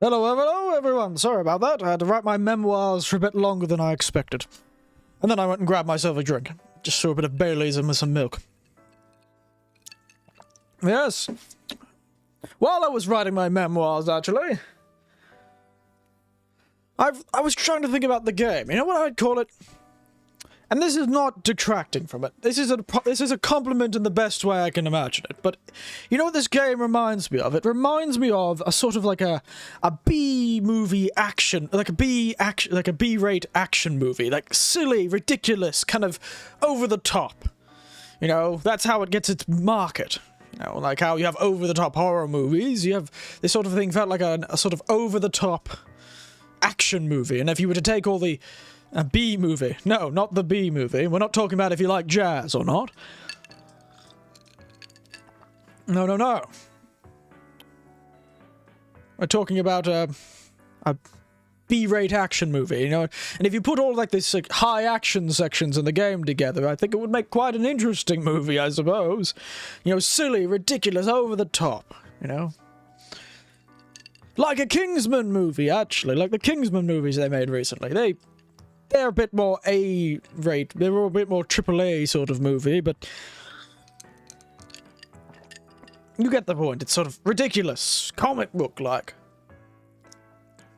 Hello, everyone. Sorry about that. I had to write my memoirs for a bit longer than I expected. And then I went and grabbed myself a drink. Just threw a bit of Baileys in with some milk. Yes. While I was writing my memoirs, actually, I was trying to think about the game. You know what I'd call it? And this is not detracting from it. This is a compliment in the best way I can imagine it. But you know what this game reminds me of? It reminds me of a sort of like a B-movie action, like a B-rate action movie, like silly, ridiculous, kind of over the top. You know, that's how it gets its market. You know, like how you have over-the-top horror movies, you have this sort of thing felt like a sort of over-the-top action movie. And if you were to take all the a B movie. No, not the B movie. We're not talking about if you like jazz or not. No. We're talking about a B-rate action movie, you know? And if you put all like this like, high action sections in the game together, I think it would make quite an interesting movie, I suppose. You know, silly, ridiculous, over the top, you know? Like a Kingsman movie, actually. Like the Kingsman movies they made recently. They're a bit more A-rate. They were a bit more AAA sort of movie, but you get the point. It's sort of ridiculous, comic book-like.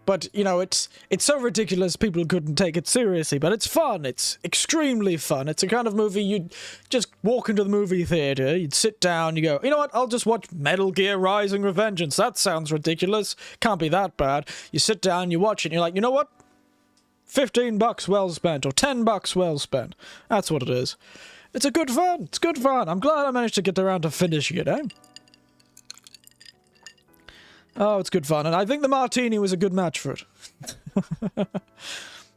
But, you know, it's so ridiculous people couldn't take it seriously, but it's fun. It's extremely fun. It's a kind of movie you'd just walk into the movie theater, you'd sit down, you go, you know what, I'll just watch Metal Gear Rising Revengeance. That sounds ridiculous. Can't be that bad. You sit down, you watch it, and you're like, you know what? $15 well spent, or $10 well spent. That's what it is. It's good fun. It's good fun. I'm glad I managed to get around to finishing it, eh? Oh, it's good fun, and I think the martini was a good match for it.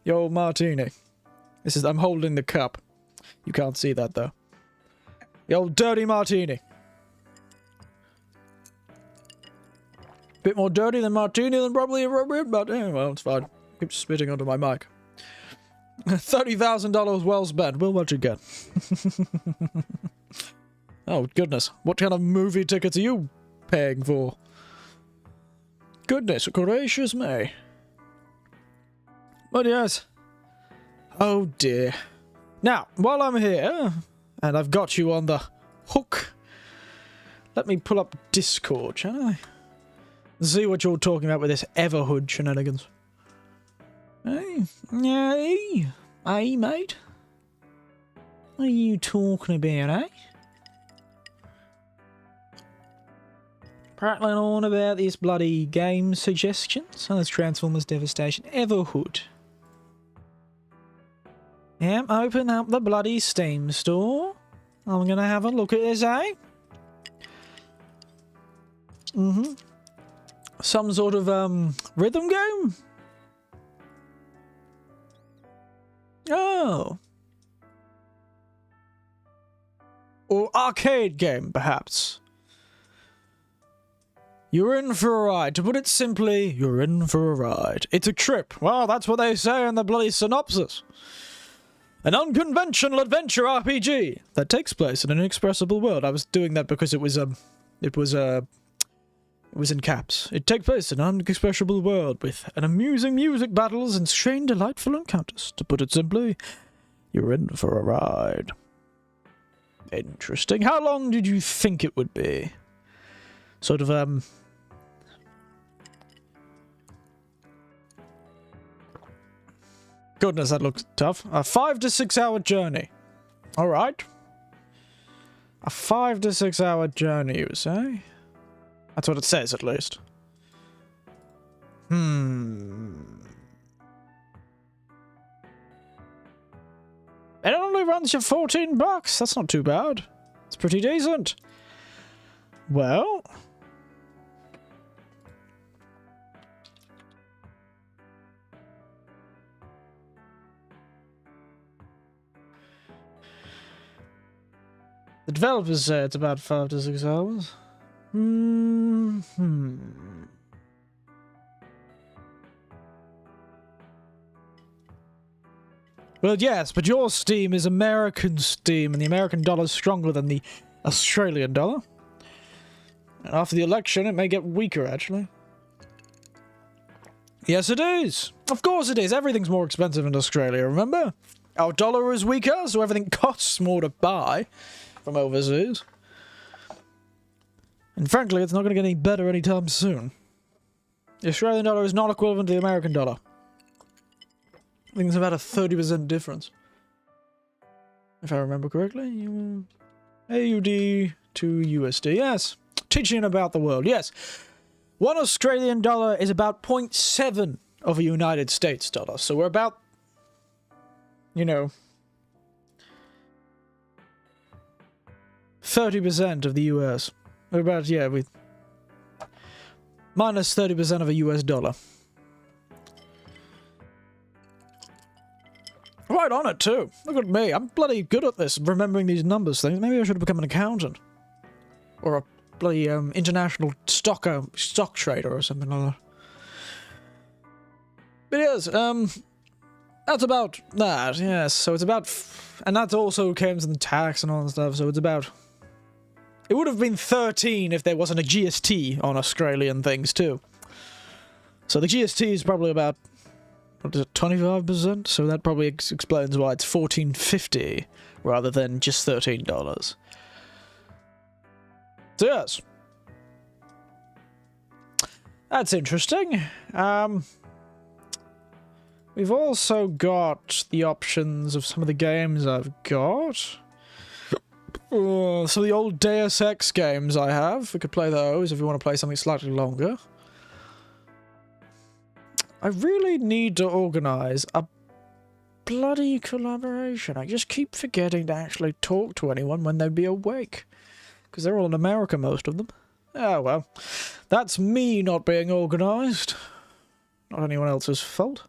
The old martini. I'm holding the cup. You can't see that, though. The old dirty martini. Bit more dirty than martini than probably appropriate, but well, it's fine. Keep spitting onto my mic. $30,000 well spent. Will what you get? Oh, goodness. What kind of movie tickets are you paying for? Goodness gracious me. But yes. Oh dear. Now, while I'm here, and I've got you on the hook, let me pull up Discord, shall I? See what you're talking about with this Everhood shenanigans. Hey, hey, mate. What are you talking about, eh? Prattling on about this bloody game suggestions. Oh, there's Transformers Devastation. Everhood. Yep, open up the bloody Steam store. I'm gonna have a look at this, eh? Some sort of, rhythm game? Oh. Or arcade game, perhaps. You're in for a ride. To put it simply, you're in for a ride. It's a trip. Well, that's what they say in the bloody synopsis. An unconventional adventure RPG that takes place in an inexpressible world. I was doing that because it was in caps. It takes place in an inexpressible world with an amusing music battles and strange, delightful encounters. To put it simply, you're in for a ride. Interesting. How long did you think it would be? Sort of, Goodness, that looks tough. A 5 to 6 hour journey. Alright. A 5 to 6 hour journey, you say? That's what it says, at least. It only runs you $14. That's not too bad. It's pretty decent. Well... the developers say it's about 5 to 6 hours. Well, yes, but your Steam is American Steam, and the American dollar is stronger than the Australian dollar. And after the election, it may get weaker, actually. Yes, it is. Of course it is. Everything's more expensive in Australia, remember? Our dollar is weaker, so everything costs more to buy from overseas. And frankly, it's not going to get any better anytime soon. The Australian dollar is not equivalent to the American dollar. I think it's about a 30% difference. If I remember correctly. AUD to USD. Yes. Teaching about the world. Yes. 1 Australian dollar is about 0.7 of a United States dollar. So we're about, you know, 30% of the US. We're about, yeah, we minus 30% of a US dollar. Right on it, too. Look at me. I'm bloody good at this, remembering these numbers things. Maybe I should have become an accountant. Or a bloody international stock trader or something like that. But yes, that's about that, yes. So it's about... and that also comes in the tax and all that stuff, so it's about... It would have been 13 if there wasn't a GST on Australian things, too. So the GST is probably about... what is it, 25%? So that probably explains why it's $14.50 rather than just $13. So yes. That's interesting. We've also got the options of some of the games I've got. So the old Deus Ex games I have. We could play those if you want to play something slightly longer. I really need to organise a bloody collaboration. I just keep forgetting to actually talk to anyone when they'd be awake. Because they're all in America, most of them. Oh well. That's me not being organised. Not anyone else's fault.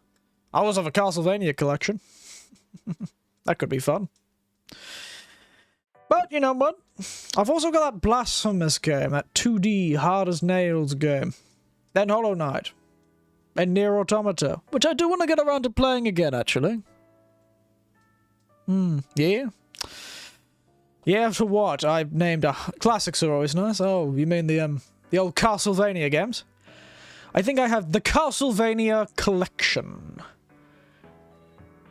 I also have a Castlevania collection. That could be fun. But, you know what? I've also got that Blasphemous game, that 2D, hard-as-nails game. Then Hollow Knight. And Nier Automata, which I do want to get around to playing again, actually. Yeah? Yeah, for what? I've named classics are always nice. Oh, you mean the old Castlevania games? I think I have the Castlevania collection.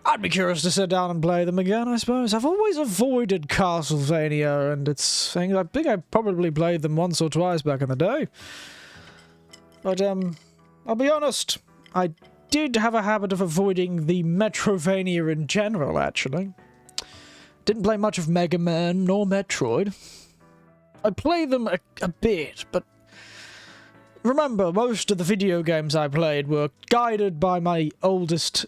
I'd be curious to sit down and play them again, I suppose. I've always avoided Castlevania and its things. I think I probably played them once or twice back in the day. But, I'll be honest, I did have a habit of avoiding the Metrovania in general, actually. Didn't play much of Mega Man nor Metroid. I played them a bit, but remember, most of the video games I played were guided by the oldest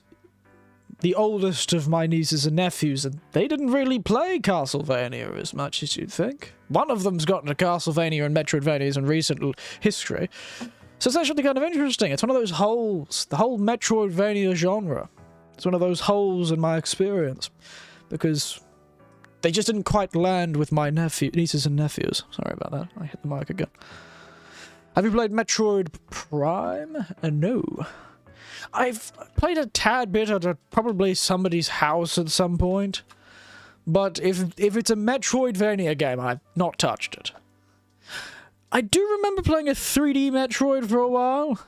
of my nieces and nephews, and they didn't really play Castlevania as much as you'd think. One of them's gotten to Castlevania and Metroidvanias in recent history. So it's actually kind of interesting. It's one of those holes. The whole Metroidvania genre. It's one of those holes in my experience. Because they just didn't quite land with my nieces and nephews. Sorry about that. I hit the mic again. Have you played Metroid Prime? No. I've played a tad bit at probably somebody's house at some point. But if it's a Metroidvania game, I've not touched it. I do remember playing a 3D Metroid for a while.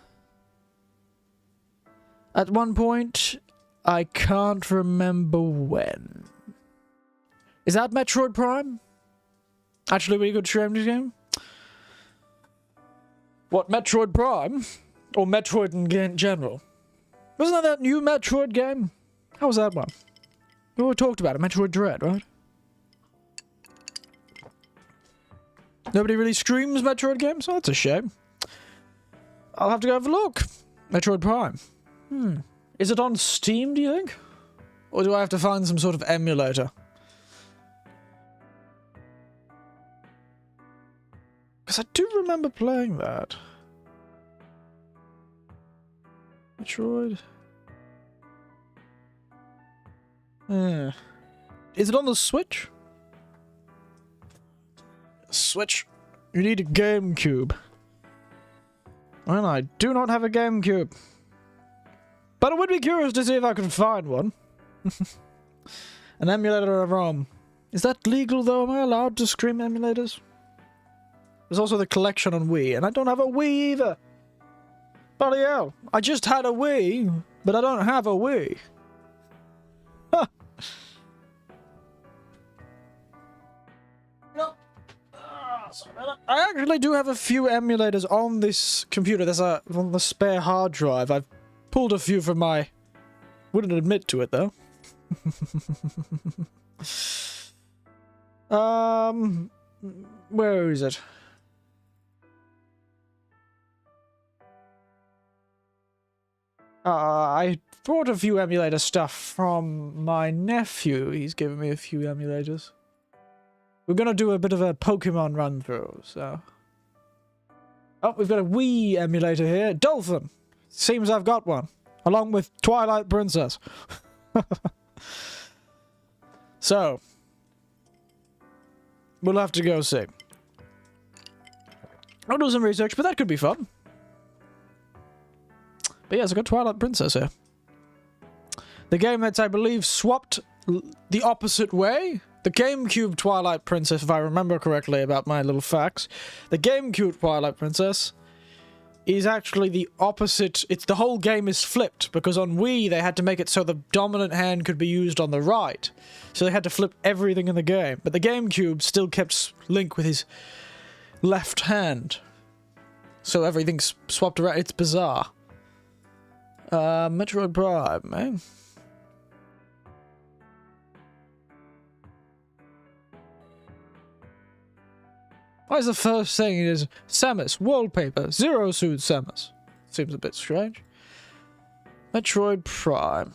At one point, I can't remember when. Is that Metroid Prime? Actually, a really good stream game? What, Metroid Prime? Or Metroid in general? Wasn't that new Metroid game? How was that one? We all talked about it, Metroid Dread, right? Nobody really streams Metroid games? Oh, that's a shame. I'll have to go have a look. Metroid Prime. Is it on Steam, do you think? Or do I have to find some sort of emulator? Because I do remember playing that. Metroid. Is it on the Switch? Switch. You need a GameCube. Well, I do not have a GameCube. But I would be curious to see if I can find one. An emulator of ROM. Is that legal though? Am I allowed to stream emulators? There's also the collection on Wii, and I don't have a Wii either. Bloody hell. I just had a Wii, but I don't have a Wii. Huh. No. I actually do have a few emulators on this computer. There's on the spare hard drive. I've pulled a few from my... Wouldn't admit to it, though. Where is it? I brought a few emulator stuff from my nephew. He's given me a few emulators. We're gonna do a bit of a Pokemon run-through, so... Oh, we've got a Wii emulator here. Dolphin! Seems I've got one. Along with Twilight Princess. So... we'll have to go see. I'll do some research, but that could be fun. But yes, I've got Twilight Princess here. The game that's, I believe, swapped the opposite way. The GameCube Twilight Princess, if I remember correctly about my little facts. The GameCube Twilight Princess is actually the opposite. It's the whole game is flipped, because on Wii they had to make it so the dominant hand could be used on the right. So they had to flip everything in the game. But the GameCube still kept Link with his left hand. So everything's swapped around. It's bizarre. Metroid Prime, eh? Why is the first thing is Samus, wallpaper, Zero Suit Samus? Seems a bit strange. Metroid Prime.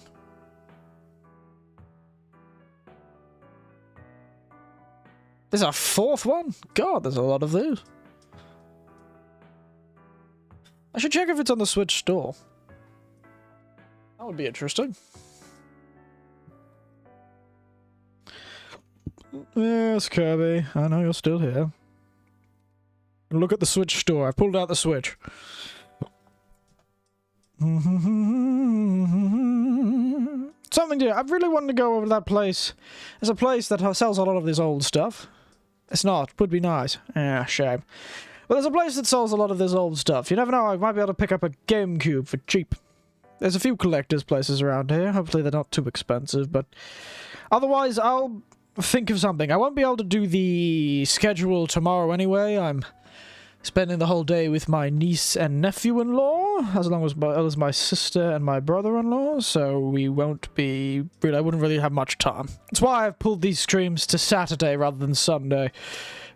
There's a fourth one? God, there's a lot of these. I should check if it's on the Switch store. That would be interesting. Yes, Kirby. I know you're still here. Look at the Switch store. I pulled out the Switch. Something to... I really wanted to go over to that place. There's a place that sells a lot of this old stuff. It's not. Would be nice. Yeah, shame. But there's a place that sells a lot of this old stuff. You never know, I might be able to pick up a GameCube for cheap. There's a few collector's places around here. Hopefully they're not too expensive, but... Otherwise, I'll think of something. I won't be able to do the schedule tomorrow anyway. I'm spending the whole day with my niece and nephew-in-law, as long as my sister and my brother-in-law, so we won't be... I wouldn't really have much time. That's why I've pulled these streams to Saturday rather than Sunday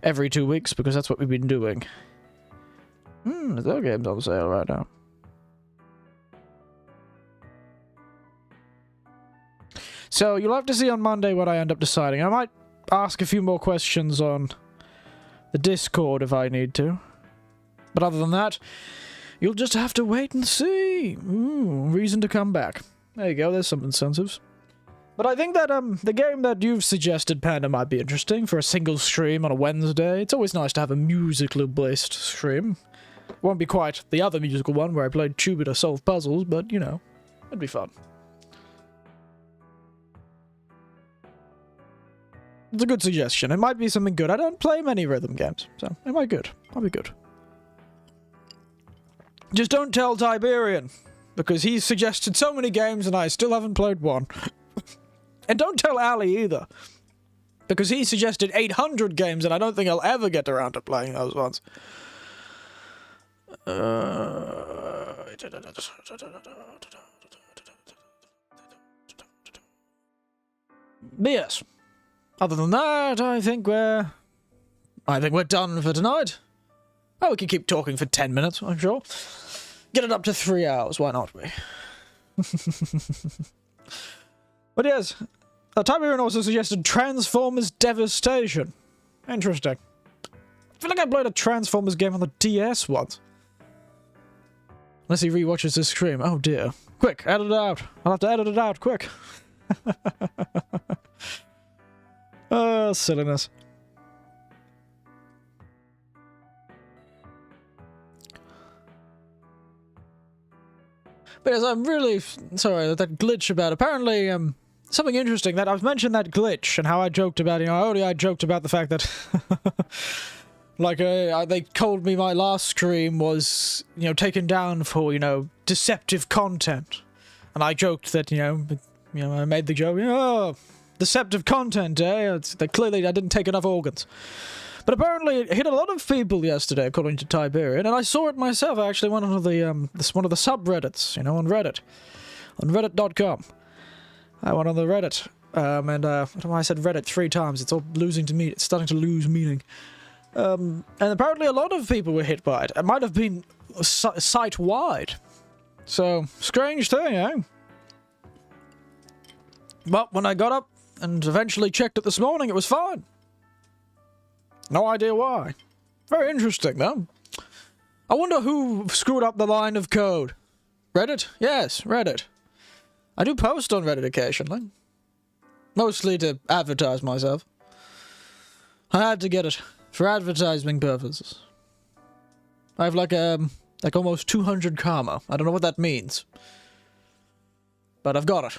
every 2 weeks, because that's what we've been doing. Their game's on sale right now. So, you'll have to see on Monday what I end up deciding. I might ask a few more questions on the Discord if I need to. But other than that, you'll just have to wait and see. Reason to come back. There you go, there's some incentives. But I think that, the game that you've suggested, Panda, might be interesting for a single stream on a Wednesday. It's always nice to have a musically-based stream. It won't be quite the other musical one where I played tuba to solve puzzles, but, you know, it'd be fun. It's a good suggestion. It might be something good. I don't play many rhythm games, so it might be good. Might be good. Just don't tell Tiberian, because he's suggested so many games and I still haven't played one. And don't tell Ali either, because he suggested 800 games and I don't think I'll ever get around to playing those ones. But yes. Other than that, I think we're done for tonight. Oh, we can keep talking for 10 minutes, I'm sure. Get it up to 3 hours, why not we? But yes, Tiberian also suggested Transformers Devastation. Interesting. I feel like I played a Transformers game on the DS once. Unless he rewatches this stream. Oh dear. Quick, edit it out. I'll have to edit it out, quick. Oh, silliness. But yes, I'm really sorry that glitch about apparently something interesting that I've mentioned that glitch and how I joked about, you know, I joked about the fact that Like, they told me my last stream was, you know, taken down for, you know, deceptive content. And I joked that, I made the joke, oh, deceptive content, eh? Clearly I didn't take enough organs. But apparently it hit a lot of people yesterday, according to Tiberian, and I saw it myself. I actually went onto the, one of the subreddits, on Reddit. On reddit.com. I went on the Reddit, I don't know why I said Reddit 3 times. It's all losing to me. It's starting to lose meaning. And apparently a lot of people were hit by it. It might have been site-wide. So, strange thing, eh? But when I got up and eventually checked it this morning, it was fine. No idea why. Very interesting, though. I wonder who screwed up the line of code. Reddit? Yes, Reddit. I do post on Reddit occasionally. Mostly to advertise myself. I had to get it. For advertising purposes. I have like almost 200 karma. I don't know what that means. But I've got it.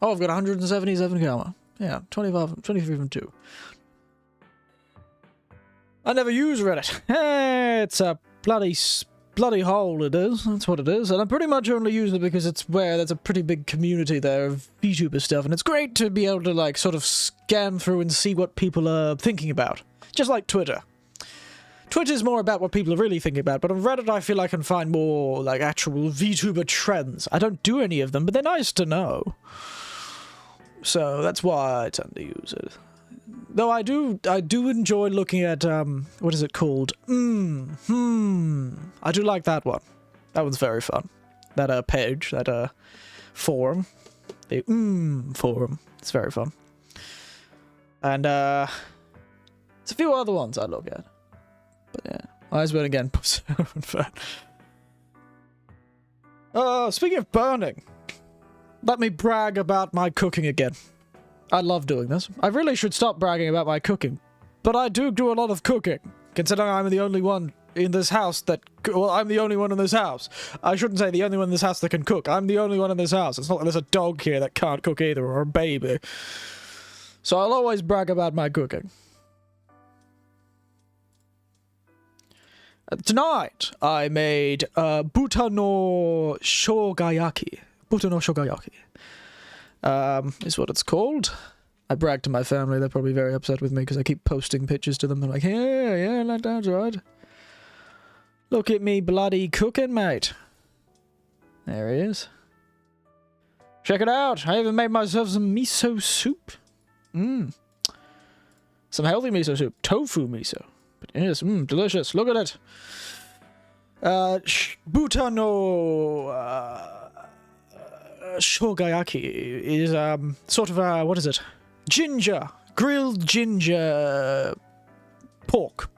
Oh, I've got 177 karma. Yeah, 23 from 2. I never use Reddit. It's a bloody hole, it is. That's what it is. And I pretty much only use it because it's where there's a pretty big community there of VTuber stuff. And it's great to be able to, like, sort of scan through and see what people are thinking about. Just like Twitter. Twitter's more about what people are really thinking about, but on Reddit I feel I can find more, like, actual VTuber trends. I don't do any of them, but they're nice to know. So that's why I tend to use it. Though I do enjoy looking at, what is it called? I do like that one. That one's very fun. That, page, that, forum. The, forum. It's very fun. And, there's a few other ones I look at. But yeah. Eyes burn again. Speaking of burning, let me brag about my cooking again. I love doing this. I really should stop bragging about my cooking. But I do a lot of cooking. Considering I'm the only one in this house that... Well, I'm the only one in this house. I shouldn't say the only one in this house that can cook. I'm the only one in this house. It's not like there's a dog here that can't cook either, or a baby. So I'll always brag about my cooking. Tonight, I made buta no shogayaki. Buta no shogayaki. Is what it's called. I brag to my family. They're probably very upset with me because I keep posting pictures to them. They're like, yeah, like that's right. Look at me bloody cooking, mate. There he is. Check it out. I even made myself some miso soup. Some healthy miso soup. Tofu miso. But yes, delicious. Look at it. Buta no shogayaki is sort of what is it? Ginger, grilled ginger pork.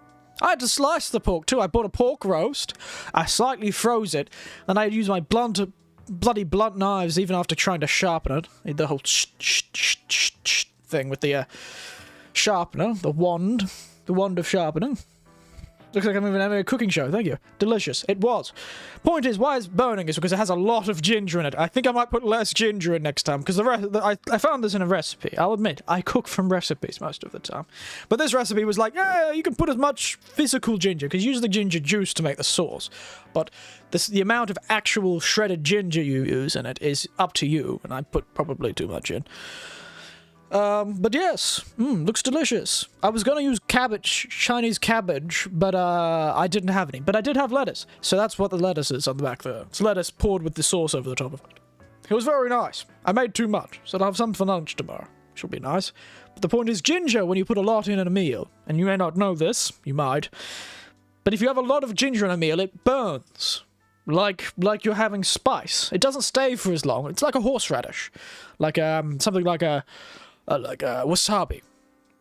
I had to slice the pork too. I bought a pork roast. I slightly froze it, then I used my bloody blunt knives even after trying to sharpen it. The whole thing with the sharpener, the wand of sharpening. Looks like I'm even having a cooking show. Thank you. Delicious. It was. Point is, why it's burning is because it has a lot of ginger in it. I think I might put less ginger in next time, because I found this in a recipe. I'll admit, I cook from recipes most of the time. But this recipe was like, yeah, you can put as much physical ginger, because you use the ginger juice to make the sauce. But the amount of actual shredded ginger you use in it is up to you, and I put probably too much in. But yes, looks delicious. I was gonna use cabbage, Chinese cabbage, but I didn't have any. But I did have lettuce, so that's what the lettuce is on the back there. It's lettuce poured with the sauce over the top of it. It was very nice. I made too much, so I'll have some for lunch tomorrow. Should be nice. But the point is, ginger, when you put a lot in a meal, and you may not know this, you might, but if you have a lot of ginger in a meal, it burns. Like you're having spice. It doesn't stay for as long. It's like a horseradish. Like, something like a wasabi.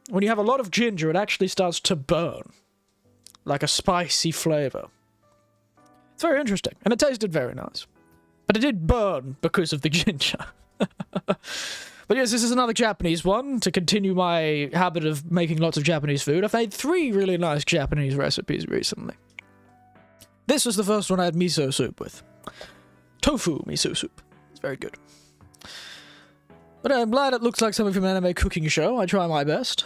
When you have a lot of ginger, it actually starts to burn. Like a spicy flavor. It's very interesting, and it tasted very nice. But it did burn because of the ginger. But yes, this is another Japanese one, to continue my habit of making lots of Japanese food. I've made 3 really nice Japanese recipes recently. This was the first one I had miso soup with. Tofu miso soup. It's very good. But I'm glad it looks like something from an anime cooking show. I try my best.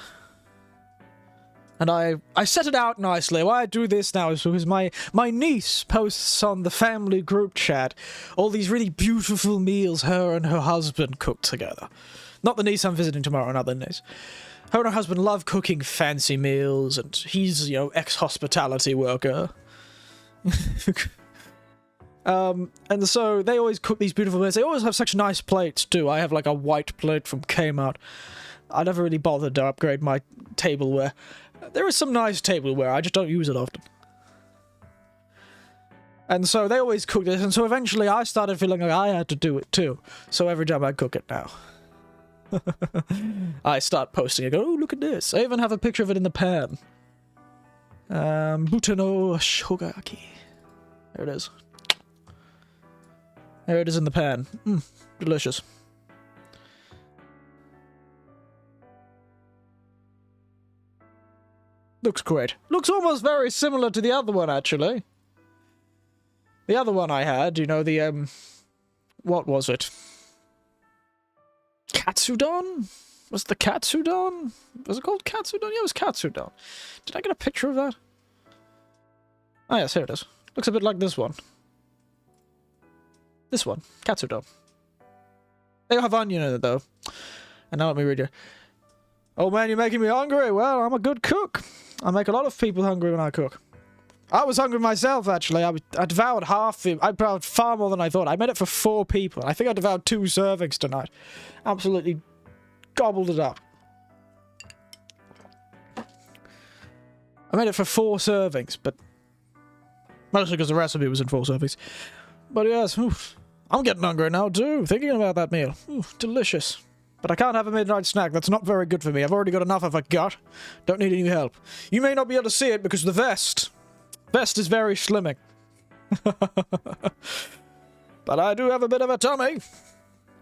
And I set it out nicely. Why I do this now is because my niece posts on the family group chat all these really beautiful meals her and her husband cook together. Not the niece I'm visiting tomorrow, another niece. Her and her husband love cooking fancy meals, and he's, you know, ex-hospitality worker. And so they always cook these beautiful meals. They always have such nice plates, too. I have, like, a white plate from Kmart. I never really bothered to upgrade my tableware. There is some nice tableware, I just don't use it often. And so they always cook this, and so eventually I started feeling like I had to do it, too. So every time I cook it now. I start posting it, go, oh, look at this. I even have a picture of it in the pan. Butano Shogaki. There it is. There it is in the pan. Delicious. Looks great. Looks almost very similar to the other one, actually. The other one I had, you know, the, what was it? Katsudon? Was it the Katsudon? Was it called Katsudon? Yeah, it was Katsudon. Did I get a picture of that? Oh, yes, here it is. Looks a bit like this one. This one. Katsudon. They have onion in it, though. And now let me read you. Oh, man, you're making me hungry. Well, I'm a good cook. I make a lot of people hungry when I cook. I was hungry myself, actually. I devoured I devoured far more than I thought. I made it for 4 people. I think I devoured 2 servings tonight. Absolutely gobbled it up. I made it for 4 servings, but mostly because the recipe was in 4 servings. But yes, oof, I'm getting hungry now too, thinking about that meal. Oof, delicious. But I can't have a midnight snack. That's not very good for me. I've already got enough of a gut. Don't need any help. You may not be able to see it because the vest is very slimming. But I do have a bit of a tummy.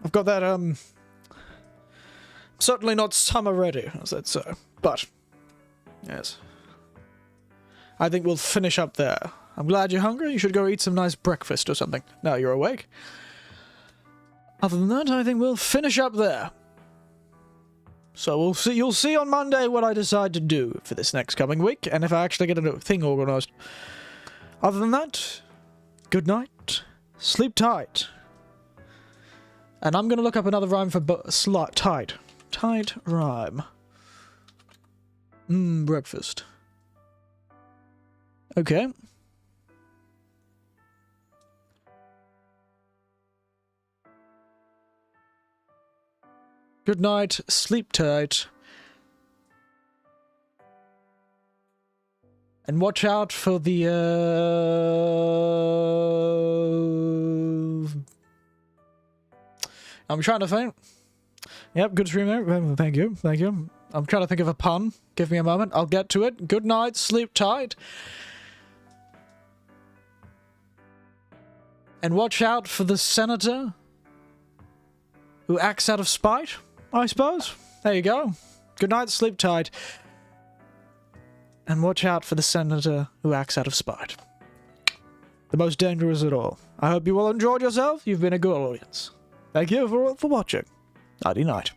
I've got that, certainly not summer ready, as they'd say. But, yes. I think we'll finish up there. I'm glad you're hungry. You should go eat some nice breakfast or something. Now you're awake. Other than that, I think we'll finish up there. So you'll see on Monday what I decide to do for this next coming week, and if I actually get a thing organised. Other than that, good night, sleep tight. And I'm going to look up another rhyme for tight. Tight rhyme. Breakfast. Okay. Good night, sleep tight. And watch out for the, I'm trying to think. Yep, good stream there. Thank you, thank you. I'm trying to think of a pun. Give me a moment. I'll get to it. Good night, sleep tight. And watch out for the senator who acts out of spite, I suppose. There you go. Good night, sleep tight. And watch out for the senator who acts out of spite. The most dangerous at all. I hope you all enjoyed yourself. You've been a good audience. Thank you for watching. Nighty night.